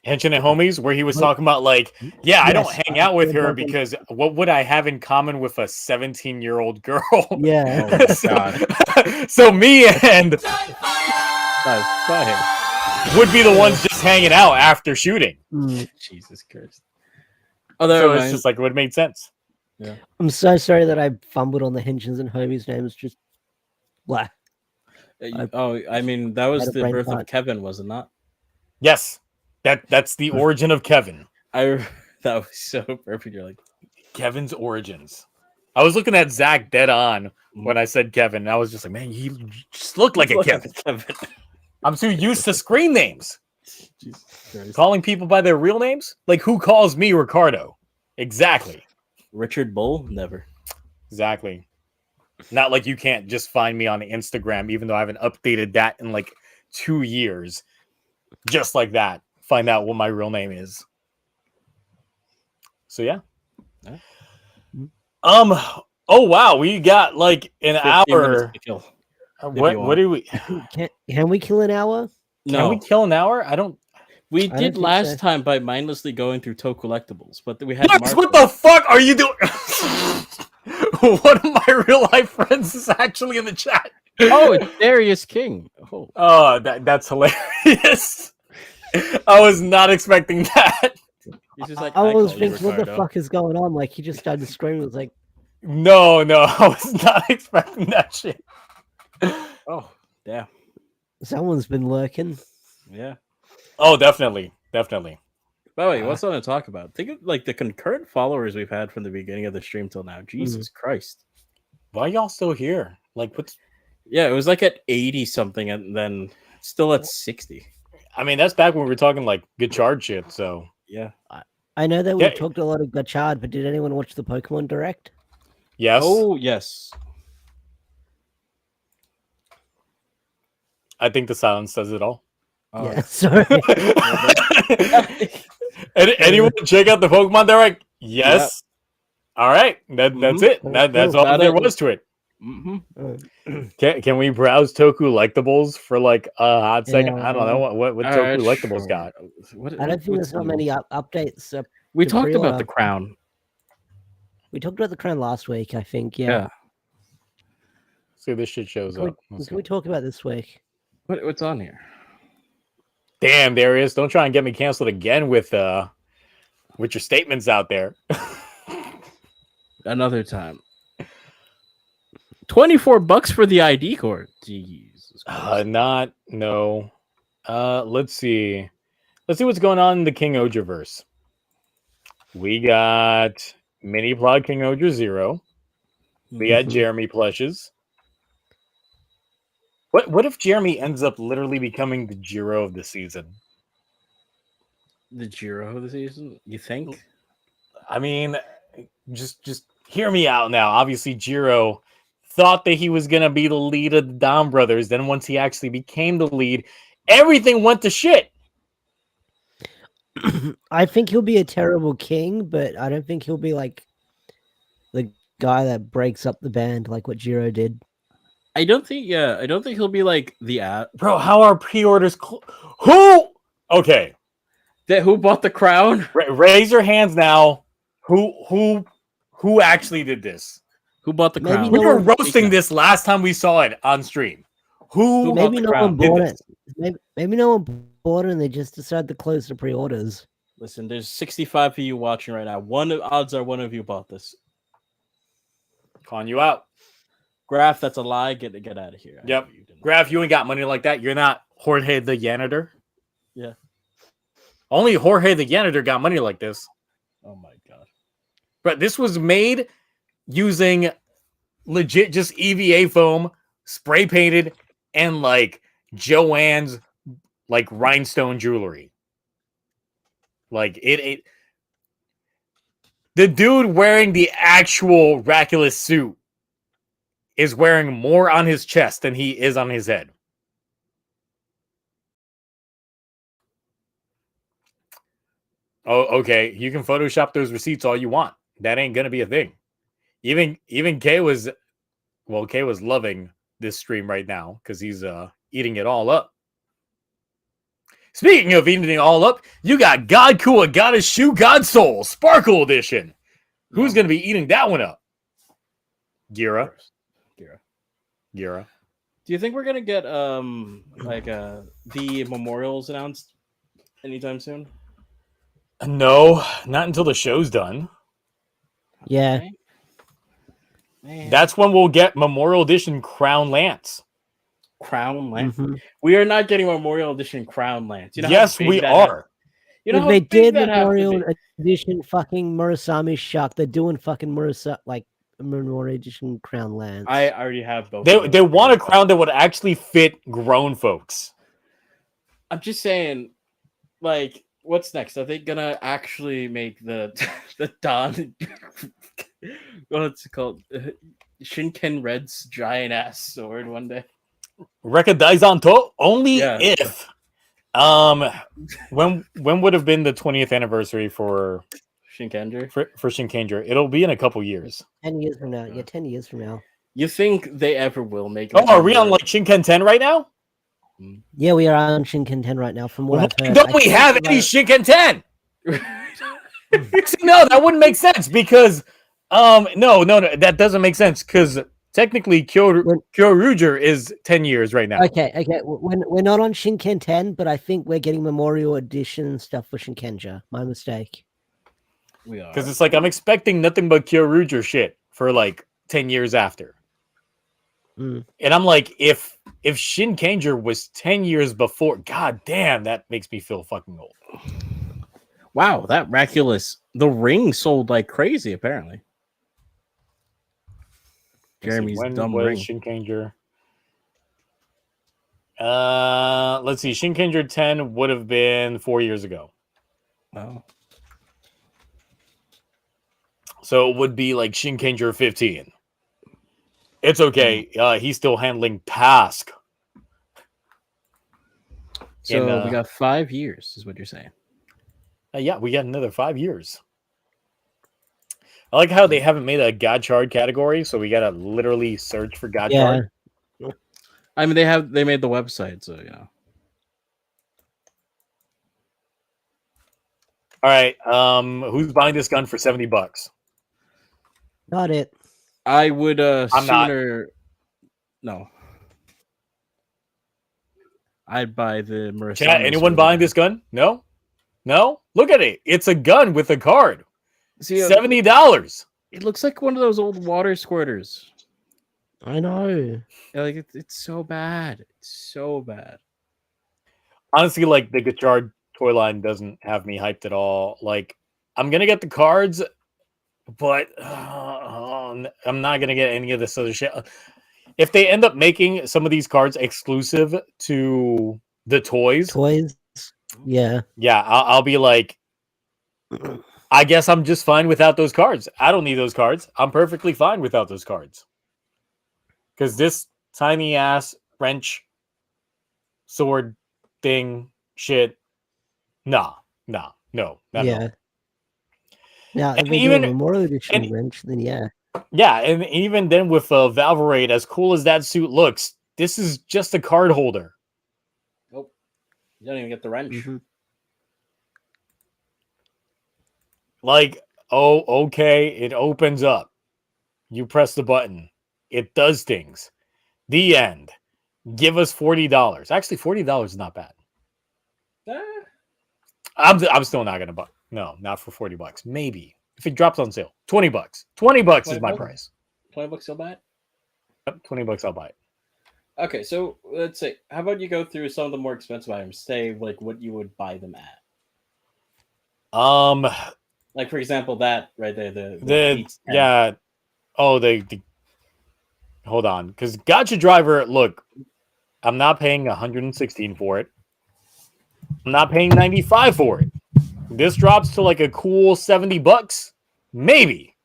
Henshin and Homies, where he was talking about like, I don't hang out with her because what would I have in common with a 17-year-old girl? Yeah. Oh, God. So me and would be the ones just hanging out after shooting. Jesus Christ. So it's just like it would have made sense. Yeah. I'm so sorry that I fumbled on the Henshins and Homies names. Just blah. I mean, that was the birth of Kevin, was it not? Yes. That's the origin of Kevin. That was so perfect. You're like, Kevin's origins. I was looking at Zach dead on when I said Kevin. And I was just like, man, he just looked like a Kevin. I'm too used to screen names. Jesus Christ. Calling people by their real names? Like, who calls me Ricardo? Exactly. Richard Bull? Never. Exactly. Not like you can't just find me on Instagram, even though I haven't updated that in like 2 years. Just like that. Find out what my real name is. So yeah. Oh wow, we got like an hour. What do we Can we kill an hour? No. Can we kill an hour? We did last time by mindlessly going through TokuTonic's, but we had what the fuck are you doing? One of my real life friends is actually in the chat. Oh, it's Darius King. Oh, that's hilarious. I was not expecting that. He's just like, I was thinking, what the fuck is going on? Like, he just started screaming. It was like, no, I was not expecting that shit. Oh, yeah. Someone's been lurking. Yeah. Oh, definitely. By the way, what's on to talk about? Think of like the concurrent followers we've had from the beginning of the stream till now. Jesus Christ. Why y'all still here? Like, what's... Yeah, it was like at 80 something and then still at 60. I mean, that's back when we were talking like Gotchard shit, so... Yeah. I know that we talked a lot of Gotchard, but did anyone watch the Pokemon Direct? Yes. Oh, yes. I think the silence says it all. Yeah, sorry. Anyone check out the Pokemon Direct? Yes. Yep. All right. That's it. That's all there was to it. Can we browse Toku Collectibles for like a hot second? I don't know what Toku Collectibles got. I don't think there's not many updates. We talked about the Crown. We talked about the Crown last week, I think. Yeah. See, this shit shows up. Can we talk about this week? What's on here? Damn, Darius! Don't try and get me canceled again with your statements out there. Another time. $24 for the ID cord. Jesus. No. Let's see. Let's see what's going on in the KingOhger verse. We got Mini Plot KingOhger 0. We got Jeremy plushes. What if Jeremy ends up literally becoming the Jiro of the season? The Jiro of the season? You think? I mean, just hear me out now. Obviously, Jiro thought that he was going to be the lead of the Dom brothers. Then once he actually became the lead, everything went to shit. I think he'll be a terrible king, but I don't think he'll be like the guy that breaks up the band like what Jiro did. I don't think he'll be like the Bro, how are pre-orders? Who? Okay, who bought the crown? raise your hands now. Who actually did this? Who bought the Maybe crown? We no were one- roasting this last time we saw it on stream. Who Maybe the no crown? one did bought this? it. Maybe no one bought it, and they just decided to close the pre-orders. Listen, there's 65 of you watching right now. Odds are one of you bought this. Calling you out. Graph, that's a lie. Get out of here. Yep. You didn't. Graf, you ain't got money like that. You're not Jorge the Janitor. Yeah. Only Jorge the Janitor got money like this. Oh my god. But this was made using legit just EVA foam, spray painted, and like Joanne's like rhinestone jewelry. Like it the dude wearing the actual Raculus suit is wearing more on his chest than he is on his head. Oh, okay. You can Photoshop those receipts all you want. That ain't gonna be a thing. Even Kay was loving this stream right now because he's eating it all up. Speaking of eating it all up, you got God Kua, God Shoe, God Soul, Sparkle Edition. Who's gonna be eating that one up? Gira. Do you think we're gonna get the memorials announced anytime soon? No, not until the show's done. Yeah. Okay. Man. That's when we'll get Memorial Edition Crown Lance. Crown Lance. Mhm. We are not getting Memorial Edition Crown Lance. You know how Yes, big we that are. You know If how they big did that have to Memorial be? Edition fucking Murasami Shark, they're doing fucking Memorial Edition Crown Lance. I already have both. They want a crown that would actually fit grown folks. I'm just saying, like, what's next? Are they gonna actually make the the Don? What's it called? Shinken Red's giant ass sword one day. Rekka Daizanto only Yeah. if when would have been the 20th anniversary for Shinkenger. Shinkenger? It'll be in a couple years. 10 years from now. Yeah, 10 years from now. You think they ever will make? Oh, are we on like Shinken 10 right now? Yeah, we are on Shinken 10 right now, from what Why I've heard. don't we have any Shinken 10? No, that wouldn't make sense because no, that doesn't make sense because technically KyoRuger is 10 years right now. Okay. We're not on Shinken 10, but I think we're getting Memorial Edition stuff for Shinkenja. My mistake. We are. Because it's like I'm expecting nothing but KyoRuger shit for like 10 years after. Mm. And I'm like, if Shinkenger was 10 years before, god damn, that makes me feel fucking old. Wow, that Raculus, the ring sold like crazy, apparently. Jeremy's when dumb was ring. Shinkenger? Let's see. Shinkenger 10 would have been 4 years ago. Oh. So it would be like Shinkenger 15. It's okay. He's still handling task. So we got 5 years, is what you're saying. Yeah, we got another 5 years. I like how they haven't made a Gotchard category, so we gotta literally search for Gotchard. Yeah. I mean, they made the website, so yeah. All right. Who's buying this gun for $70? Got it. I would I'm sooner. No. I'd buy the Murasame. Chat, anyone buying this gun? No? No? Look at it. It's a gun with a card. See, $70. it looks like one of those old water squirters. I know. Like it's so bad. It's so bad. Honestly, like the Gotchard toy line doesn't have me hyped at all. Like, I'm gonna get the cards, but I'm not gonna get any of this other shit. If they end up making some of these cards exclusive to the toys, Yeah. I'll be like, I guess I'm just fine without those cards. I don't need those cards. I'm perfectly fine without those cards. Because this tiny ass French sword thing shit. No. Not at all. Now, if And they do a Memorial Edition and- wrench, then yeah. Yeah, and even then with Valverade, as cool as that suit looks, this is just a card holder. Oh, you don't even get the wrench. Mhm. Like, oh, okay, it opens up. You press the button. It does things. The end. Give us $40. Actually, $40 is not bad. I'm still not gonna buy. No, not for $40. Maybe if it drops on sale, $20. $20 is my price. $20 still buy it? Yep, $20 I'll buy it. Okay, so let's say, how about you go through some of the more expensive items? Say like what you would buy them at. Like for example, that right there, the Geats 10. yeah. Oh, the hold on, because Gotcha Driver. Look, I'm not paying 116 for it. I'm not paying 95 for it. This drops to like a cool $70. Maybe.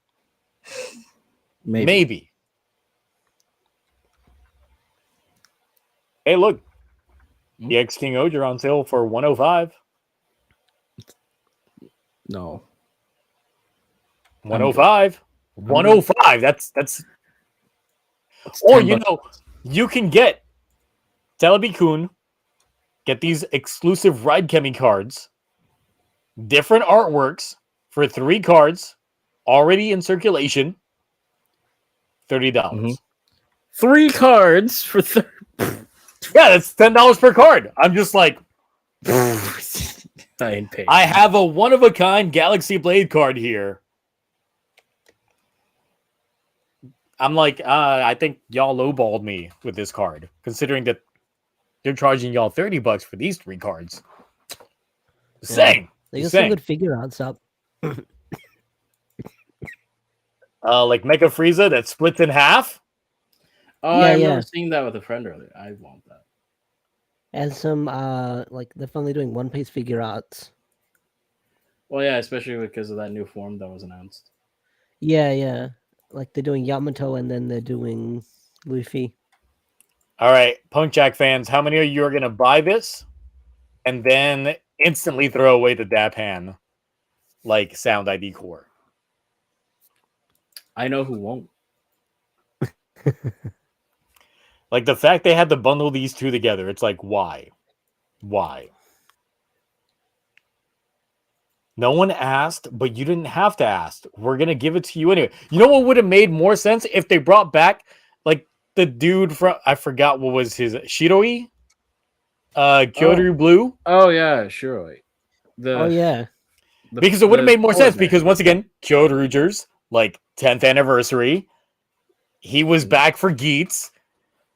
Hey, look. The X KingOhger on sale for 105. No. 105. 105. That's or you know, you can get Telebi-kun, get these exclusive Ride Chemi cards, different artworks for 3 cards already in circulation. $30. Mm-hmm. 3 cards for Yeah, that's $10 per card. I'm just like, I ain't paying. I have a one-of-a-kind Galaxy Blade card here. I'm like, I think y'all lowballed me with this card, considering that they're charging y'all $30 for these 3 cards. Same. They got some good figure arts up. Like Mecha Frieza that splits in half. Oh, I remember seeing that with a friend earlier. I want that. And some like they're finally doing One Piece figure arts. Well, yeah, especially because of that new form that was announced. Yeah. Like they're doing Yamato and then they're doing Luffy. All right, Punk Jack fans, how many of you are going to buy this and then instantly throw away the Dapan like Sound ID core? I know who won't. Like the fact they had to bundle these two together, it's like, why? No one asked, but you didn't have to ask. We're going to give it to you anyway. You know what would have made more sense if they brought back like the dude from, I forgot what was his, Shiroi? Kyoto Blue? Oh, yeah, Shiroi. Because it would have made more sense because once again, KyoRuger's like 10th anniversary. He was back for Geats.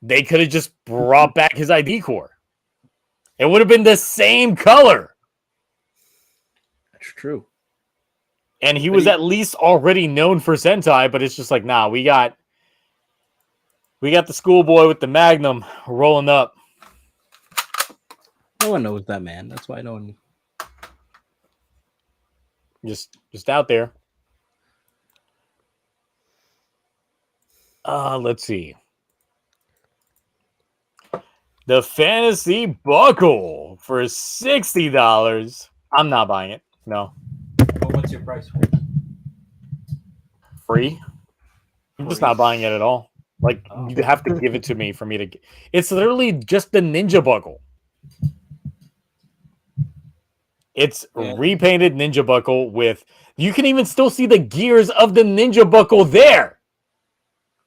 They could have just brought back his ID core. It would have been the same color. That's true. And he was at least already known for Sentai, but it's just like, nah, we got the schoolboy with the Magnum rolling up. No one knows that man. That's why no one. Just out there. Let's see. The Fantasy Buckle for $60. I'm not buying it. No. Well, what's your price? Free. I'm just not buying it at all. Like, you have to give it to me for me to. It's literally just the Ninja Buckle. It's repainted Ninja Buckle with. You can even still see the gears of the Ninja Buckle there.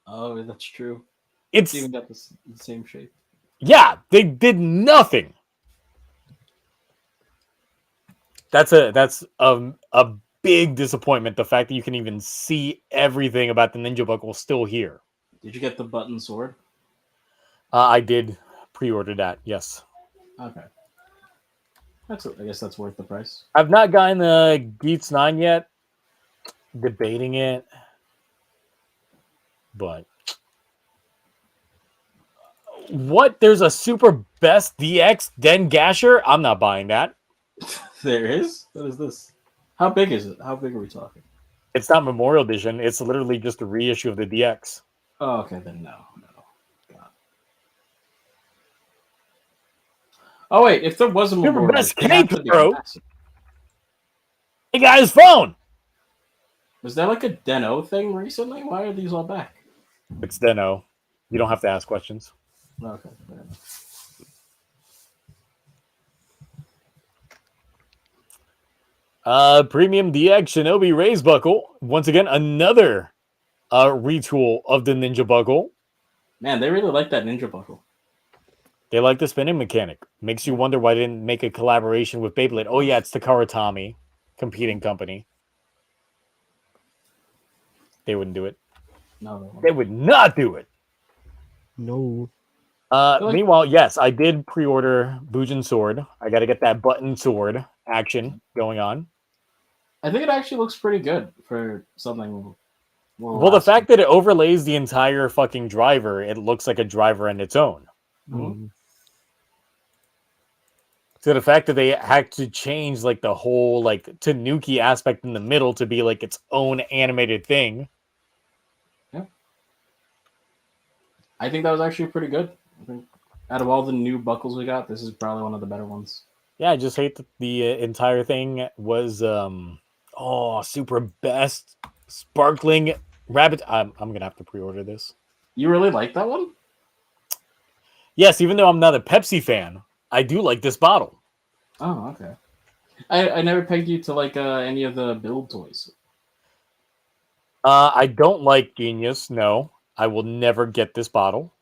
Oh, that's true. It's even got the same shape. Yeah, they did nothing. That's a big disappointment. The fact that you can even see everything about the Ninja Buckle still here. Did you get the button sword? I did pre-order that. Yes. Okay. I guess that's worth the price. I've not gotten the Geats 9 yet. Debating it, but what? There's a super best DX Den Gasher. I'm not buying that. There is? What is this? How big is it? How big are we talking? It's not Memorial Edition. It's literally just a reissue of the DX. Oh, okay, then no. God. Oh wait, if there was a Super memorial, best it have to be K-Pro. massive. He got his phone. Was there like a Deno thing recently? Why are these all back? It's Deno. You don't have to ask questions. Okay, fair enough. Premium DX Shinobi Raise Buckle. Once again, another retool of the Ninja Buckle. Man, they really like that ninja buckle. They like the spinning mechanic. Makes you wonder why they didn't make a collaboration with Beyblade. Oh, yeah, it's the Karatami competing company. They wouldn't do it. No. They would not do it. No. Meanwhile, yes, I did pre-order Bujin Sword. I got to get that button sword action going on. I think it actually looks pretty good for something. Well, the fact that it overlays the entire fucking driver, it looks like a driver in its own. Mm-hmm. So the fact that they had to change like the whole like Tanuki aspect in the middle to be like its own animated thing. Yeah. I think that was actually pretty good. I think out of all the new buckles we got, this is probably one of the better ones. Yeah, I just hate that the entire thing was super best sparkling rabbit. I'm gonna have to pre-order this. You really like that one? Yes, even though I'm not a Pepsi fan, I do like this bottle. Oh, okay. I never pegged you to like any of the build toys. I don't like Genius. No, I will never get this bottle.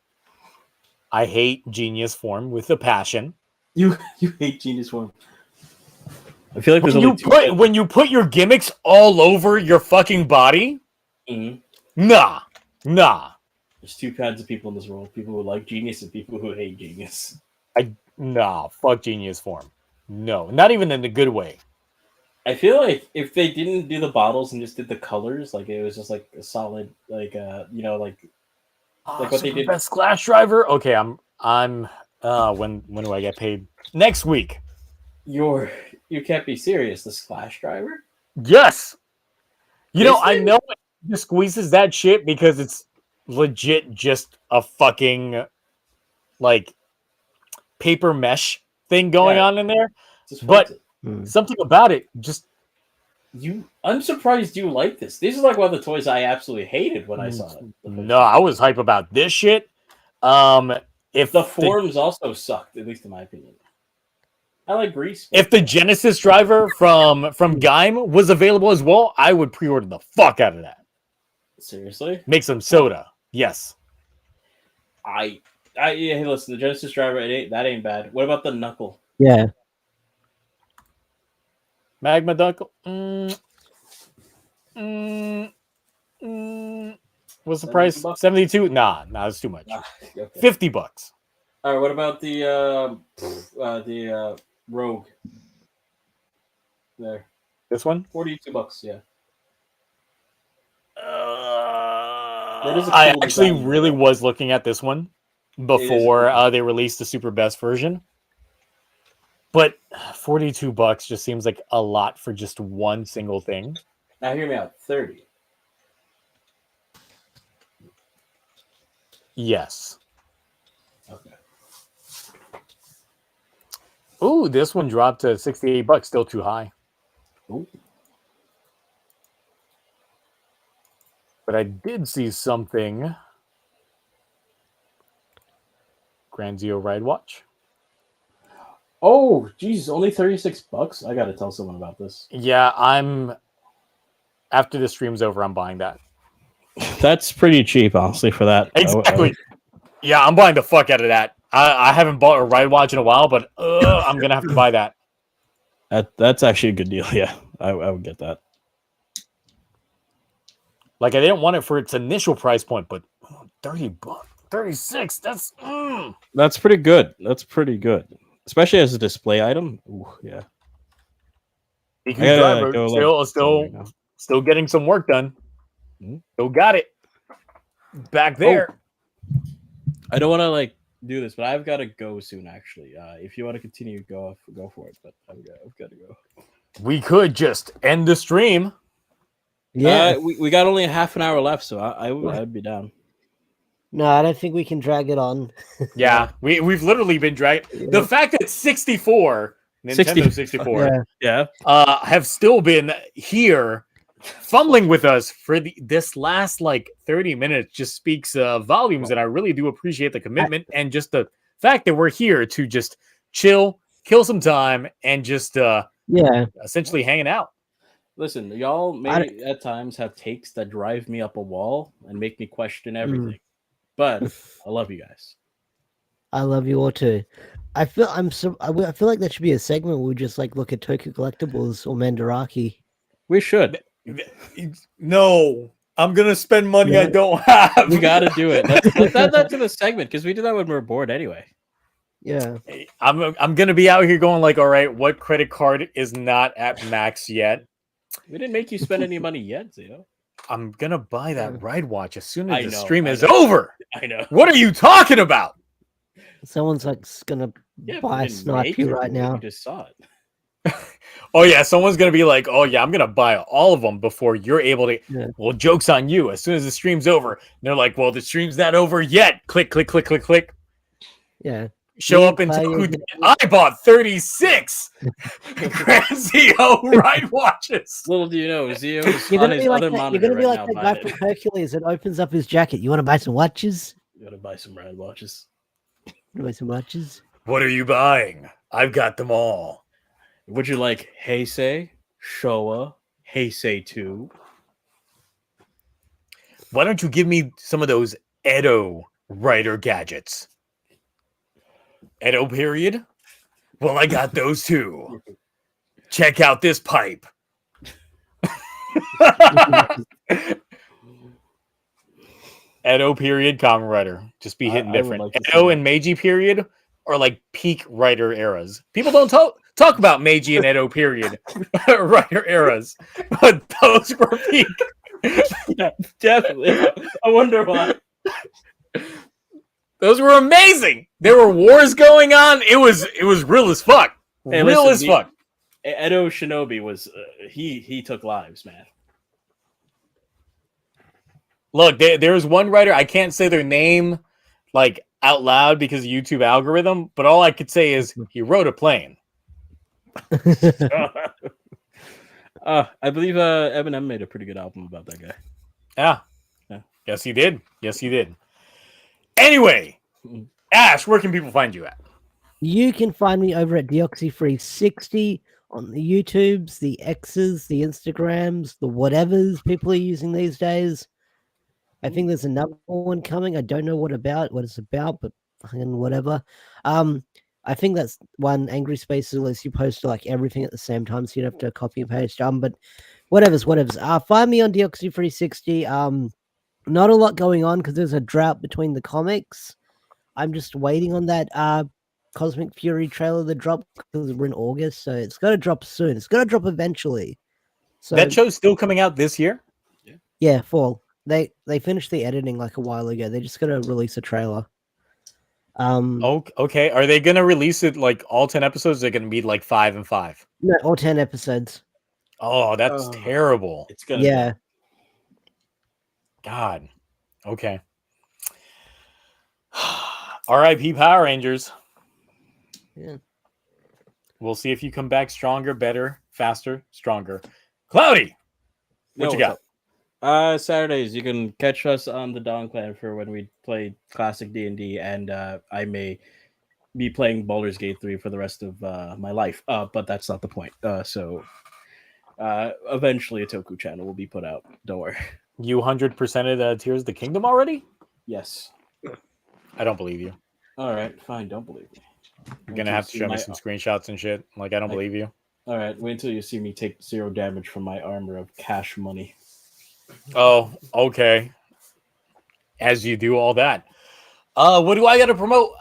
I hate Genius form with a passion. You hate Genius form. I feel like there's when you put your gimmicks all over your fucking body. Mm-hmm. Nah. There's two kinds of people in this world: people who like Genius and people who hate Genius. Fuck Genius form. No, not even in a good way. I feel like if they didn't do the bottles and just did the colors, like it was just like a solid, like like what they did. Best Splash Driver. Okay, I'm. When do I get paid? Next week. You can't be serious. The Splash Driver. Yes. I know it just squeezes that shit because it's legit just a fucking like paper mesh thing going on in there. But something about it just I'm surprised you like this. This is like one of the toys I absolutely hated when I saw it. No, I was hype about this shit. If the forms also sucked, at least in my opinion. I like Grease. If the Genesis driver from Gaim was available as well, I would pre-order the fuck out of that. Seriously? Make some soda. Yes. Hey, listen, the Genesis driver, that ain't bad. What about the Knuckle? Yeah. Magma Knuckle. What's the price? $72? Nah, that's too much. Okay. $50. All right, what about the Rogue? There. This one? $42, yeah. I actually really was looking at this one before they released the super best version. But $42 just seems like a lot for just one single thing. Now hear me out. 30. Yes. Okay. Ooh, this one dropped to $68. Still too high. Ooh. But I did see something. Granzio Ride Watch. Oh, geez, only $36. I got to tell someone about this. Yeah, after the stream's over, I'm buying that. That's pretty cheap, honestly, for that. Exactly. Yeah, I'm buying the fuck out of that. I haven't bought a Ride Watch in a while, but I'm gonna have to buy that. That's actually a good deal. Yeah, I would get that. Like, I didn't want it for its initial price point, but $30, $36. That's pretty good. That's pretty good, especially as a display item. Ooh, yeah. Driver still getting some work done. Still got it back there. Oh. I don't want to do this, but I've got to go soon. Actually, if you want to continue, go for it. But I've got to go. We could just end the stream. Yeah, we got only half an hour left, so I'd be down. No, I don't think we can drag it on. Yeah, we've literally been dragging. Yeah. The fact that 64, Nintendo 64, Yeah. have still been here fumbling with us for this last like 30 minutes just speaks volumes, and I really do appreciate the commitment and just the fact that we're here to just chill, kill some time, and just essentially hanging out. Listen, y'all may at times have takes that drive me up a wall and make me question everything, but I love you guys. I love you all too. I feel like that should be a segment where we just like look at Toku collectibles or Mandarake. We should. No, I'm gonna spend money I don't have. We gotta do it. Let's add that to the segment because we do that when we're bored anyway. Yeah, I'm gonna be out here going like, all right, what credit card is not at max yet? We didn't make you spend any money yet, Zio. I'm gonna buy that ride watch as soon as the stream is know. over. I know. What are you talking about? someone's like gonna buy Snipe you right now. We just saw it. Oh yeah, someone's gonna be like, oh yeah, I'm gonna buy all of them before you're able to. Yeah. Well, joke's on you. As soon as the stream's over, and they're like, well, the stream's not over yet. Click, click, click, click, click. Yeah. Show up in Toku. I bought 36 Grand Zio ride watches. Little do you know, Zio is You're on gonna his be like other that, monitor you're gonna be right like now. that guy from Hercules that opens up his jacket. You want to buy some watches? You gotta buy some ride watches. Want to buy some watches? What are you buying? I've got them all. Would you like Heisei, Showa, Heisei 2? Why don't you give me some of those Edo writer gadgets? Edo period? Well, I got those too. Check out this pipe. Edo period, Kamen Rider. Just be hitting different. Like Edo and Meiji period are like peak writer eras. People don't talk about Meiji and Edo period writer eras, but those were peak. Yeah, definitely. I wonder why. Those were amazing. There were wars going on. It was real as fuck. Hey, real as fuck. Edo Shinobi was he took lives, man. Look, there's one writer. I can't say their name like out loud because of YouTube algorithm, but all I could say is he wrote a plane. I believe Eminem made a pretty good album about that guy. Yeah. Yes, he did. Yes, he did. Anyway, Ash, where can people find you at? You can find me over at Deoxy360 on the YouTubes, the X's, the Instagrams, the whatevers people are using these days. I think there's another one coming. I don't know what it's about, but fucking whatever. I think that's one Angry Spaces lets you post like everything at the same time, so you don't have to copy and paste. But whatever's. Find me on Deoxy360. Not a lot going on because there's a drought between the comics. I'm just waiting on that Cosmic Fury trailer to drop because we're in August, so it's got to drop soon. It's got to drop eventually. So That show's still coming out this year? yeah, fall. They finished the editing like a while ago. They just got to release a trailer. Okay. Are they going to release it like all 10 episodes? They're going to be like 5 and 5? No, all 10 episodes. Oh, that's terrible. It's gonna Yeah. God. Okay. R.I.P. Power Rangers. Yeah. We'll see if you come back stronger, better, faster, stronger. Cloudy, what you got? Saturdays you can catch us on the Dawn Clan for when we play classic D&D, and I may be playing Baldur's Gate 3 for the rest of my life. But that's not the point. So eventually a Toku channel will be put out. Don't worry. You 100%ed Tears of the Kingdom already? Yes. I don't believe you. All right, fine. Don't believe me. You're going to have to show me some screenshots and shit. Like, I don't believe you. All right, wait until you see me take 0 damage from my armor of cash money. Oh, okay. As you do all that. What do I got to promote?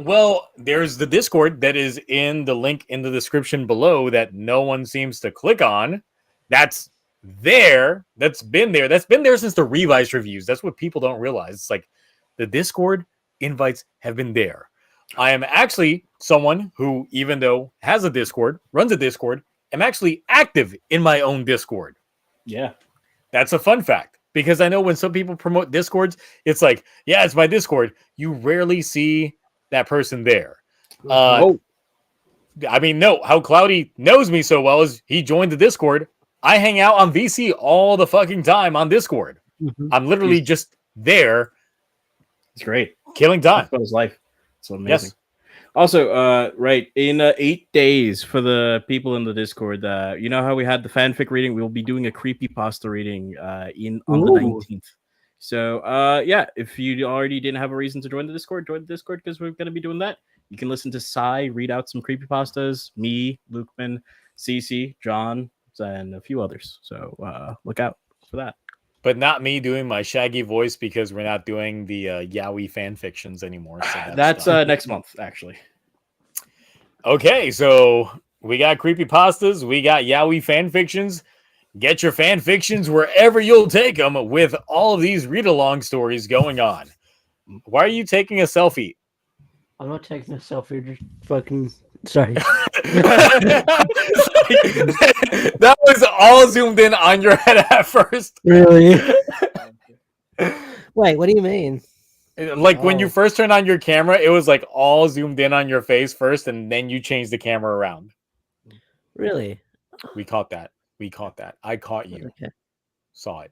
Well, there's the Discord that is in the link in the description below that no one seems to click on. That's there. That's been there. That's been there since the Revice reviews. That's what people don't realize. It's like the Discord invites have been there. I am actually someone who, even though has a Discord, runs a Discord, am actually active in my own Discord. Yeah. That's a fun fact because I know when some people promote Discords, it's like, yeah, it's my Discord. You rarely see that person there. I mean, no, how Cloudy knows me so well is he joined the Discord. I hang out on VC all the fucking time on Discord. I'm literally just there. It's great. Killing time. That's about his life. So amazing. Yes. Also, right, in 8 days for the people in the Discord, you know how we had the fanfic reading? We'll be doing a creepypasta reading on the 19th. So, yeah, if you already didn't have a reason to join the Discord because we're going to be doing that. You can listen to Sai read out some creepypastas, me, Lukeman, Cece, John, and a few others. So look out for that. But not me doing my Shaggy voice because we're not doing the Yaoi fan fictions anymore. So that's next month, actually. Okay, so we got creepypastas, we got Yaoi fan fictions. Get your fan fictions wherever you'll take them with all of these read-along stories going on. Why are you taking a selfie? I'm not taking a selfie, just fucking... Sorry. That was all zoomed in on your head at first. Really? Wait, what do you mean? Like when you first turned on your camera, it was like all zoomed in on your face first, and then you changed the camera around. Really? We caught that. I caught you. Okay. Saw it.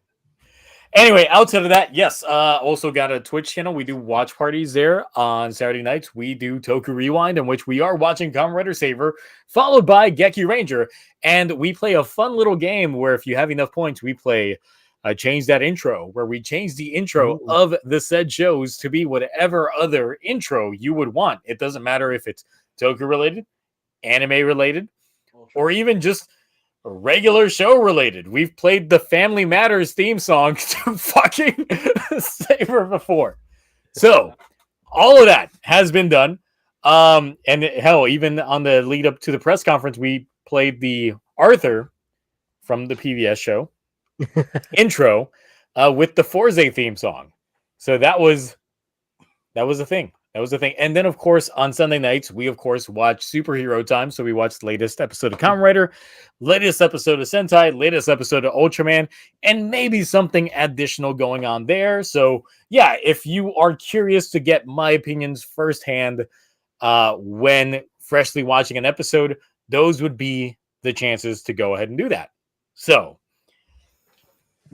Anyway, outside of that, yes, also got a Twitch channel. We do watch parties there on Saturday nights. We do Toku Rewind, in which we are watching Kamen Rider Saver, followed by Geki Ranger. And we play a fun little game where if you have enough points, we play Change That Intro, where we change the intro of the said shows to be whatever other intro you would want. It doesn't matter if it's Toku related, anime related, or even just regular show related. We've played the Family Matters theme song to fucking Saber before. So all of that has been done. And hell, even on the lead up to the press conference, we played the Arthur from the PBS show intro with the Forze theme song. So that was a thing. And then, of course, on Sunday nights, we, of course, watch Superhero Time. So we watch the latest episode of Kamen Rider, latest episode of Sentai, latest episode of Ultraman, and maybe something additional going on there. So, yeah, if you are curious to get my opinions firsthand when freshly watching an episode, those would be the chances to go ahead and do that. So,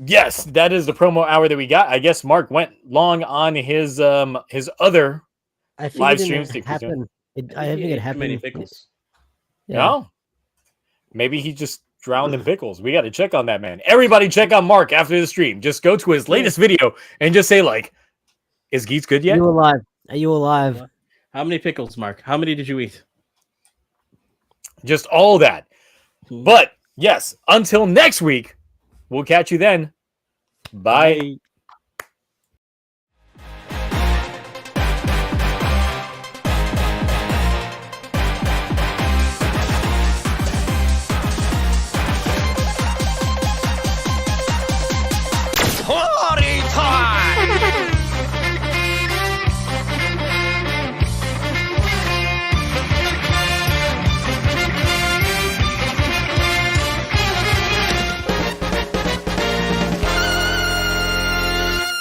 yes, that is the promo hour that we got. I guess Mark went long on his other live streams. I think it happened. Many pickles. Yeah. No, maybe he just drowned in pickles. We got to check on that man. Everybody, check on Mark after the stream. Just go to his latest video and just say like, "Is Geats good yet?" Are you alive? How many pickles, Mark? How many did you eat? Just all that. But yes, until next week, we'll catch you then. Bye.